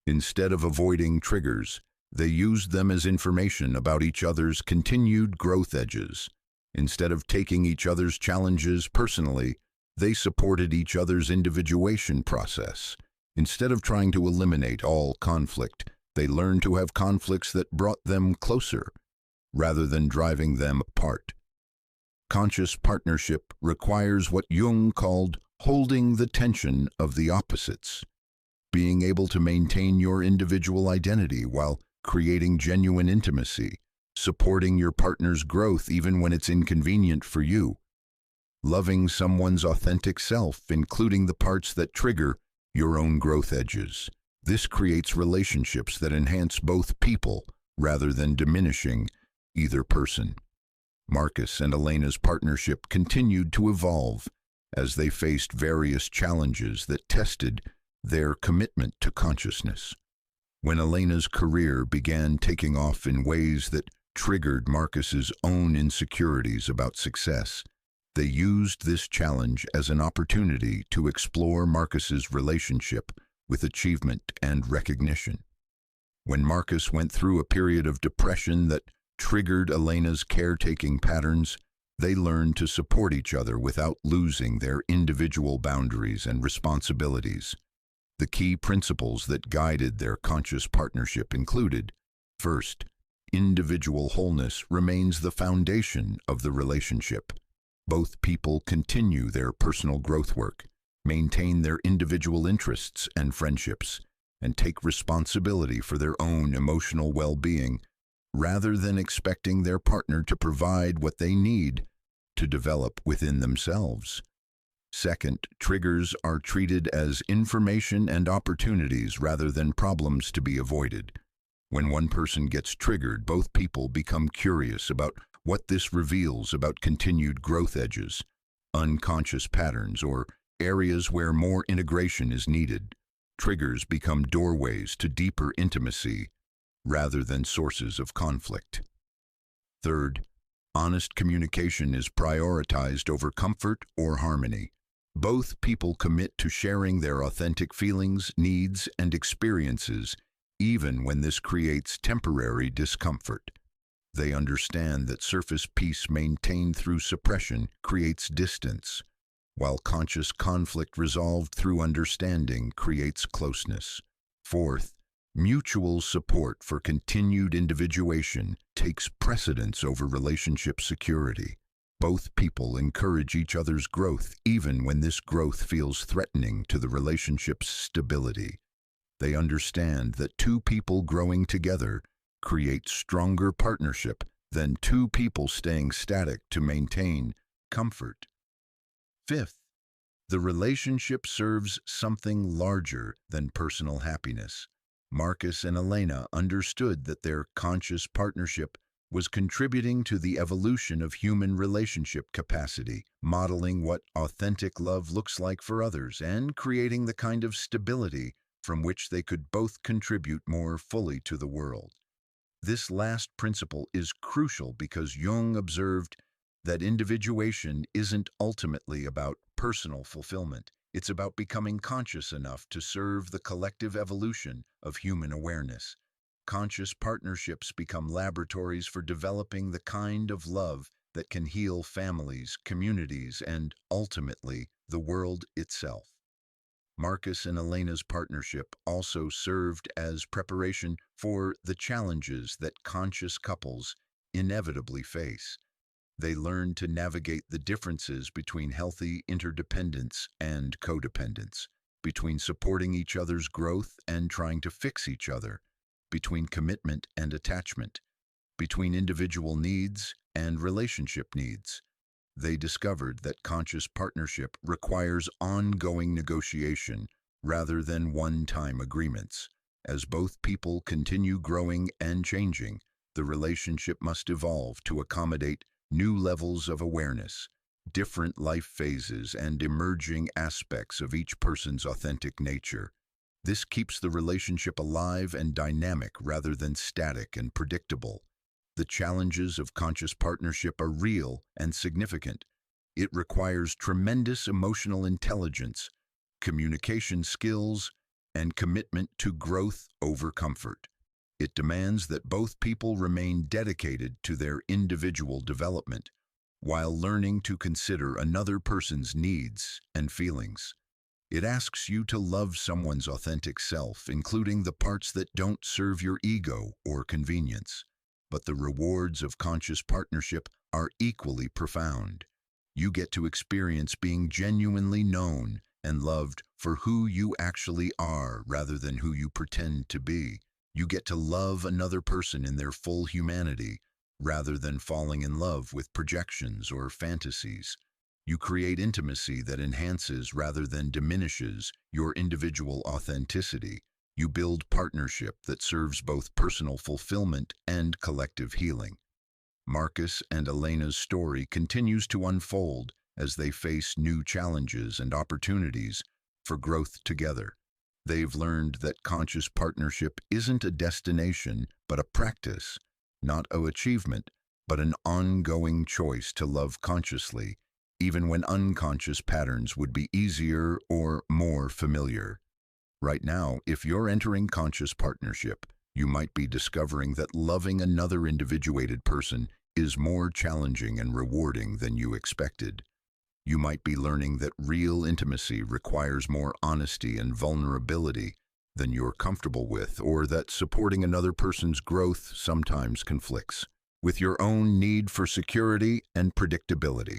Instead of avoiding triggers, they used them as information about each other's continued growth edges. Instead of taking each other's challenges personally, they supported each other's individuation process. Instead of trying to eliminate all conflict, they learned to have conflicts that brought them closer, rather than driving them apart. Conscious partnership requires what Jung called holding the tension of the opposites, being able to maintain your individual identity while creating genuine intimacy, supporting your partner's growth even when it's inconvenient for you, loving someone's authentic self, including the parts that trigger your own growth edges. This creates relationships that enhance both people rather than diminishing either person. Marcus and Elena's partnership continued to evolve as they faced various challenges that tested their commitment to consciousness. When Elena's career began taking off in ways that triggered Marcus's own insecurities about success, they used this challenge as an opportunity to explore Marcus's relationship with achievement and recognition. When Marcus went through a period of depression that triggered Elena's caretaking patterns, they learned to support each other without losing their individual boundaries and responsibilities. The key principles that guided their conscious partnership included: first, individual wholeness remains the foundation of the relationship. Both people continue their personal growth work, maintain their individual interests and friendships, and take responsibility for their own emotional well-being, rather than expecting their partner to provide what they need to develop within themselves. Second, triggers are treated as information and opportunities rather than problems to be avoided. When one person gets triggered, both people become curious about what this reveals about continued growth edges, unconscious patterns, or areas where more integration is needed. Triggers become doorways to deeper intimacy rather than sources of conflict. Third, honest communication is prioritized over comfort or harmony. Both people commit to sharing their authentic feelings, needs, and experiences, even when this creates temporary discomfort. They understand that surface peace maintained through suppression creates distance, while conscious conflict resolved through understanding creates closeness. Fourth, mutual support for continued individuation takes precedence over relationship security. Both people encourage each other's growth even when this growth feels threatening to the relationship's stability. They understand that two people growing together create stronger partnership than two people staying static to maintain comfort. Fifth, the relationship serves something larger than personal happiness. Marcus and Elena understood that their conscious partnership was contributing to the evolution of human relationship capacity, modeling what authentic love looks like for others, and creating the kind of stability from which they could both contribute more fully to the world. This last principle is crucial because Jung observed that individuation isn't ultimately about personal fulfillment. It's about becoming conscious enough to serve the collective evolution of human awareness. Conscious partnerships become laboratories for developing the kind of love that can heal families, communities, and ultimately the world itself. Marcus and Elena's partnership also served as preparation for the challenges that conscious couples inevitably face. They learned to navigate the differences between healthy interdependence and codependence, between supporting each other's growth and trying to fix each other, between commitment and attachment. between individual needs and relationship needs. They discovered that conscious partnership requires ongoing negotiation rather than one-time agreements. As both people continue growing and changing, the relationship must evolve to accommodate new levels of awareness, different life phases, and emerging aspects of each person's authentic nature. This keeps the relationship alive and dynamic rather than static and predictable. The challenges of conscious partnership are real and significant. It requires tremendous emotional intelligence, communication skills, and commitment to growth over comfort. It demands that both people remain dedicated to their individual development while learning to consider another person's needs and feelings. It asks you to love someone's authentic self, including the parts that don't serve your ego or convenience. But the rewards of conscious partnership are equally profound. You get to experience being genuinely known and loved for who you actually are rather than who you pretend to be. You get to love another person in their full humanity rather than falling in love with projections or fantasies. You create intimacy that enhances rather than diminishes your individual authenticity. You build partnership that serves both personal fulfillment and collective healing. Marcus and Elena's story continues to unfold as they face new challenges and opportunities for growth together. They've learned that conscious partnership isn't a destination, but a practice, not an achievement, but an ongoing choice to love consciously, even when unconscious patterns would be easier or more familiar. Right now, if you're entering conscious partnership, you might be discovering that loving another individuated person is more challenging and rewarding than you expected. You might be learning that real intimacy requires more honesty and vulnerability than you're comfortable with, or that supporting another person's growth sometimes conflicts with your own need for security and predictability.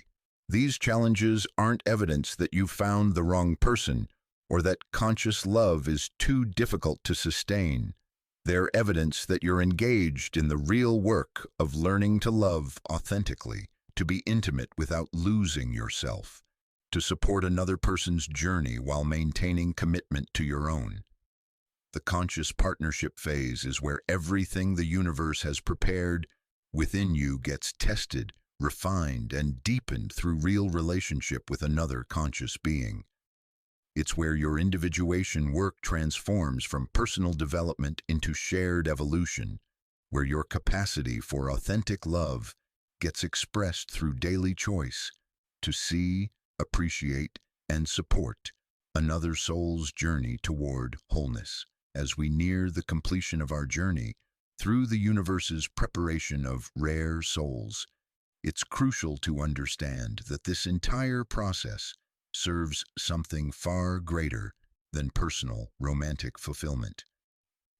These challenges aren't evidence that you've found the wrong person or that conscious love is too difficult to sustain. They're evidence that you're engaged in the real work of learning to love authentically, to be intimate without losing yourself, to support another person's journey while maintaining commitment to your own. The conscious partnership phase is where everything the universe has prepared within you gets tested, refined, and deepened through real relationship with another conscious being. It's where your individuation work transforms from personal development into shared evolution, where your capacity for authentic love gets expressed through daily choice to see, appreciate, and support another soul's journey toward wholeness. As we near the completion of our journey through the universe's preparation of rare souls, it's crucial to understand that this entire process serves something far greater than personal romantic fulfillment.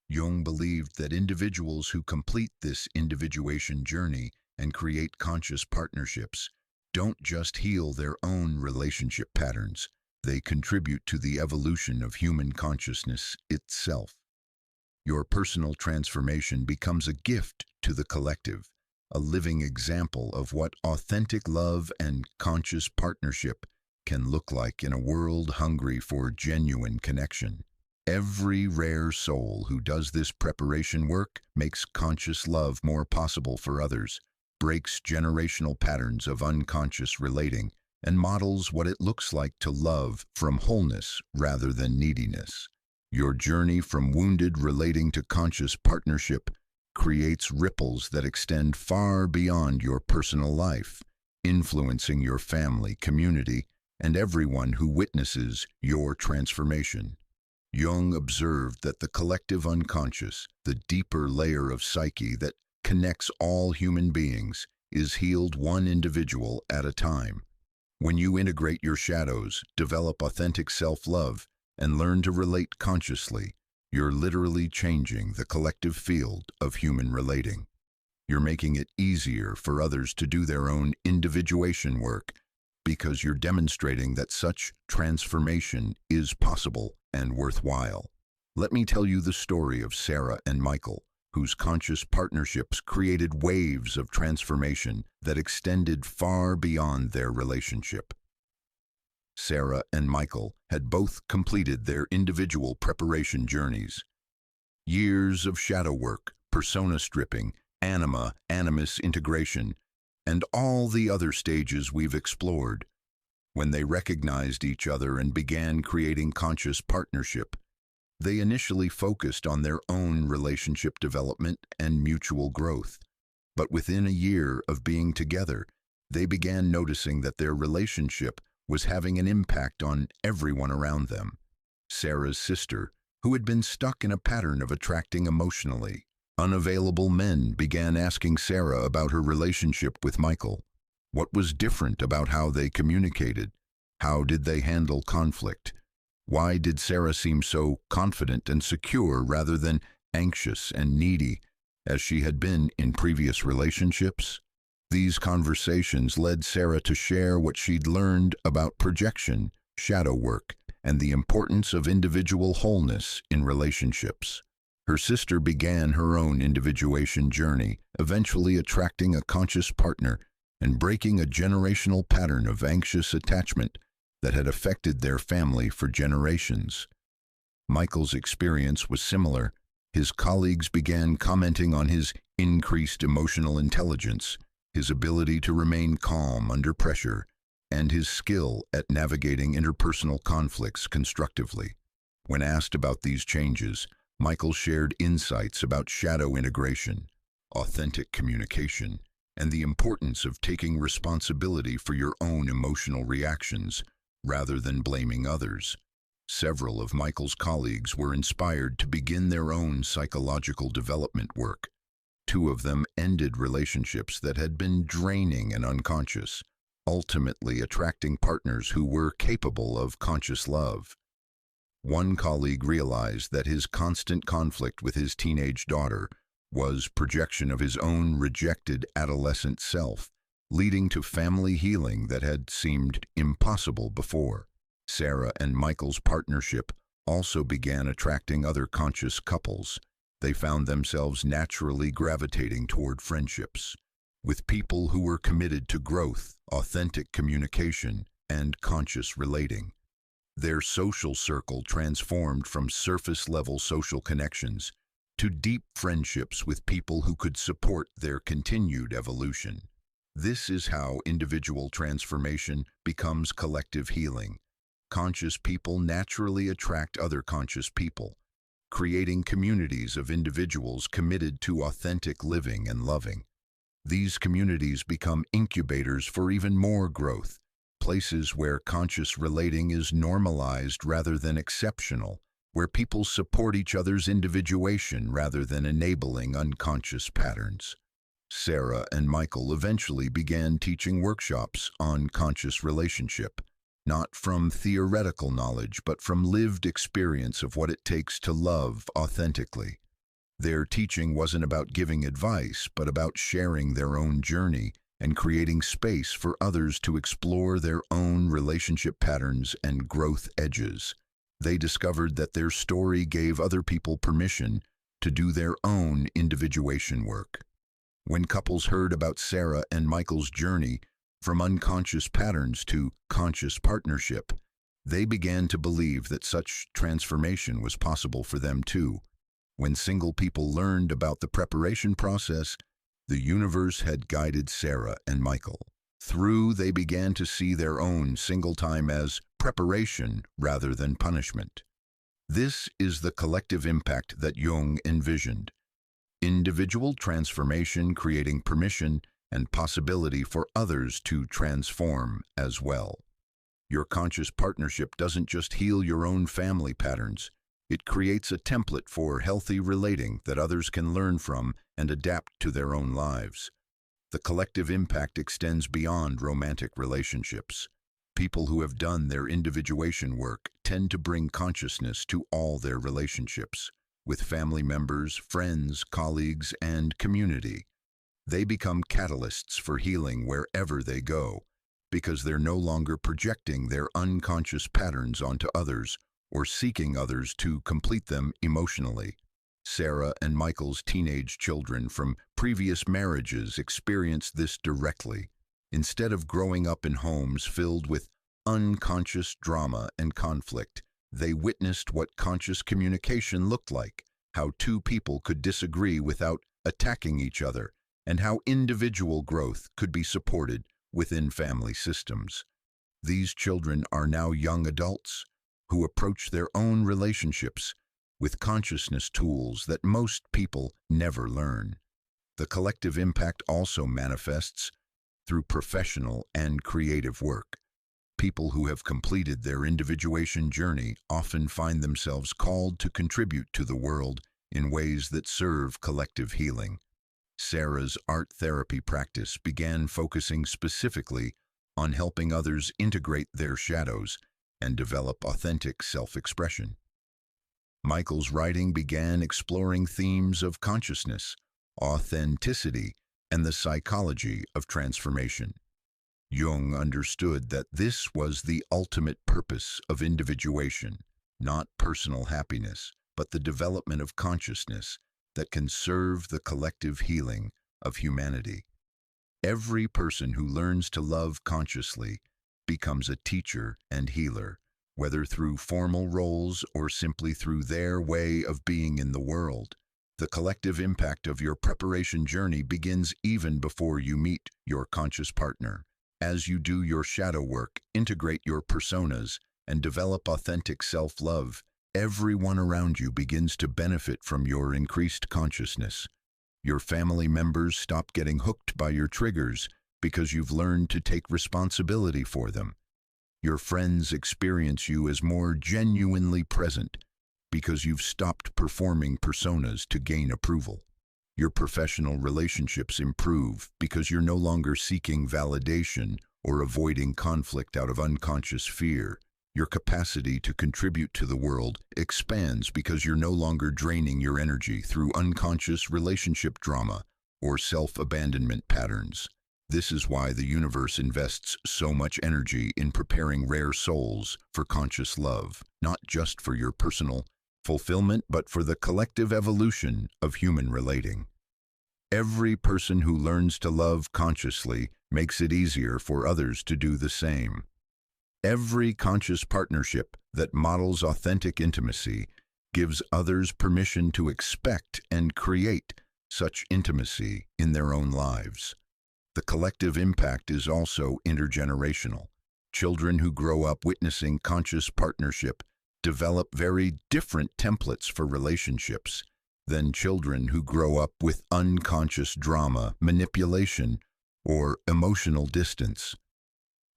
Jung believed that individuals who complete this individuation journey and create conscious partnerships don't just heal their own relationship patterns, they contribute to the evolution of human consciousness itself. Your personal transformation becomes a gift to the collective, a living example of what authentic love and conscious partnership can look like in a world hungry for genuine connection. Every rare soul who does this preparation work makes conscious love more possible for others, breaks generational patterns of unconscious relating, and models what it looks like to love from wholeness rather than neediness. Your journey from wounded relating to conscious partnership creates ripples that extend far beyond your personal life, influencing your family, community, and everyone who witnesses your transformation. Jung observed that the collective unconscious, the deeper layer of psyche that connects all human beings, is healed one individual at a time. When you integrate your shadows, develop authentic self-love, and learn to relate consciously, you're literally changing the collective field of human relating. You're making it easier for others to do their own individuation work because you're demonstrating that such transformation is possible and worthwhile. Let me tell you the story of Sarah and Michael, whose conscious partnerships created waves of transformation that extended far beyond their relationship. Sarah and Michael had both completed their individual preparation journeys. Years of shadow work, persona stripping, animus integration, and all the other stages we've explored. When they recognized each other and began creating conscious partnership, they initially focused on their own relationship development and mutual growth. But within a year of being together, they began noticing that their relationship was having an impact on everyone around them. Sarah's sister, who had been stuck in a pattern of attracting emotionally unavailable men, began asking Sarah about her relationship with Michael. What was different about how they communicated? How did they handle conflict? Why did Sarah seem so confident and secure rather than anxious and needy, as she had been in previous relationships? These conversations led Sarah to share what she'd learned about projection, shadow work, and the importance of individual wholeness in relationships. Her sister began her own individuation journey, eventually attracting a conscious partner and breaking a generational pattern of anxious attachment that had affected their family for generations. Michael's experience was similar. His colleagues began commenting on his increased emotional intelligence, his ability to remain calm under pressure, and his skill at navigating interpersonal conflicts constructively. When asked about these changes, Michael shared insights about shadow integration, authentic communication, and the importance of taking responsibility for your own emotional reactions rather than blaming others. Several of Michael's colleagues were inspired to begin their own psychological development work. Two of them ended relationships that had been draining and unconscious, ultimately attracting partners who were capable of conscious love. One colleague realized that his constant conflict with his teenage daughter was projection of his own rejected adolescent self, leading to family healing that had seemed impossible before. Sarah and Michael's partnership also began attracting other conscious couples. They found themselves naturally gravitating toward friendships with people who were committed to growth, authentic communication, and conscious relating. Their social circle transformed from surface-level social connections to deep friendships with people who could support their continued evolution. This is how individual transformation becomes collective healing. Conscious people naturally attract other conscious people, creating communities of individuals committed to authentic living and loving. These communities become incubators for even more growth, places where conscious relating is normalized rather than exceptional, where people support each other's individuation rather than enabling unconscious patterns. Sarah and Michael eventually began teaching workshops on conscious relationship, not from theoretical knowledge but from lived experience of what it takes to love authentically. Their teaching wasn't about giving advice, but about sharing their own journey and creating space for others to explore their own relationship patterns and growth edges. They discovered that their story gave other people permission to do their own individuation work. When couples heard about Sarah and Michael's journey from unconscious patterns to conscious partnership, they began to believe that such transformation was possible for them too. When single people learned about the preparation process, the universe had guided Sarah and Michael. Through, they began to see their own single time as preparation rather than punishment. This is the collective impact that Jung envisioned. Individual transformation creating permission and possibility for others to transform as well. Your conscious partnership doesn't just heal your own family patterns. It creates a template for healthy relating that others can learn from and adapt to their own lives. The collective impact extends beyond romantic relationships. People who have done their individuation work tend to bring consciousness to all their relationships, with family members, friends, colleagues, and community. They become catalysts for healing wherever they go, because they're no longer projecting their unconscious patterns onto others or seeking others to complete them emotionally. Sarah and Michael's teenage children from previous marriages experienced this directly. Instead of growing up in homes filled with unconscious drama and conflict, they witnessed what conscious communication looked like, how two people could disagree without attacking each other, and how individual growth could be supported within family systems. These children are now young adults who approach their own relationships with consciousness tools that most people never learn. The collective impact also manifests through professional and creative work. People who have completed their individuation journey often find themselves called to contribute to the world in ways that serve collective healing. Sarah's art therapy practice began focusing specifically on helping others integrate their shadows and develop authentic self-expression. Michael's writing began exploring themes of consciousness, authenticity, and the psychology of transformation. Jung understood that this was the ultimate purpose of individuation, not personal happiness, but the development of consciousness that can serve the collective healing of humanity. Every person who learns to love consciously becomes a teacher and healer, whether through formal roles or simply through their way of being in the world. The collective impact of your preparation journey begins even before you meet your conscious partner. As you do your shadow work, integrate your personas, and develop authentic self-love, everyone around you begins to benefit from your increased consciousness. Your family members stop getting hooked by your triggers because you've learned to take responsibility for them. Your friends experience you as more genuinely present because you've stopped performing personas to gain approval. Your professional relationships improve because you're no longer seeking validation or avoiding conflict out of unconscious fear. Your capacity to contribute to the world expands because you're no longer draining your energy through unconscious relationship drama or self-abandonment patterns. This is why the universe invests so much energy in preparing rare souls for conscious love, not just for your personal fulfillment, but for the collective evolution of human relating. Every person who learns to love consciously makes it easier for others to do the same. Every conscious partnership that models authentic intimacy gives others permission to expect and create such intimacy in their own lives. The collective impact is also intergenerational. Children who grow up witnessing conscious partnership develop very different templates for relationships than children who grow up with unconscious drama, manipulation, or emotional distance.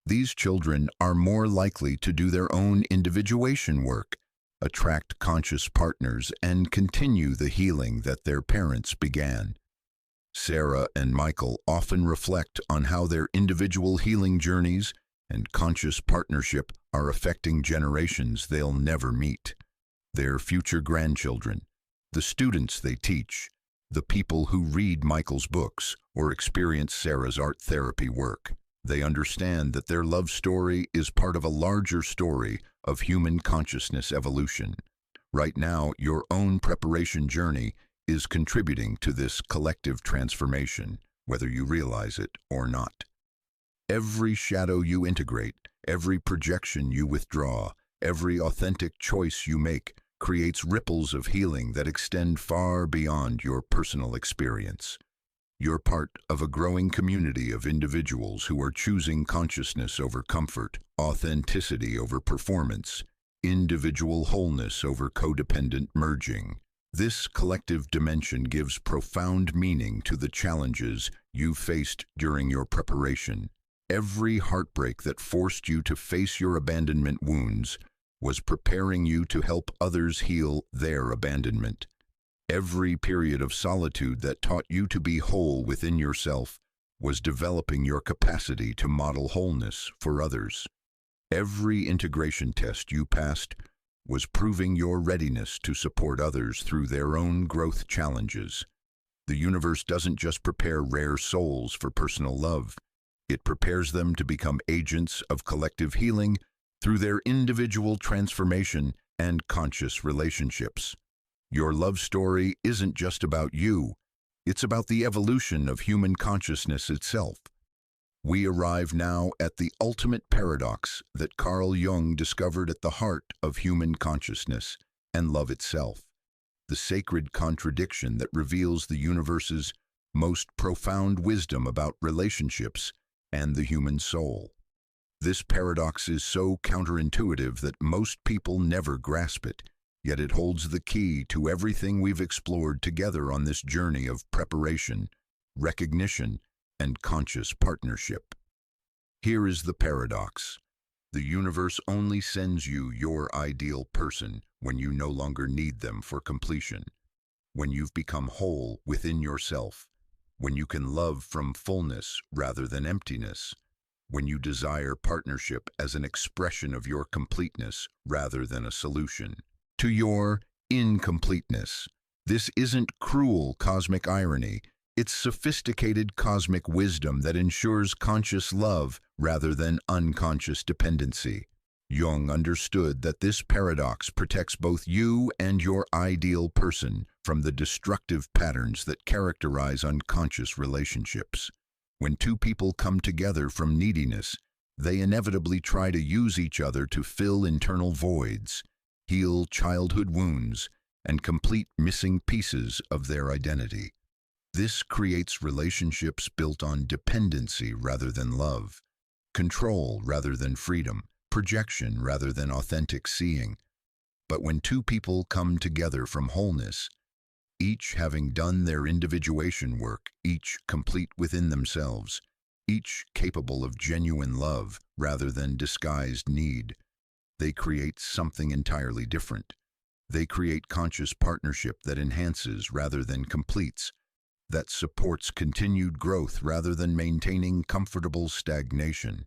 These children are more likely to do their own individuation work, attract conscious partners, and continue the healing that their parents began. Sarah and Michael often reflect on how their individual healing journeys and conscious partnership are affecting generations they'll never meet. Their future grandchildren, the students they teach, the people who read Michael's books or experience Sarah's art therapy work. They understand that their love story is part of a larger story of human consciousness evolution. Right now, your own preparation journey is contributing to this collective transformation, whether you realize it or not. Every shadow you integrate, every projection you withdraw, every authentic choice you make creates ripples of healing that extend far beyond your personal experience. You're part of a growing community of individuals who are choosing consciousness over comfort, authenticity over performance, individual wholeness over codependent merging. This collective dimension gives profound meaning to the challenges you faced during your preparation. Every heartbreak that forced you to face your abandonment wounds was preparing you to help others heal their abandonment. Every period of solitude that taught you to be whole within yourself was developing your capacity to model wholeness for others. Every integration test you passed was proving your readiness to support others through their own growth challenges. The universe doesn't just prepare rare souls for personal love. It prepares them to become agents of collective healing through their individual transformation and conscious relationships. Your love story isn't just about you, it's about the evolution of human consciousness itself. We arrive now at the ultimate paradox that Carl Jung discovered at the heart of human consciousness and love itself, the sacred contradiction that reveals the universe's most profound wisdom about relationships and the human soul. This paradox is so counterintuitive that most people never grasp it, yet it holds the key to everything we've explored together on this journey of preparation, recognition, and conscious partnership. Here is the paradox. The universe only sends you your ideal person when you no longer need them for completion, when you've become whole within yourself, when you can love from fullness rather than emptiness, when you desire partnership as an expression of your completeness rather than a solution to your incompleteness. This isn't cruel cosmic irony, it's sophisticated cosmic wisdom that ensures conscious love rather than unconscious dependency. Jung understood that this paradox protects both you and your ideal person from the destructive patterns that characterize unconscious relationships. When two people come together from neediness, they inevitably try to use each other to fill internal voids, heal childhood wounds, and complete missing pieces of their identity. This creates relationships built on dependency rather than love, control rather than freedom, projection rather than authentic seeing. But when two people come together from wholeness, each having done their individuation work, each complete within themselves, each capable of genuine love rather than disguised need, they create something entirely different. They create conscious partnership that enhances rather than completes, that supports continued growth rather than maintaining comfortable stagnation,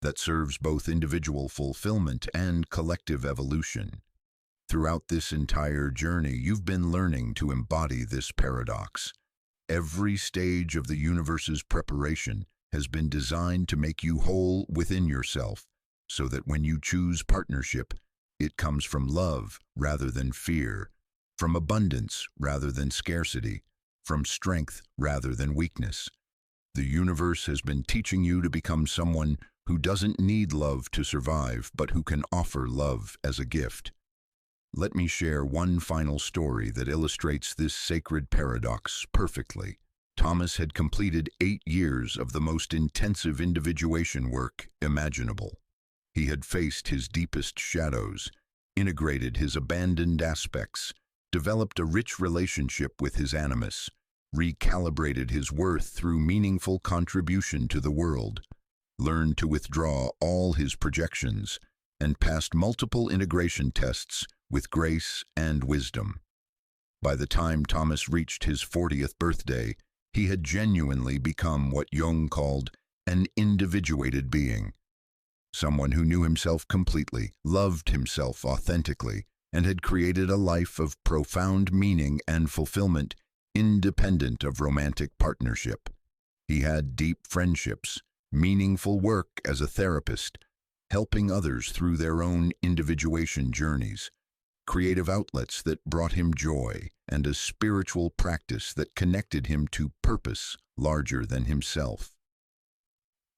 that serves both individual fulfillment and collective evolution. Throughout this entire journey, you've been learning to embody this paradox. Every stage of the universe's preparation has been designed to make you whole within yourself, so that when you choose partnership, it comes from love rather than fear, from abundance rather than scarcity, from strength rather than weakness. The universe has been teaching you to become someone who doesn't need love to survive, but who can offer love as a gift. Let me share one final story that illustrates this sacred paradox perfectly. Thomas had completed 8 years of the most intensive individuation work imaginable. He had faced his deepest shadows, integrated his abandoned aspects, developed a rich relationship with his animus, recalibrated his worth through meaningful contribution to the world, learned to withdraw all his projections, and passed multiple integration tests with grace and wisdom. By the time Thomas reached his 40th birthday, he had genuinely become what Jung called an individuated being. Someone who knew himself completely, loved himself authentically, and had created a life of profound meaning and fulfillment independent of romantic partnership. He had deep friendships, meaningful work as a therapist, helping others through their own individuation journeys, creative outlets that brought him joy, and a spiritual practice that connected him to purpose larger than himself.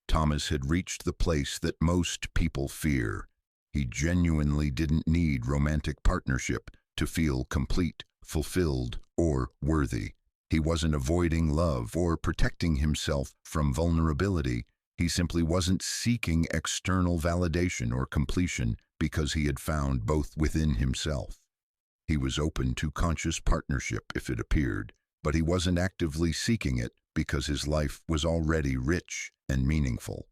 Thomas had reached the place that most people fear. He genuinely didn't need romantic partnership to feel complete, fulfilled, or worthy. He wasn't avoiding love or protecting himself from vulnerability. He simply wasn't seeking external validation or completion because he had found both within himself. He was open to conscious partnership if it appeared, but he wasn't actively seeking it because his life was already rich and meaningful.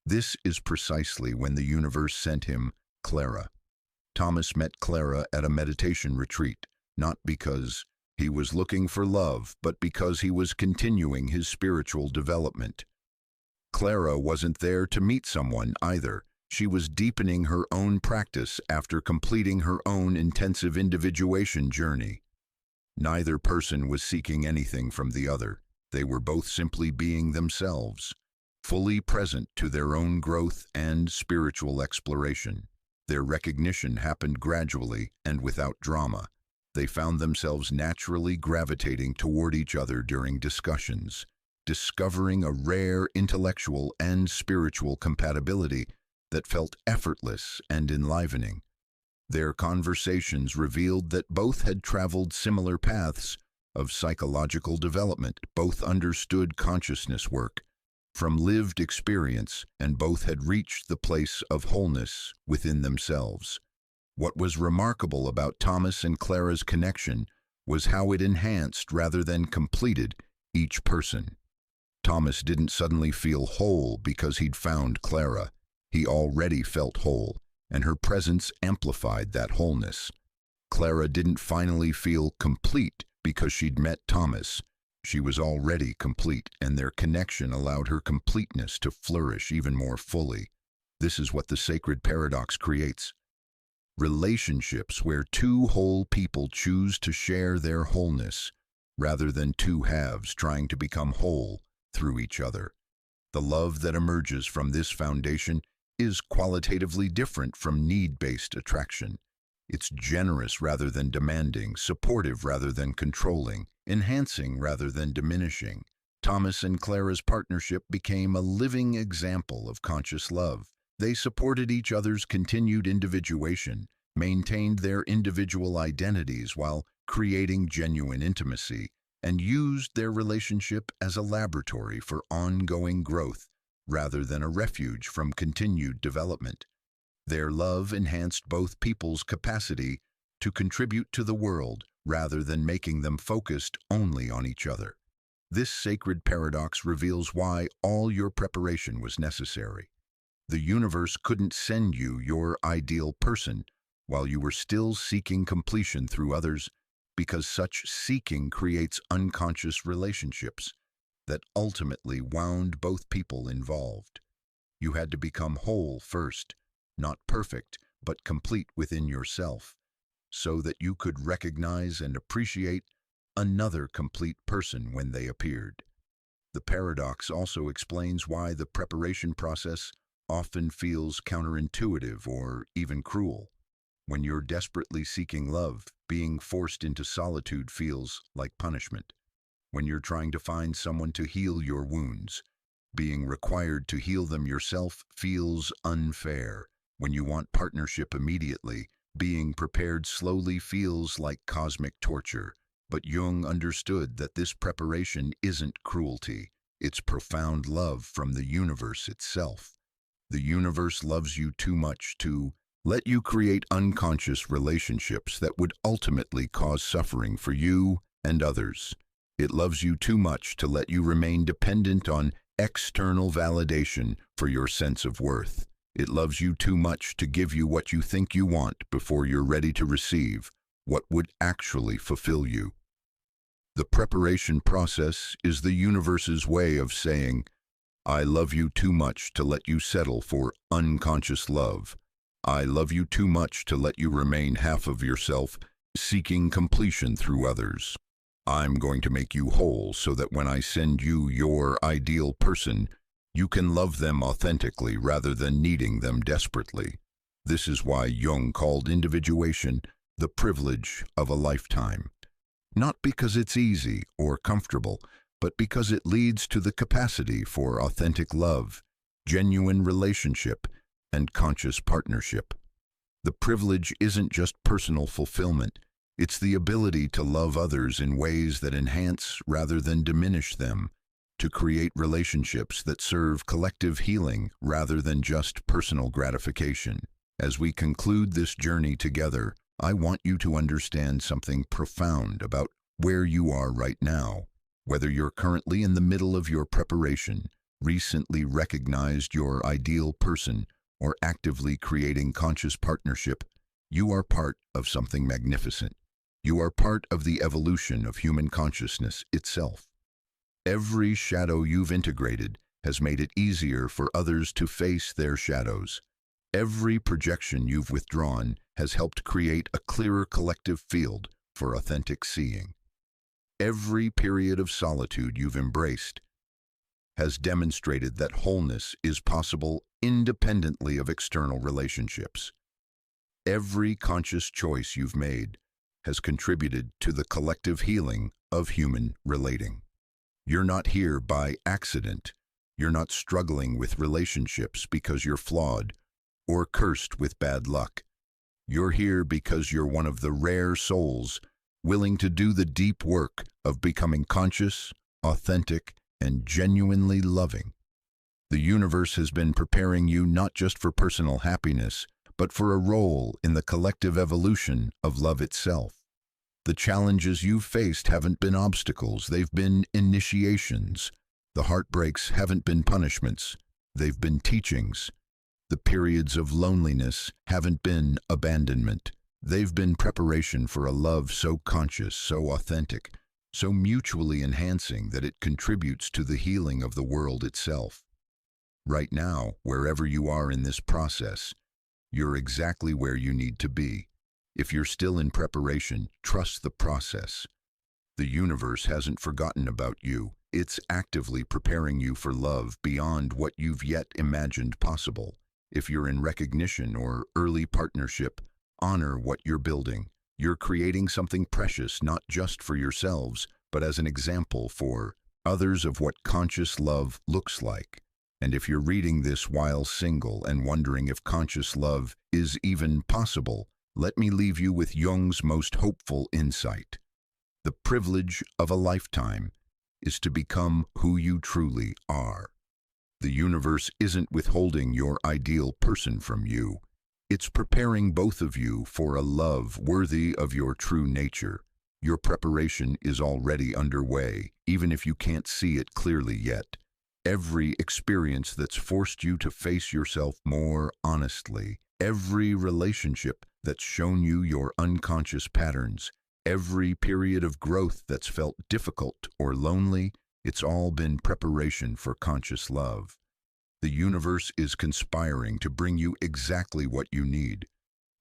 This is precisely when the universe sent him Clara. Thomas met Clara at a meditation retreat, not because he was looking for love, but because he was continuing his spiritual development. Clara wasn't there to meet someone either. She was deepening her own practice after completing her own intensive individuation journey. Neither person was seeking anything from the other. They were both simply being themselves, fully present to their own growth and spiritual exploration. Their recognition happened gradually and without drama. They found themselves naturally gravitating toward each other during discussions, discovering a rare intellectual and spiritual compatibility that felt effortless and enlivening. Their conversations revealed that both had traveled similar paths of psychological development, both understood consciousness work from lived experience, and both had reached the place of wholeness within themselves. What was remarkable about Thomas and Clara's connection was how it enhanced rather than completed each person. Thomas didn't suddenly feel whole because he'd found Clara. He already felt whole, and her presence amplified that wholeness. Clara didn't finally feel complete because she'd met Thomas. She was already complete, and their connection allowed her completeness to flourish even more fully. This is what the sacred paradox creates. Relationships where two whole people choose to share their wholeness, rather than two halves trying to become whole through each other. The love that emerges from this foundation is qualitatively different from need-based attraction. It's generous rather than demanding, supportive rather than controlling, enhancing rather than diminishing. Thomas and Clara's partnership became a living example of conscious love. They supported each other's continued individuation, maintained their individual identities while creating genuine intimacy, and used their relationship as a laboratory for ongoing growth rather than a refuge from continued development. Their love enhanced both people's capacity to contribute to the world rather than making them focused only on each other. This sacred paradox reveals why all your preparation was necessary. The universe couldn't send you your ideal person while you were still seeking completion through others, because such seeking creates unconscious relationships that ultimately wound both people involved. You had to become whole first, not perfect, but complete within yourself, so that you could recognize and appreciate another complete person when they appeared. The paradox also explains why the preparation process often feels counterintuitive or even cruel. When you're desperately seeking love, being forced into solitude feels like punishment. When you're trying to find someone to heal your wounds, being required to heal them yourself feels unfair. When you want partnership immediately, being prepared slowly feels like cosmic torture. But Jung understood that this preparation isn't cruelty, it's profound love from the universe itself. The universe loves you too much to let you create unconscious relationships that would ultimately cause suffering for you and others. It loves you too much to let you remain dependent on external validation for your sense of worth. It loves you too much to give you what you think you want before you're ready to receive what would actually fulfill you. The preparation process is the universe's way of saying, I love you too much to let you settle for unconscious love. I love you too much to let you remain half of yourself, seeking completion through others. I'm going to make you whole so that when I send you your ideal person, you can love them authentically rather than needing them desperately. This is why Jung called individuation the privilege of a lifetime. Not because it's easy or comfortable, but because it leads to the capacity for authentic love, genuine relationship, and conscious partnership. The privilege isn't just personal fulfillment, it's the ability to love others in ways that enhance rather than diminish them, to create relationships that serve collective healing rather than just personal gratification. As we conclude this journey together, I want you to understand something profound about where you are right now. Whether you're currently in the middle of your preparation, recently recognized your ideal person, or actively creating conscious partnership, you are part of something magnificent. You are part of the evolution of human consciousness itself. Every shadow you've integrated has made it easier for others to face their shadows. Every projection you've withdrawn has helped create a clearer collective field for authentic seeing. Every period of solitude you've embraced has demonstrated that wholeness is possible independently of external relationships. Every conscious choice you've made has contributed to the collective healing of human relating. You're not here by accident. You're not struggling with relationships because you're flawed or cursed with bad luck. You're here because you're one of the rare souls willing to do the deep work of becoming conscious, authentic, and genuinely loving. The universe has been preparing you not just for personal happiness, but for a role in the collective evolution of love itself. The challenges you've faced haven't been obstacles, they've been initiations. The heartbreaks haven't been punishments, they've been teachings. The periods of loneliness haven't been abandonment, they've been preparation for a love so conscious, so authentic, so mutually enhancing that it contributes to the healing of the world itself. Right now, wherever you are in this process, you're exactly where you need to be. If you're still in preparation, trust the process. The universe hasn't forgotten about you. It's actively preparing you for love beyond what you've yet imagined possible. If you're in recognition or early partnership, honor what you're building. You're creating something precious not just for yourselves, but as an example for others of what conscious love looks like. And if you're reading this while single and wondering if conscious love is even possible, let me leave you with Jung's most hopeful insight. The privilege of a lifetime is to become who you truly are. The universe isn't withholding your ideal person from you. It's preparing both of you for a love worthy of your true nature. Your preparation is already underway, even if you can't see it clearly yet. Every experience that's forced you to face yourself more honestly, every relationship that's shown you your unconscious patterns, every period of growth that's felt difficult or lonely, it's all been preparation for conscious love. The universe is conspiring to bring you exactly what you need.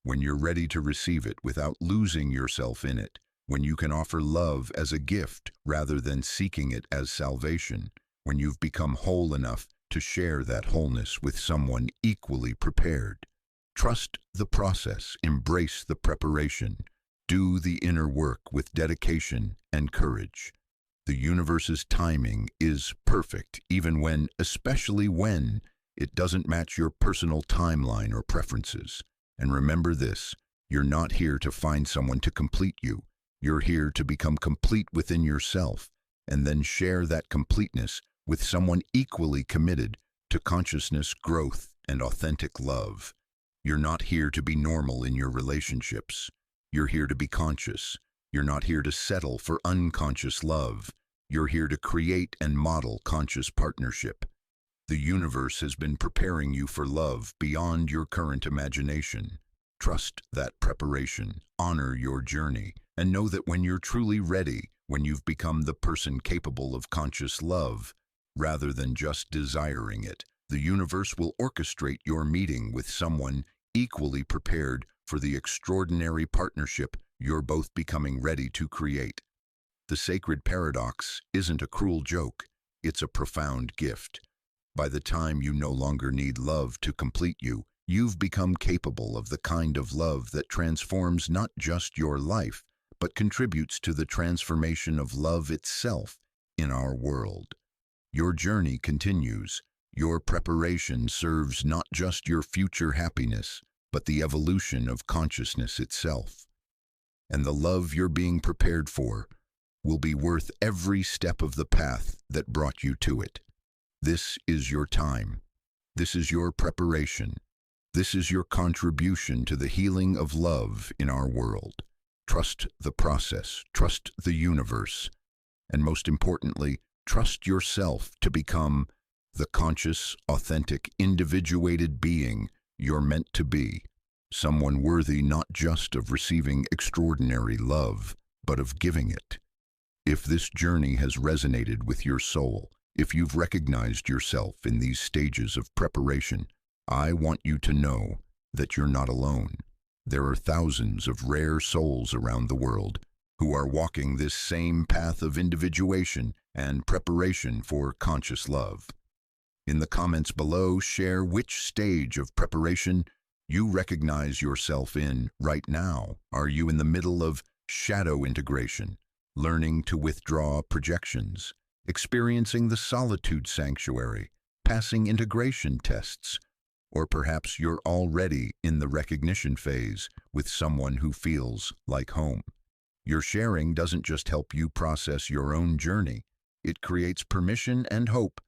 When you're ready to receive it without losing yourself in it, when you can offer love as a gift rather than seeking it as salvation, when you've become whole enough to share that wholeness with someone equally prepared. Trust the process, embrace the preparation, do the inner work with dedication and courage. The universe's timing is perfect, even when, especially when, it doesn't match your personal timeline or preferences. And remember this, you're not here to find someone to complete you. You're here to become complete within yourself, and then share that completeness with someone equally committed to consciousness, growth, and authentic love. You're not here to be normal in your relationships. You're here to be conscious. You're not here to settle for unconscious love. You're here to create and model conscious partnership. The universe has been preparing you for love beyond your current imagination. Trust that preparation, honor your journey, and know that when you're truly ready, when you've become the person capable of conscious love, rather than just desiring it, the universe will orchestrate your meeting with someone equally prepared for the extraordinary partnership you're both becoming ready to create. The sacred paradox isn't a cruel joke, it's a profound gift. By the time you no longer need love to complete you, you've become capable of the kind of love that transforms not just your life, but contributes to the transformation of love itself in our world. Your journey continues. Your preparation serves not just your future happiness, but the evolution of consciousness itself. And the love you're being prepared for will be worth every step of the path that brought you to it. This is your time. This is your preparation. This is your contribution to the healing of love in our world. Trust the process, trust the universe, and most importantly, trust yourself to become the conscious, authentic, individuated being you're meant to be. Someone worthy not just of receiving extraordinary love, but of giving it. If this journey has resonated with your soul, if you've recognized yourself in these stages of preparation, I want you to know that you're not alone. There are thousands of rare souls around the world who are walking this same path of individuation and preparation for conscious love. In the comments below, share which stage of preparation you recognize yourself in right now. Are you in the middle of shadow integration, learning to withdraw projections, experiencing the solitude sanctuary, passing integration tests, or perhaps you're already in the recognition phase with someone who feels like home. Your sharing doesn't just help you process your own journey, it creates permission and hope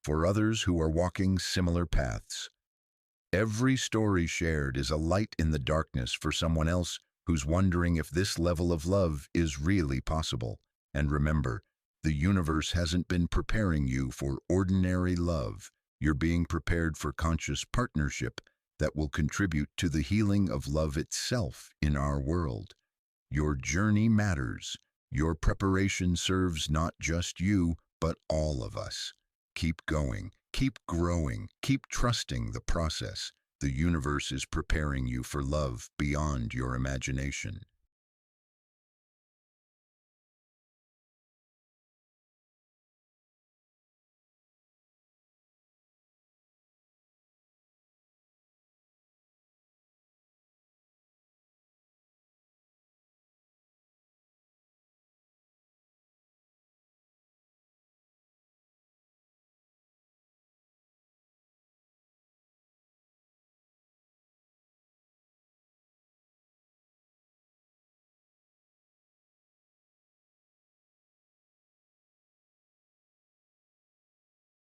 for others who are walking similar paths. Every story shared is a light in the darkness for someone else who's wondering if this level of love is really possible. And remember, the universe hasn't been preparing you for ordinary love. You're being prepared for conscious partnership that will contribute to the healing of love itself in our world. Your journey matters. Your preparation serves not just you, but all of us. Keep going, keep growing, keep trusting the process. The universe is preparing you for love beyond your imagination.